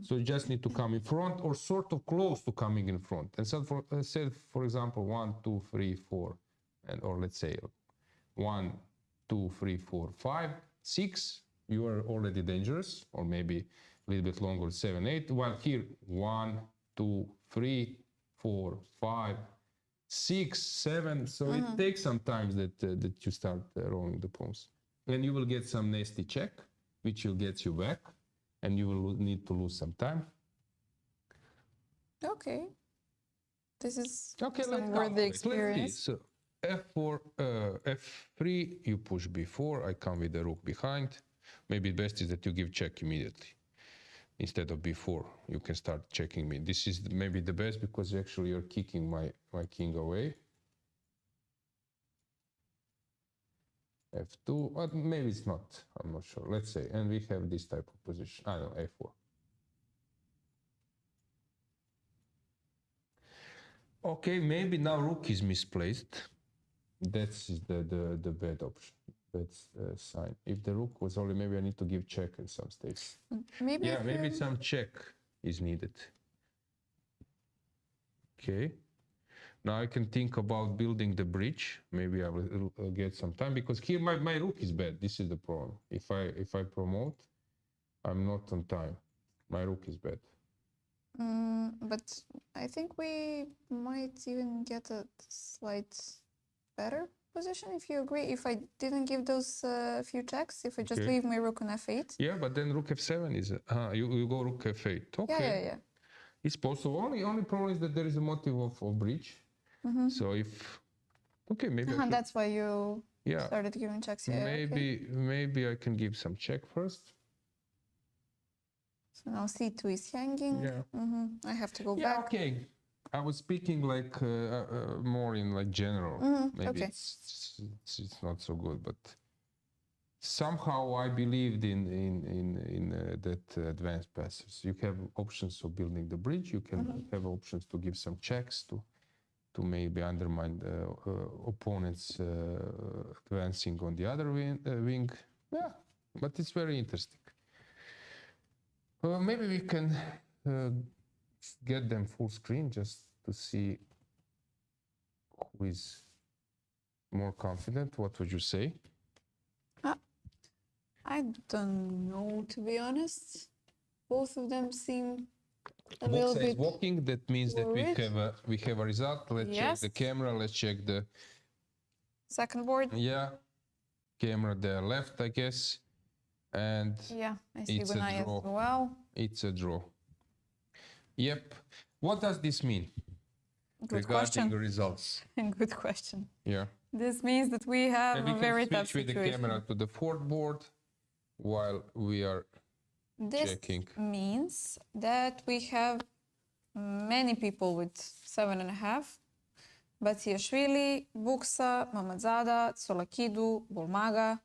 So you just need to come in front or sort of close to coming in front. And so for example, 1, 2, 3, 4, or let's say 1, 2, 3, 4, 5, 6, you are already dangerous, or maybe a little bit longer, 7, 8. While here, 1, 2, 3, 4, 5, 6, 7. So it takes some time that you start rolling the pawns. and you will get some nasty check, which will get you back, and you will need to lose some time. Okay. This is Okay, some let's worthy calculate. experience. Let's see. So f4, f3, you push b4. I come with the rook behind. Maybe best is that you give check immediately instead of b4. You can start checking me. This is maybe the best because actually you're kicking my king away. f2, but maybe it's not. I'm not sure. Let's say, and we have this type of position. I don't know, a4. Okay, maybe now rook is misplaced. That's the bad option. That's a sign. If the rook was only, maybe I need to give check at some stage. Maybe Yeah, maybe some check is needed. Okay. Now I can think about building the bridge. Maybe I will get some time because here my rook is bad. This is the problem. If I promote, I'm not on time. My rook is bad. But I think we might even get a slight better position if you agree. If I didn't give those few checks, if I just Okay. leave my rook on f8. Yeah, but then rook f7 is you go rook f8. Okay. Yeah. It's possible. Only problem is that there is a motive of bridge. So if maybe I should, That's why you yeah, started giving checks. Yeah, okay. maybe I can give some check first. So now c2 is hanging. Yeah. I have to go Yeah, back. okay. I was speaking like more in like general. Maybe okay. it's not so good, but somehow I believed in that advanced passes. You have options of building the bridge. You can have options to give some checks to maybe undermine the opponents advancing on the other wing. Yeah, but it's very interesting. Maybe we can get them full screen just to see who is more confident. What would you say? I don't know, to be honest. Both of them seem a Both little sides bit walking. That means that worried. we have a result. Let's check Yes. the camera. Let's check the second board. camera there left, I guess. And Yeah, I see it's a Gunay as draw. well. It's a draw. Yep. What does this mean Good regarding question. the results? Good question. Yeah. This means that we have And we a can very switch tough with the situation. camera to the fourth board while we are This checking. means that we have many people with 7.5. Batsiashvili, Buksa, Mammadzada, Tsolakidou, Bolmaga.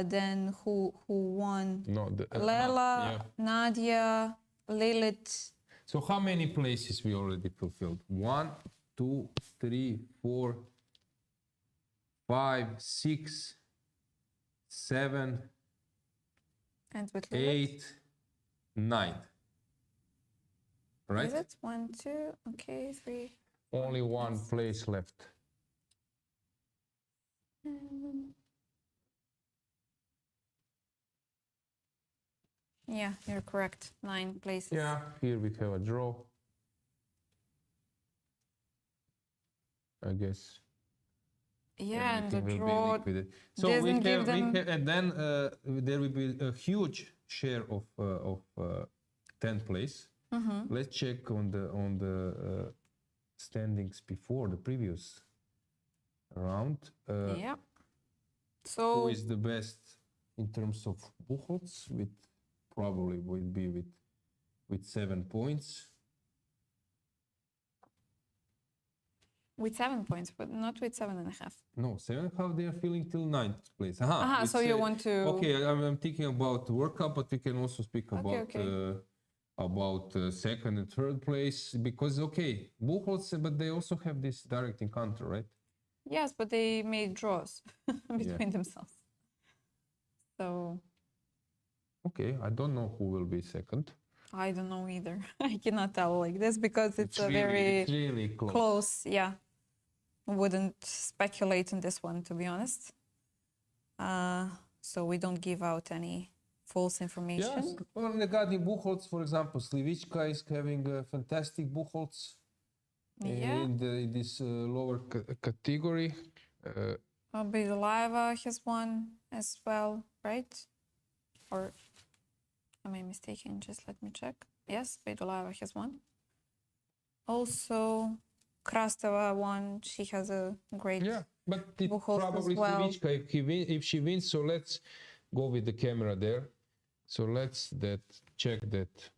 Then who won? No, Lela, yeah. Nadia, Lilith. So how many places we already fulfilled? 1, 2, 3, 4, 5, 6, 7, And with Lilith? 8, 9. Right? Is it? 1, 2, okay, 3. Only one place left. Yeah, you're correct. 9 places. Yeah, here we have a draw. I guess. Yeah, and the everything will be draw liquidated. So doesn't give them. and then there will be a huge share of 10th place. Let's check on the standings before the previous round. Yeah. Who So is the best in terms of Buchholz? Probably will be with 7 points. with 7 points, but not with 7.5. No, 7.5. They are feeling till 9th place. So you want to? Okay, I'm thinking about the World Cup, but we can also speak about second and third place because Buchholz, but they also have this direct encounter, right? Yes, but they made draws between themselves. So Okay, I don't know who will be second. I don't know either. I cannot tell like this because it's a it's really close. Yeah, wouldn't speculate on this one, to be honest. So we don't give out any false information. Yes. Well, regarding Buchholz, for example, Slivička is having a fantastic Buchholz in this lower category. Bidulaeva has won as well, right? Or am I mistaken? Just let me check. Yes, Bidulaeva has won. Also, Krasteva won. She has a great. Yeah, but it Buchholz as probably well. Slivicka if she wins. So let's go with the camera there. So let's check that.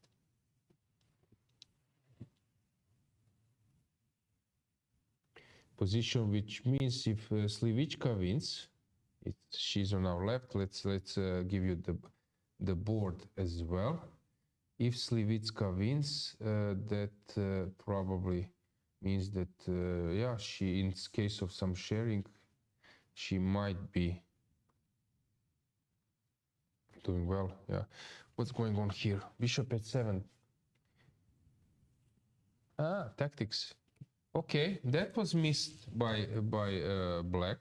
Position, which means if Slivicka wins, she's on our left. Let's give you the board as well. If Slivicka wins, that probably means that yeah, she, in case of some sharing, she might be doing well. Yeah, what's going on here? Bishop at 7. Ah, tactics. Okay, that was missed by black.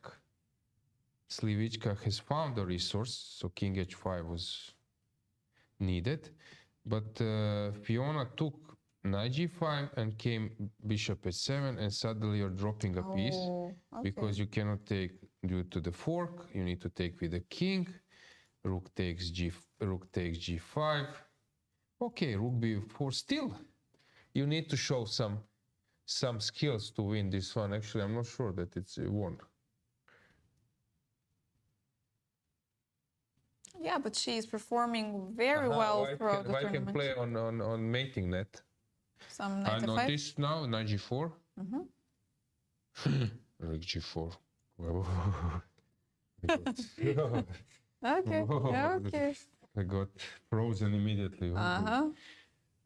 Slivicka has found a resource, so king h5 was needed, but Fiona took knight g5 and came bishop h7, and suddenly you're dropping a piece because you cannot take due to the fork. You need to take with the king. Rook takes g5. Okay, rook b4. Still, you need to show some skills to win this one. Actually, I'm not sure that it's won. Yeah, but she is performing very well throughout the tournament. I can play on mating net. Some knight I f5. noticed now knight g4. Rook g4. Okay. Yeah, okay. I got frozen immediately.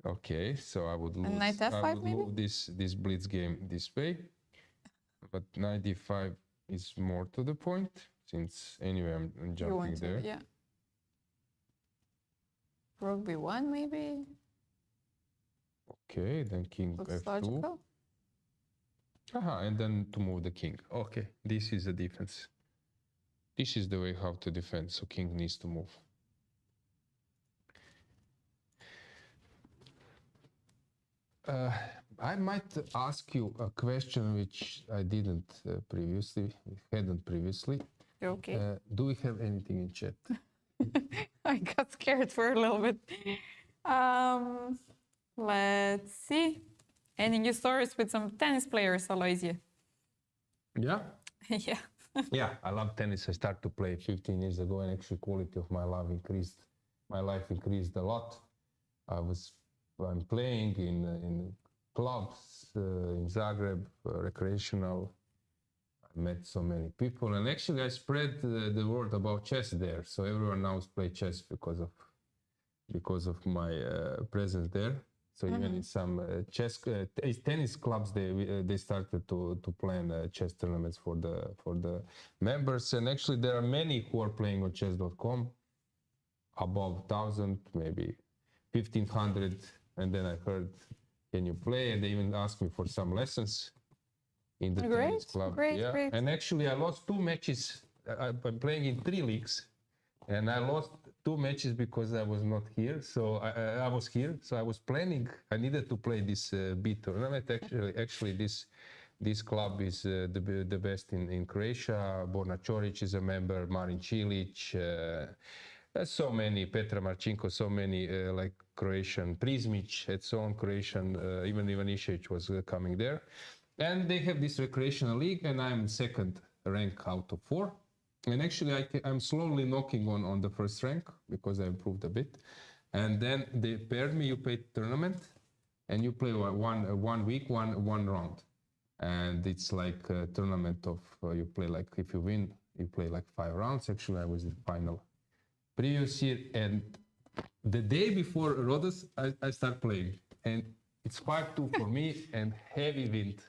Okay, so I would lose. Knight f5 I would maybe? lose this blitz game this way, but knight d5 is more to the point, since anyway I'm jumping there. Yeah. Rook b1 maybe. Okay, then king Looks f2. logical. And then to move the king. Okay, this is the defense. This is the way how to defend. So king needs to move. I might ask you a question which I hadn't previously. Okay. Do we have anything in chat? I got scared for a little bit. Let's see. Any new stories with some tennis players, Alojzije? Yeah. Yeah. Yeah, I love tennis. I started to play 15 years ago, and actually quality of my life increased. My life increased a lot. I'm playing in clubs in Zagreb, recreational. I met so many people, and actually I spread the word about chess there. So everyone now plays chess because of my presence there. So even in some tennis clubs, they started to plan chess tournaments for the members. And actually, there are many who are playing on chess.com, above 1,000, maybe 1,500. And then I heard, can you play? And they even asked me for some lessons in the tennis club. Great. And actually, I lost 2 matches. I'm playing in 3 leagues, and I lost 2 matches because I was not here. So I was here. So I was planning. I needed to play this B tournament. Actually, this club is the best in Croatia. Borna Čorić is a member. Marin Cilic. So many, Petra Marcinko, so many like Croatian, Prizmic, and so on, Croatian, even Ivanišević was coming there. And they have this recreational league, and I'm second rank out of 4. And actually, I'm slowly knocking on the first rank because I improved a bit. And then they paired me, you play tournament, and you play one week, one round. And it's like a tournament of, you play like, if you win, you play like 5 rounds. Actually, I was in the final previous year, and the day before Rhodes, I start playing, and it's 5-2 for me, and heavy wind,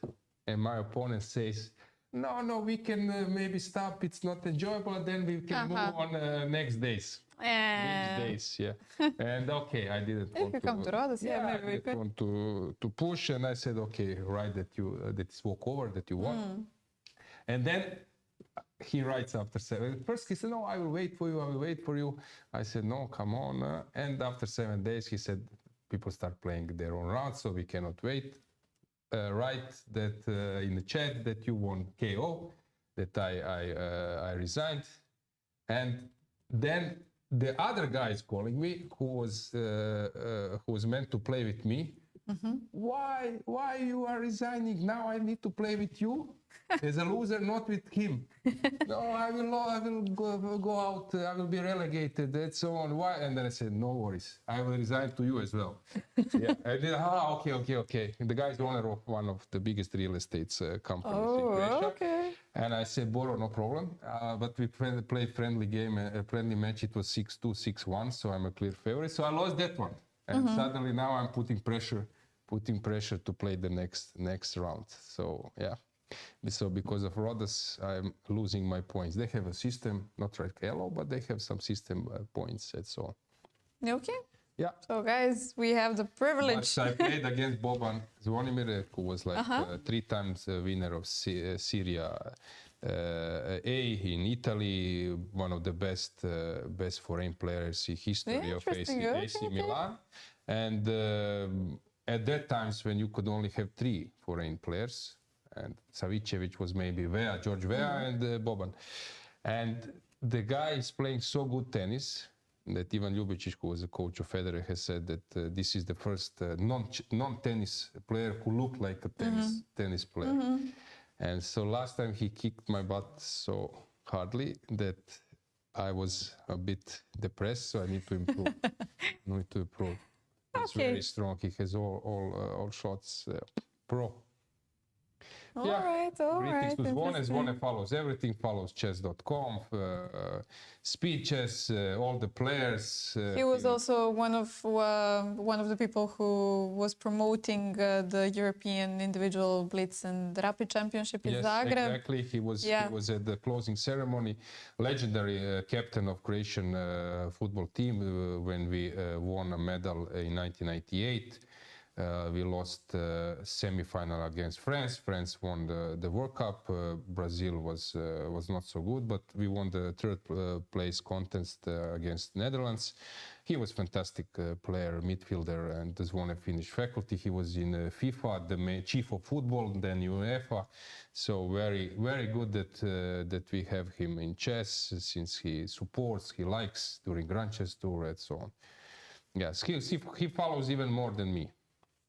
and my opponent says, no, we can maybe stop, it's not enjoyable, and then we can move on next days. Next days, yeah. And okay, I didn't want If you come to Rhodes, maybe we could. want to push, and I said, okay, write that it's walkover, that you won. And then he writes after 7. First he said, no, I will wait for you. I said, no, come on. And after 7 days, he said, people start playing their own rounds, so we cannot wait. Write that in the chat that you won KO. that I resigned. And then the other guy is calling me, who was meant to play with me. Why you are resigning? Now I need to play with you as a loser, not with him. No, I will go out. I will be relegated. And so on. Why? And then I said, no worries. I will resign to you as well. Yeah. And then, okay. The guy is the owner of one of the biggest real estate companies in Croatia. Okay. And I said, Boro, no problem. But we played friendly game, a friendly match. It was 6-2, 6-1. So I'm a clear favorite. So I lost that one. And suddenly now I'm putting pressure to play the next round. So yeah. So because of Rhodes, I'm losing my points. They have a system, not like Elo, but they have some system points and so on. Okay. Yeah. So guys, we have the privilege. But I played against Boban Zvonimir, who was like 3 times winner of Syria A in Italy, one of the best foreign players in history of AC Milan. And at that times when you could only have 3 foreign players, and Savicevic was maybe George Weah and Boban. And the guy is playing so good tennis that Ivan Ljubicic, who was the coach of Federer, has said that this is the first non-tennis player who looked like a tennis player. And so last time he kicked my butt so hardly that I was a bit depressed, so I need to improve. He's very strong. He has all shots pro. All right. Greetings to Zvone. Zvone follows everything, follows chess.com, speed chess, all the players. He was also one of the people who was promoting the European Individual Blitz and Rapid Championship in Zagreb. Exactly. He was at the closing ceremony, legendary captain of Croatian football team when we won a medal in 1998. We lost semi-final against France. France won the World Cup. Brazil was not so good, but we won the 3rd place contest against Netherlands. He was fantastic player, midfielder, and as one Finnish faculty. He was in FIFA, the chief of football, then UEFA. So very, very good that we have him in chess, since he supports, he likes during Grand Chess Tour and so on. Yes, he follows even more than me.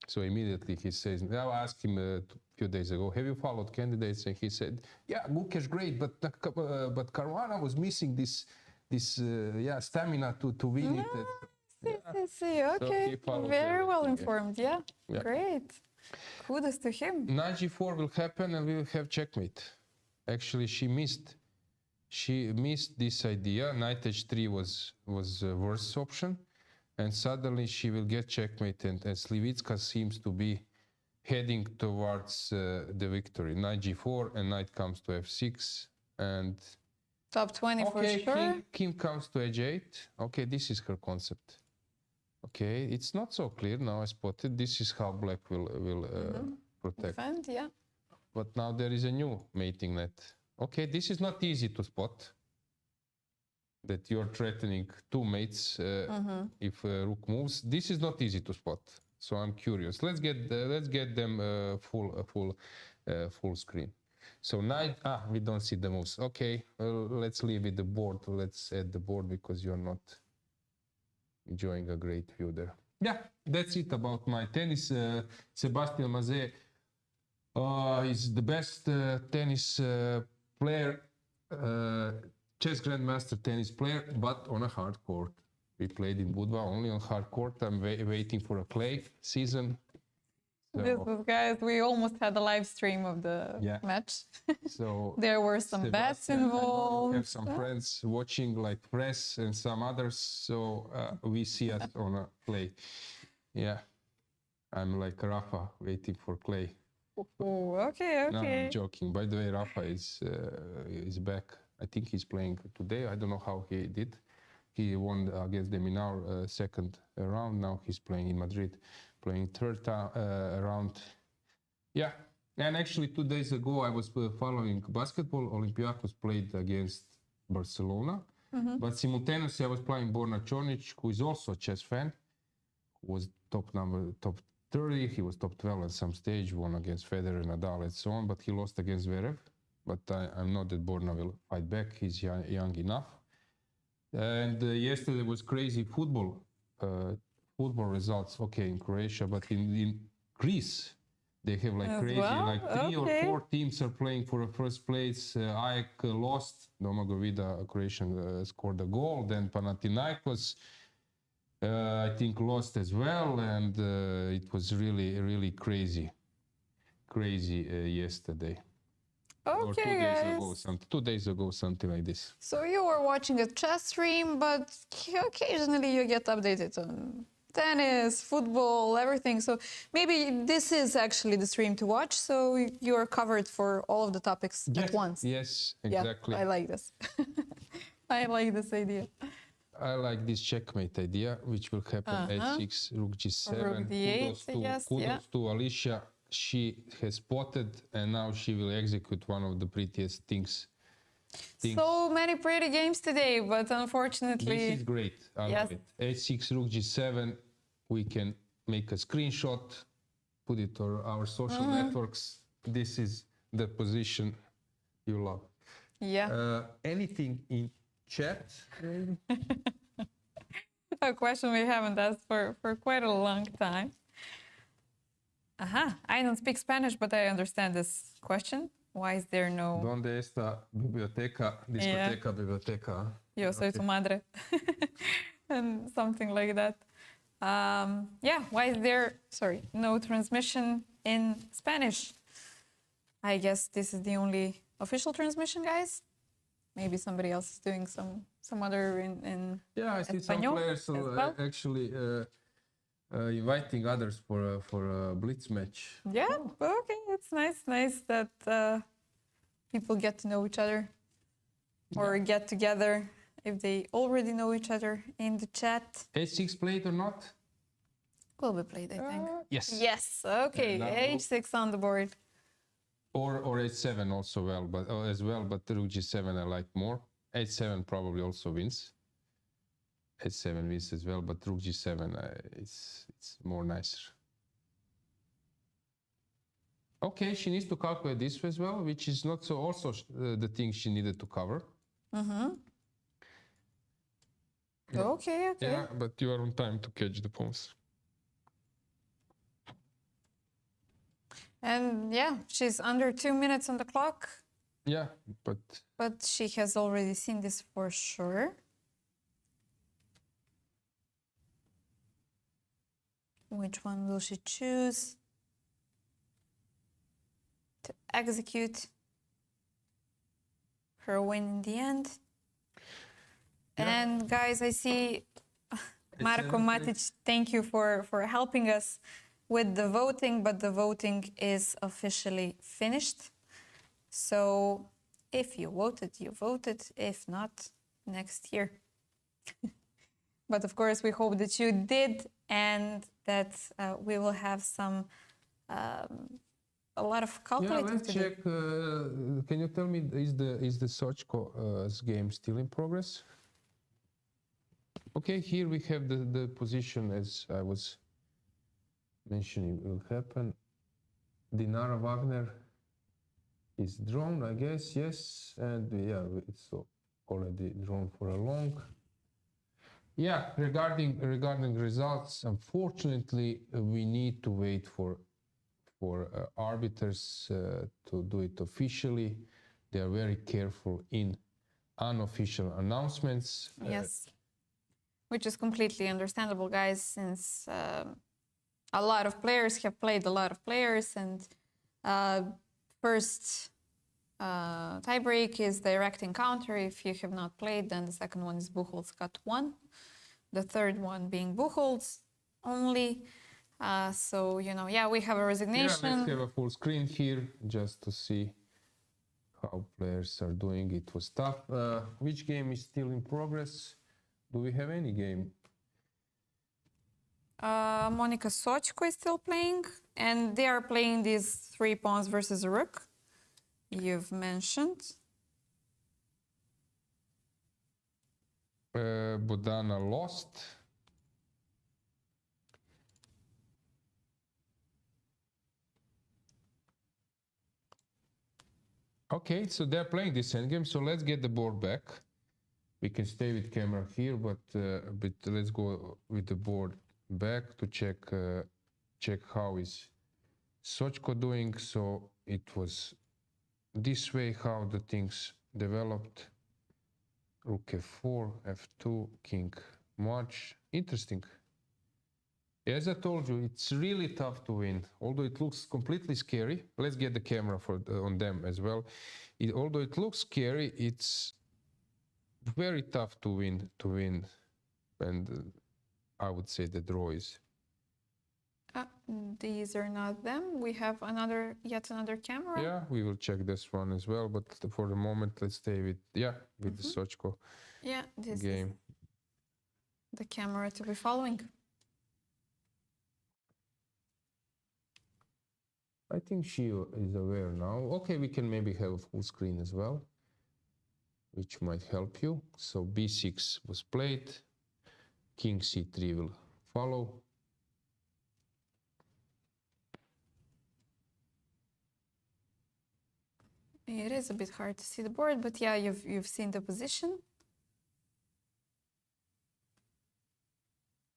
So immediately he says, I asked him a few days ago, have you followed candidates? And he said, yeah, Gukesh great, but Caruana was missing this stamina to win it. Okay, So very well informed. Yeah, great. Kudos to him. Knight g4 will happen and we will have checkmate. Actually, she missed this idea. Knight h3 was a worse option. And suddenly she will get checkmate, and Slivitska seems to be heading towards the victory. Knight g4 and knight comes to f6 and top 20 for sure. King comes to h8. Okay, this is her concept. Okay, it's not so clear now. I spotted. This is how black will protect. Defend, yeah. But now there is a new mating net. Okay, this is not easy to spot. That you're threatening 2 mates if rook moves. This is not easy to spot. So I'm curious. Let's get them full screen. So knight. We don't see the moves. Okay, let's leave it the board. Let's add the board because you're not enjoying a great view there. Yeah, that's it about my tennis. Sebastian Mazet is the best tennis player. Chess Grandmaster tennis player, but on a hard court. We played in Budva only on hard court. I'm waiting for a clay season. So, this was, guys, we almost had a live stream of the match. So there were some bets involved. We have some friends watching, like press and some others. So we see us on a clay. Yeah, I'm like Rafa waiting for clay. Oh, okay. No, I'm joking. By the way, Rafa is back. I think he's playing today. I don't know how he did. He won against Deminar 2nd round. Now he's playing in Madrid, playing 3rd round. Yeah, and actually 2 days ago I was following basketball. Olympiacos played against Barcelona, but simultaneously I was playing Borna Čornić, who is also a chess fan, who was top 30. He was top 12 at some stage, won against Federer, Nadal, and so on, but he lost against Zverev. but I'm not that Borna will fight back. He's young enough. And yesterday was crazy football results. Okay, in Croatia, but in Greece, they have like As crazy, well? like 3 or Okay. 4 teams are playing for a first place. AEK lost. Domagovida, Croatian, scored a goal. Then Panathinaikos, I think, lost as well. And it was really, really crazy yesterday. Or 2 Okay, days ago, guys. 2 days ago, something like this. So you were watching a chess stream, but occasionally you get updated on tennis, football, everything. So maybe this is actually the stream to watch. So you are covered for all of the topics at once. Yes, Yeah, exactly. I like this. I like this idea. I like this checkmate idea, which will happen h6, rook g7. Rook d8, yes, kudos to Alicia. She has spotted, and now she will execute one of the prettiest things. So many pretty games today, but unfortunately... This is great. I Yes. love it. h6, rook g7. We can make a screenshot, put it on our social networks. This is the position you love. Yeah. Anything in chat? A question we haven't asked for quite a long time. I don't speak Spanish, but I understand this question. Why is there no... ¿Dónde está biblioteca? Discoteca, biblioteca. Yo soy su madre. And something like that. Yeah, why is there, no transmission in Spanish? I guess this is the only official transmission, guys. Maybe somebody else is doing some other in Yeah, I see some Espanol players as well. actually inviting others for a blitz match. Yeah, okay, it's nice that people get to know each other or get together if they already know each other in the chat. h6 played or not? Will be played, I think. Yes. Yes, okay, now h6 on the board. Or h7 also well, but as well, but rook g7 I like more. h7 probably also wins. h7 wins as well, but rook g7 it's more nicer. Okay, she needs to calculate this as well, which is not so also the thing she needed to cover. Okay. Yeah, but you are on time to catch the pawns. And yeah, she's under 2 minutes on the clock, Yeah, but she has already seen this for sure. Which one will she choose to execute her win in the end? Yeah. And guys, I see Marko Matic, thank you for helping us with the voting, but the voting is officially finished. So if you voted, you voted. If not, next year. But of course, we hope that you did and that we will have a lot of yeah, calculating let's to do. check. Can you tell me is the Socko game still in progress? Okay, here we have the position as I was mentioning will happen. Dinara Wagner is drawn, I guess, yes, and yeah, it's already drawn for a long. Yeah, regarding results, unfortunately, we need to wait for arbiters to do it officially. They are very careful in unofficial announcements. Yes, which is completely understandable, guys, since a lot of players have played a lot of players, and first tiebreak is direct encounter. If you have not played, then the second one is Buchholz got 1. The third one being Buchholz only. So, yeah, we have a resignation. Yeah, let's have a full screen here just to see how players are doing. It was tough. Which game is still in progress? Do we have any game? Monika Socko is still playing, and they are playing these 3 pawns versus a rook you've mentioned. Bodana lost. Okay, so they're playing this endgame, so let's get the board back. We can stay with camera here, but let's go with the board back to check how is Socko doing. So it was this way how the things developed. Rook f4, f2, king march. Interesting. As I told you, it's really tough to win. Although it looks completely scary. Let's get the camera on them as well. Although it looks scary, it's very tough to win. And I would say the draw is. These are not them. We have yet another camera. Yeah, we will check this one as well. But for the moment, let's stay with the Socko this game. Is the camera to be following. I think she is aware now. Okay, we can maybe have a full screen as well, which might help you. So b6 was played. King c3 will follow. It is a bit hard to see the board, but yeah, you've seen the position.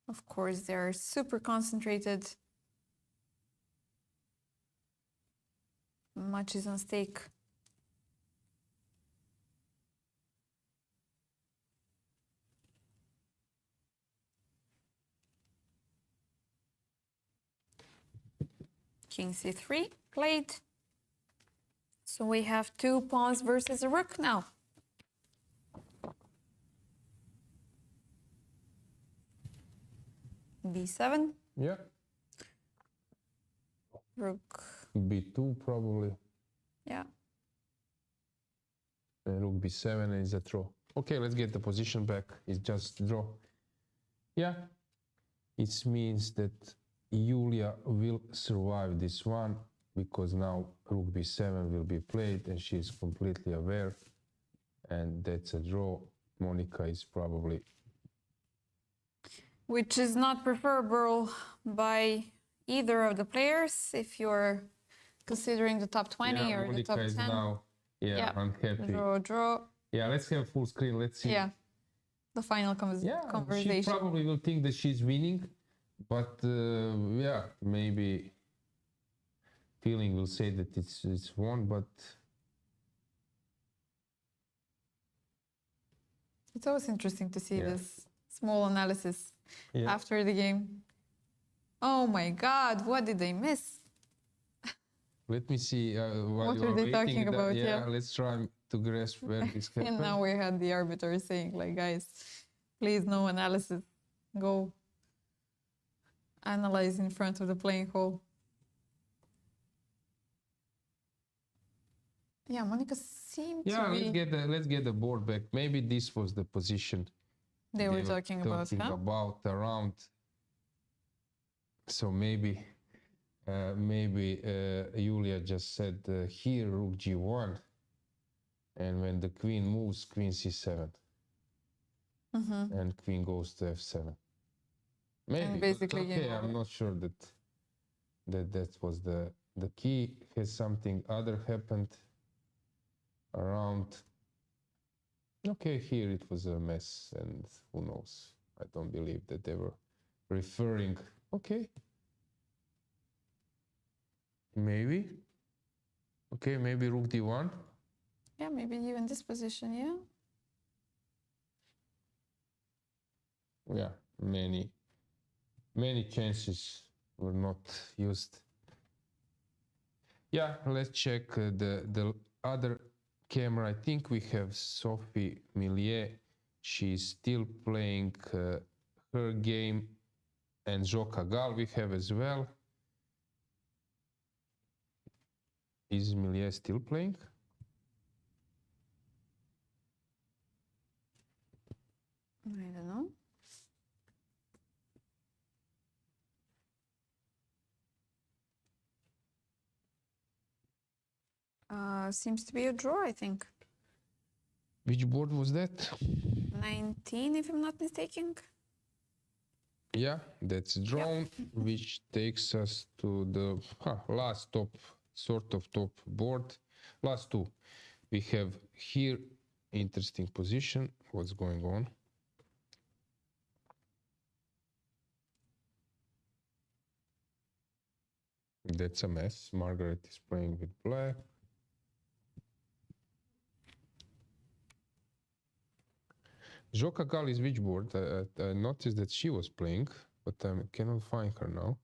Of course, they're super concentrated. Much is on stake. King c3 played. So we have 2 pawns versus a rook now. b7. Yeah. Rook. b2 probably. Yeah. And rook b7 is a draw. Okay, let's get the position back. It's just draw. Yeah. It means that Yuliia will survive this one because now rook b7 will be played and she is completely aware. And that's a draw. Monika is probably... Which is not preferable by either of the players if you're considering the top 20 or Monika the top 10. is now, unhappy. Draw. Yeah, let's have full screen. Let's see. Yeah, the final conversation. She probably will think that she's winning, but maybe feeling will say that it's won, but it's always interesting to see this small analysis after the game. Oh my God, what did they miss? Let me see what are they talking about? Yeah, let's try to grasp where this happened. And now we had the arbiter saying, like, guys, please no analysis. Go analyze in front of the playing hall. Yeah, Monika seemed to be... let's get the board back. Maybe this was the position they were talking about, around. So maybe Yuliia just said here rook g1, and when the queen moves, queen c7, and queen goes to f7. Maybe, basically, okay, I'm not sure that was the key. Has something other happened around? Okay, here it was a mess, and who knows? I don't believe that they were referring. Okay. Maybe. Okay, maybe rook d1. Yeah, maybe even this position, yeah. Yeah, many chances were not used. Yeah, let's check the other camera. I think we have Sophie Millier. She's still playing her game, and Joka Gal we have as well. Is Millier still playing? I don't know. Seems to be a draw, I think. Which board was that? 19, if I'm not mistaken. Yeah, that's drawn, which takes us to the last top board. Last two. We have here interesting position. What's going on? That's a mess. Margaret is playing with black. Joka Gal is which board? I noticed that she was playing, but I cannot find her now.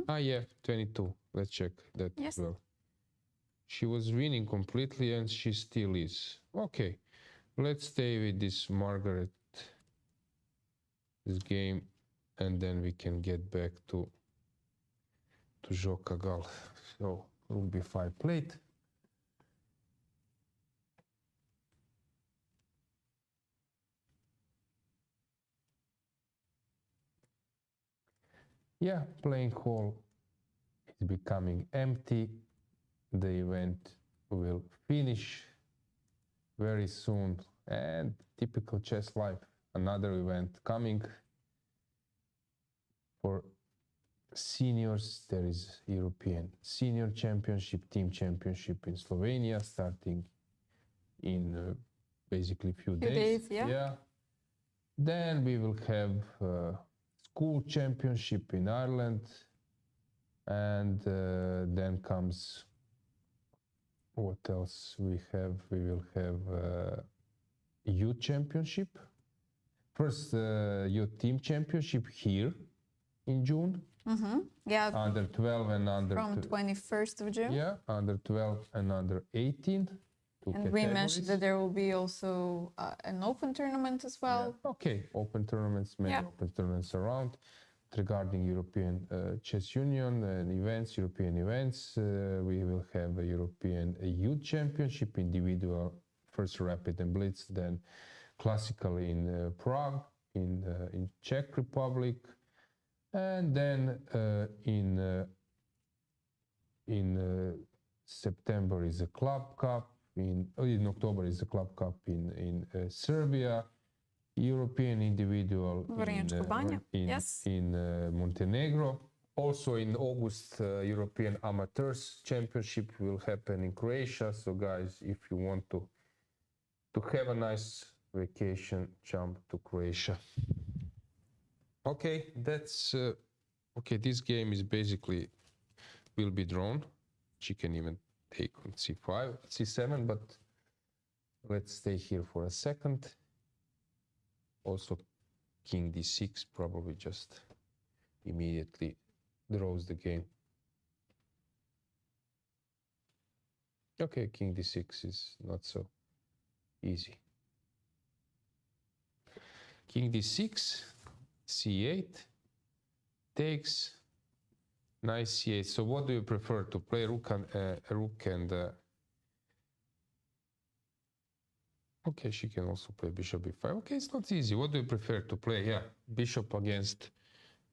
Ah, yeah, 22. Let's check that as well. She was winning completely and she still is. Okay, let's stay with this Margaret, this game, and then we can get back to Joka Gal. So, rook b5 plate. Yeah, playing hall is becoming empty. The event will finish very soon, and typical chess life, another event coming. For seniors, there is European Senior Championship, Team Championship in Slovenia, starting in basically few days. Yeah. Then we will have School Championship in Ireland, and then comes, what else we have? We will have Youth Championship. First Youth Team Championship here in June. Yeah. Under 12 and under... From 21st of June. Yeah, under 12 and under 18. And we mentioned that there will be also an open tournament as well. Yeah. Okay, open tournaments, many open tournaments around. Regarding European Chess Union and events, European events, we will have a European Youth Championship, individual, first rapid and blitz, then classical in Prague, in Czech Republic, and then in September is a Club Cup, in October is a Club Cup in Serbia, European individual in Montenegro. Also in August, European Amateurs Championship will happen in Croatia. So guys, if you want to have a nice vacation, jump to Croatia. Okay, that's okay. This game is basically will be drawn. She can even take on c5, c7, but let's stay here for a second. Also, king d6 probably just immediately draws the game. Okay, king d6 is not so easy. King d6, c8, takes, nice c8. So what do you prefer, to play rook and okay, she can also play bishop b5. Okay, it's not easy. What do you prefer to play? Yeah, bishop against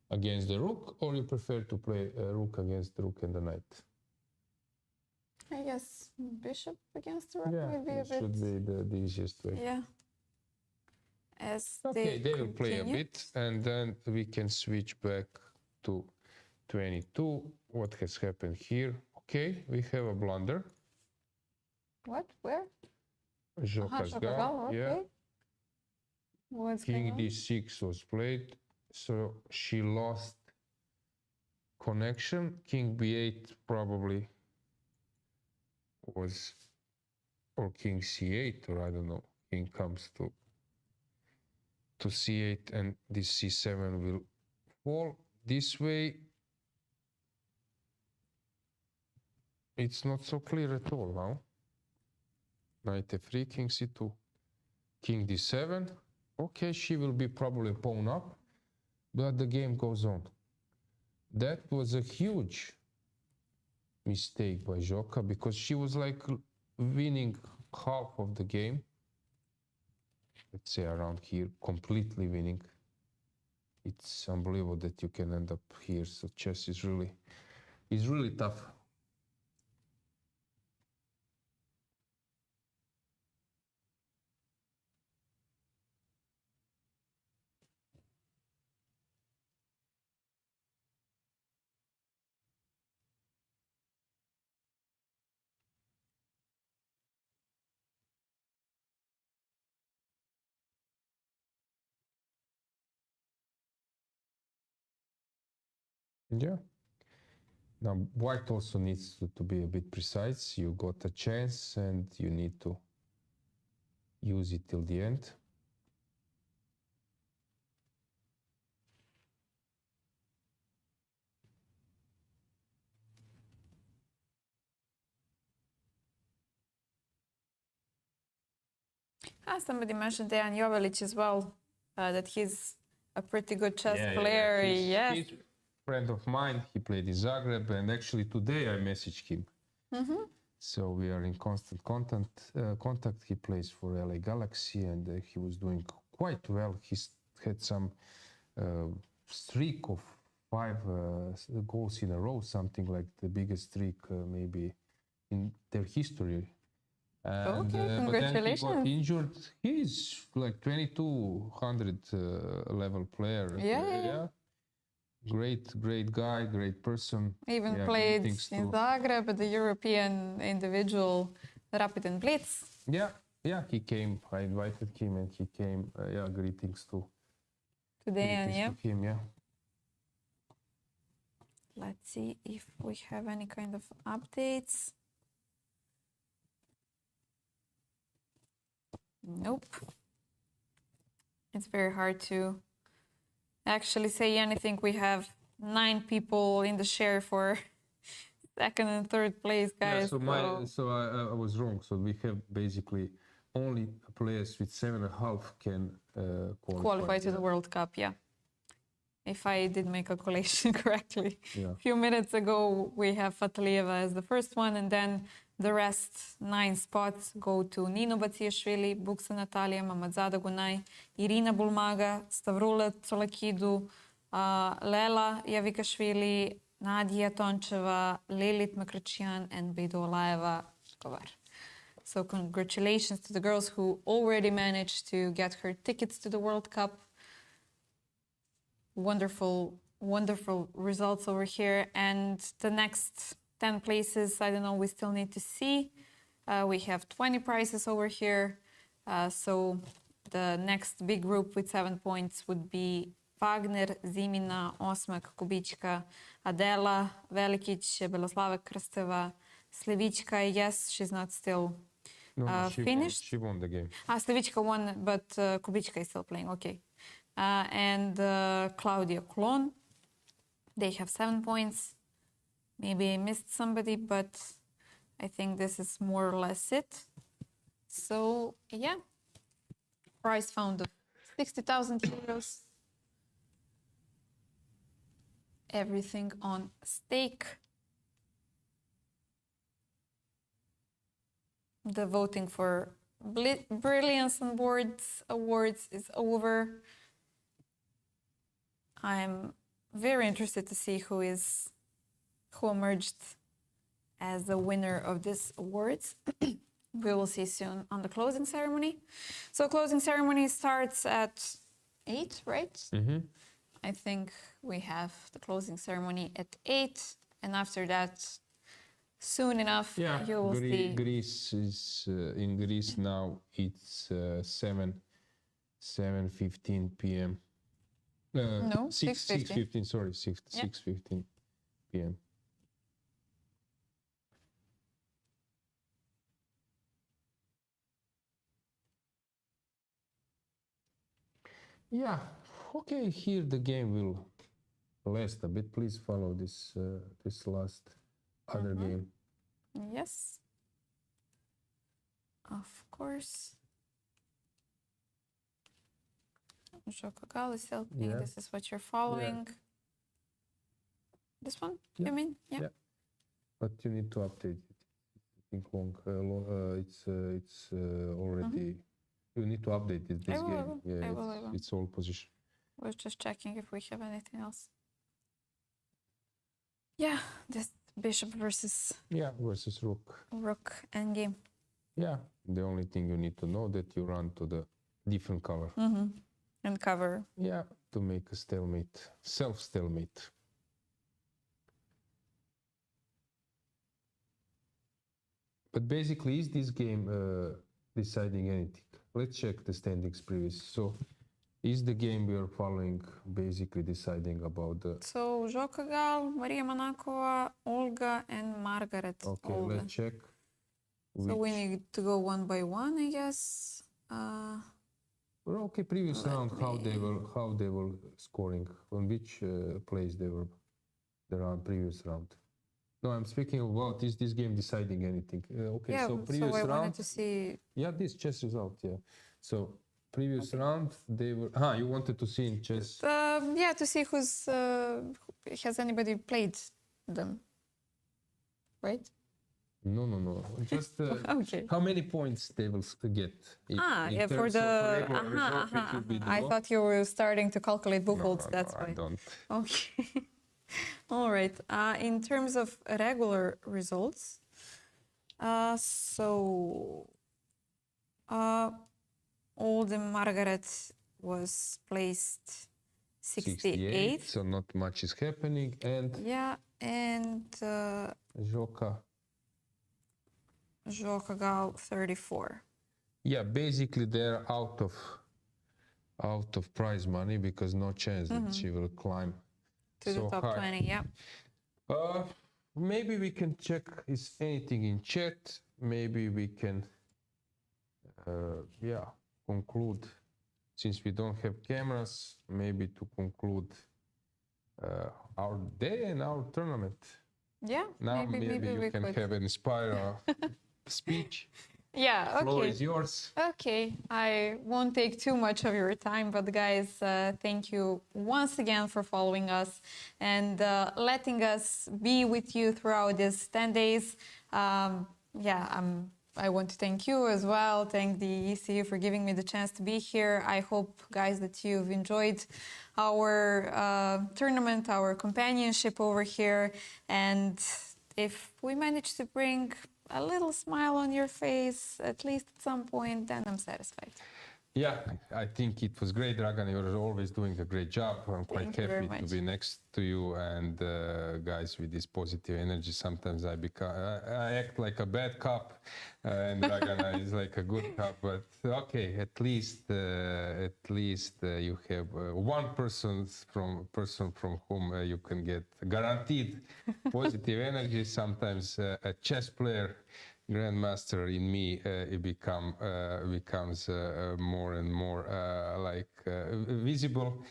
the rook, or you prefer to play rook against the rook and the knight? I guess bishop against the rook would be a bit... should be the easiest way. Yeah. As okay, they will play a bit, and then we can switch back to 22. What has happened here? Okay, we have a blunder. What? Where? Joka's okay. Yeah. What's King d6 was played, so she lost connection. King b8 probably was, or king c8, or I don't know. King comes to c8, and this c7 will fall. This way, it's not so clear at all now. Knight f3, king c2, king d7. Okay, she will be probably pawn up, but the game goes on. That was a huge mistake by Joka, because she was like winning half of the game. Let's say around here, completely winning. It's unbelievable that you can end up here. So chess is really tough. Yeah. Now, white also needs to be a bit precise. You got a chance and you need to use it till the end. Somebody mentioned Dejan Jovelic as well, that he's a pretty good chess player. Yes. He's a friend of mine. He played in Zagreb, and actually today I messaged him. So we are in constant contact. He plays for LA Galaxy, and he was doing quite well. He's had some streak of 5 goals in a row, something like the biggest streak maybe in their history. And, Okay, but then he got congratulations. injured. He's like 2200 level player. Yeah. Great guy, great person. Even Yeah, played greetings in to- Zagreb at the European individual Rapid and Blitz. Yeah, he came. I invited him and he came. Greetings to Today, greetings to him, yeah. Let's see if we have any kind of updates. Nope. It's very hard to actually say anything. We have 9 people in the share for second and third place, guys. So I was wrong. So we have basically only players with 7.5 can qualify to the World Cup, yeah. If I did my calculation correctly. Yeah. A few minutes ago, we have Fatalieva as the first one, and then the rest 9 spots go to Nino Batsiashvili, Buksa Natalia, Mammadzada Gunay, Irina Bulmaga, Stavroula Tsolakidou, Lela Javakhishvili, Nadia Toncheva, Lelit Makrachian, and Beidolayeva Kovar. So congratulations to the girls who already managed to get her tickets to the World Cup. Wonderful results over here. And the next 10 places, I don't know, we still need to see. We have 20 prizes over here. So the next big group with 7 points would be Wagner, Zimina, Osmak, Kubichka, Adela, Velikic, Beloslava Krsteva, Slivichka. Yes, she's not still finished. She won the game. Slivichka won, but Kubichka is still playing. Okay. And Claudia Klon. They have 7 points. Maybe I missed somebody, but I think this is more or less it. So, yeah. Prize fund of 60,000 euros. Everything on stake. The voting for Brilliance on Boards awards is over. I'm very interested to see who emerged as the winner of this awards. We will see soon on the closing ceremony. So closing ceremony starts at 8, right? Mm-hmm. I think we have the closing ceremony at 8, and after that, soon enough, you will see. Greece is in Greece now. It's 7:15 p.m. No, 6:15. Sorry, 6:15 p.m. Yeah. Okay. Here the game will last a bit. Please follow this last other game. Yes. Of course. Jokogal is still playing. Yeah. This is what you're following. This one, you mean? Yeah. But you need to update it. I think it's already. You need to update it. This game. Yeah, I will. it's all position. We're just checking if we have anything else. Yeah, this bishop versus rook endgame. Yeah, the only thing you need to know that you run to the different color. And cover. Yeah, to make a stalemate, self-stalemate. But basically, is this game deciding anything? Let's check the standings previous. So is the game we are following basically deciding about the... So Zhokagal, Maria Manakova, Olga, and Margaret. Okay, Olga. let's check. So we need to go one by one, I guess. Well, okay, previous round, how they were scoring, on which place they were the previous round. No, I'm speaking about is this game deciding anything. Okay, yeah, so previous so I round. wanted to see. Yeah, this chess result. Yeah, so previous round they were. You wanted to see in chess. Yeah, to see who's has anybody played them, right? No. Just Okay. how many points they will get. Yeah, for the. I thought you were starting to calculate Buchholz. That's why. I don't. Okay. All right. In terms of regular results, Olga Margaret was placed 68th. So not much is happening, and yeah, and Zhokagal 34. Yeah, basically they're out of prize money because no chance that she will climb to the top high. 20. Yeah. Maybe we can check is anything in chat. Maybe we can conclude, since we don't have cameras, maybe to conclude our day and our tournament. Yeah, Now maybe you we can could have an inspire speech. Yeah, okay. Floor is yours. Okay, I won't take too much of your time, but guys, thank you once again for following us and letting us be with you throughout these 10 days. I want to thank you as well. Thank the ECU for giving me the chance to be here. I hope, guys, that you've enjoyed our tournament, our companionship over here. And if we managed to bring a little smile on your face, at least at some point, then I'm satisfied. Yeah, I think it was great, Dragana. You're always doing a great job. I'm quite happy to be next to you. And guys, with this positive energy, sometimes I act like a bad cop, and Dragana is like a good cop. But okay, at least you have one person from whom you can get guaranteed positive energy. Sometimes a chess player, grandmaster in me, it becomes more and more visible.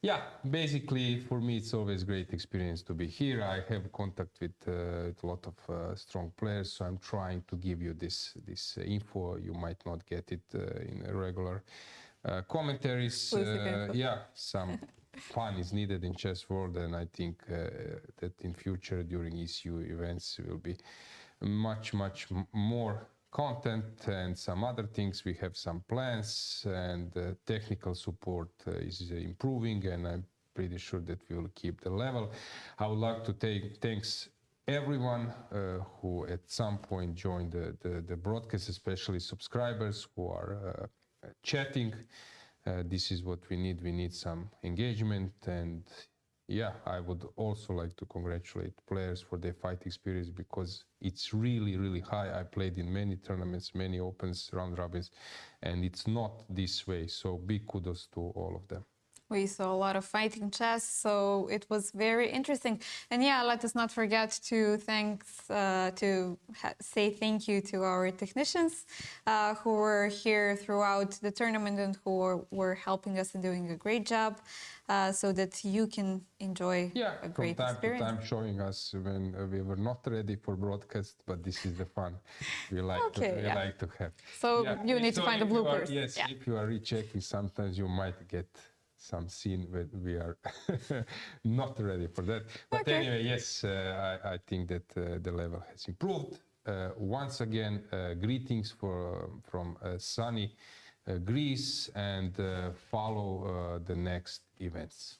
Yeah, basically for me it's always a great experience to be here. I have contact with a lot of strong players, so I'm trying to give you this info. You might not get it in a regular commentaries. Yeah, some fun is needed in chess world, and I think that in future during ECU events will be much more content and some other things. We have some plans, and technical support is improving, and I'm pretty sure that we will keep the level. I would like to thanks everyone who at some point joined the broadcast, especially subscribers who are chatting. This is what we need. We need some engagement, and yeah, I would also like to congratulate players for their fight experience, because it's really high. I played in many tournaments, many opens, round robins, and it's not this way. So big kudos to all of them. We saw a lot of fighting chess, so it was very interesting. And yeah, let us not forget to say thank you to our technicians who were here throughout the tournament and who were helping us and doing a great job, so that you can enjoy a great experience. From time to time showing us when we were not ready for broadcast, but this is the fun we like to have. So you need to find the bloopers. If you are rechecking, sometimes you might get some scene where we are not ready for that. But anyway, yes, I think that the level has improved. Once again, greetings from sunny Greece, and follow the next events.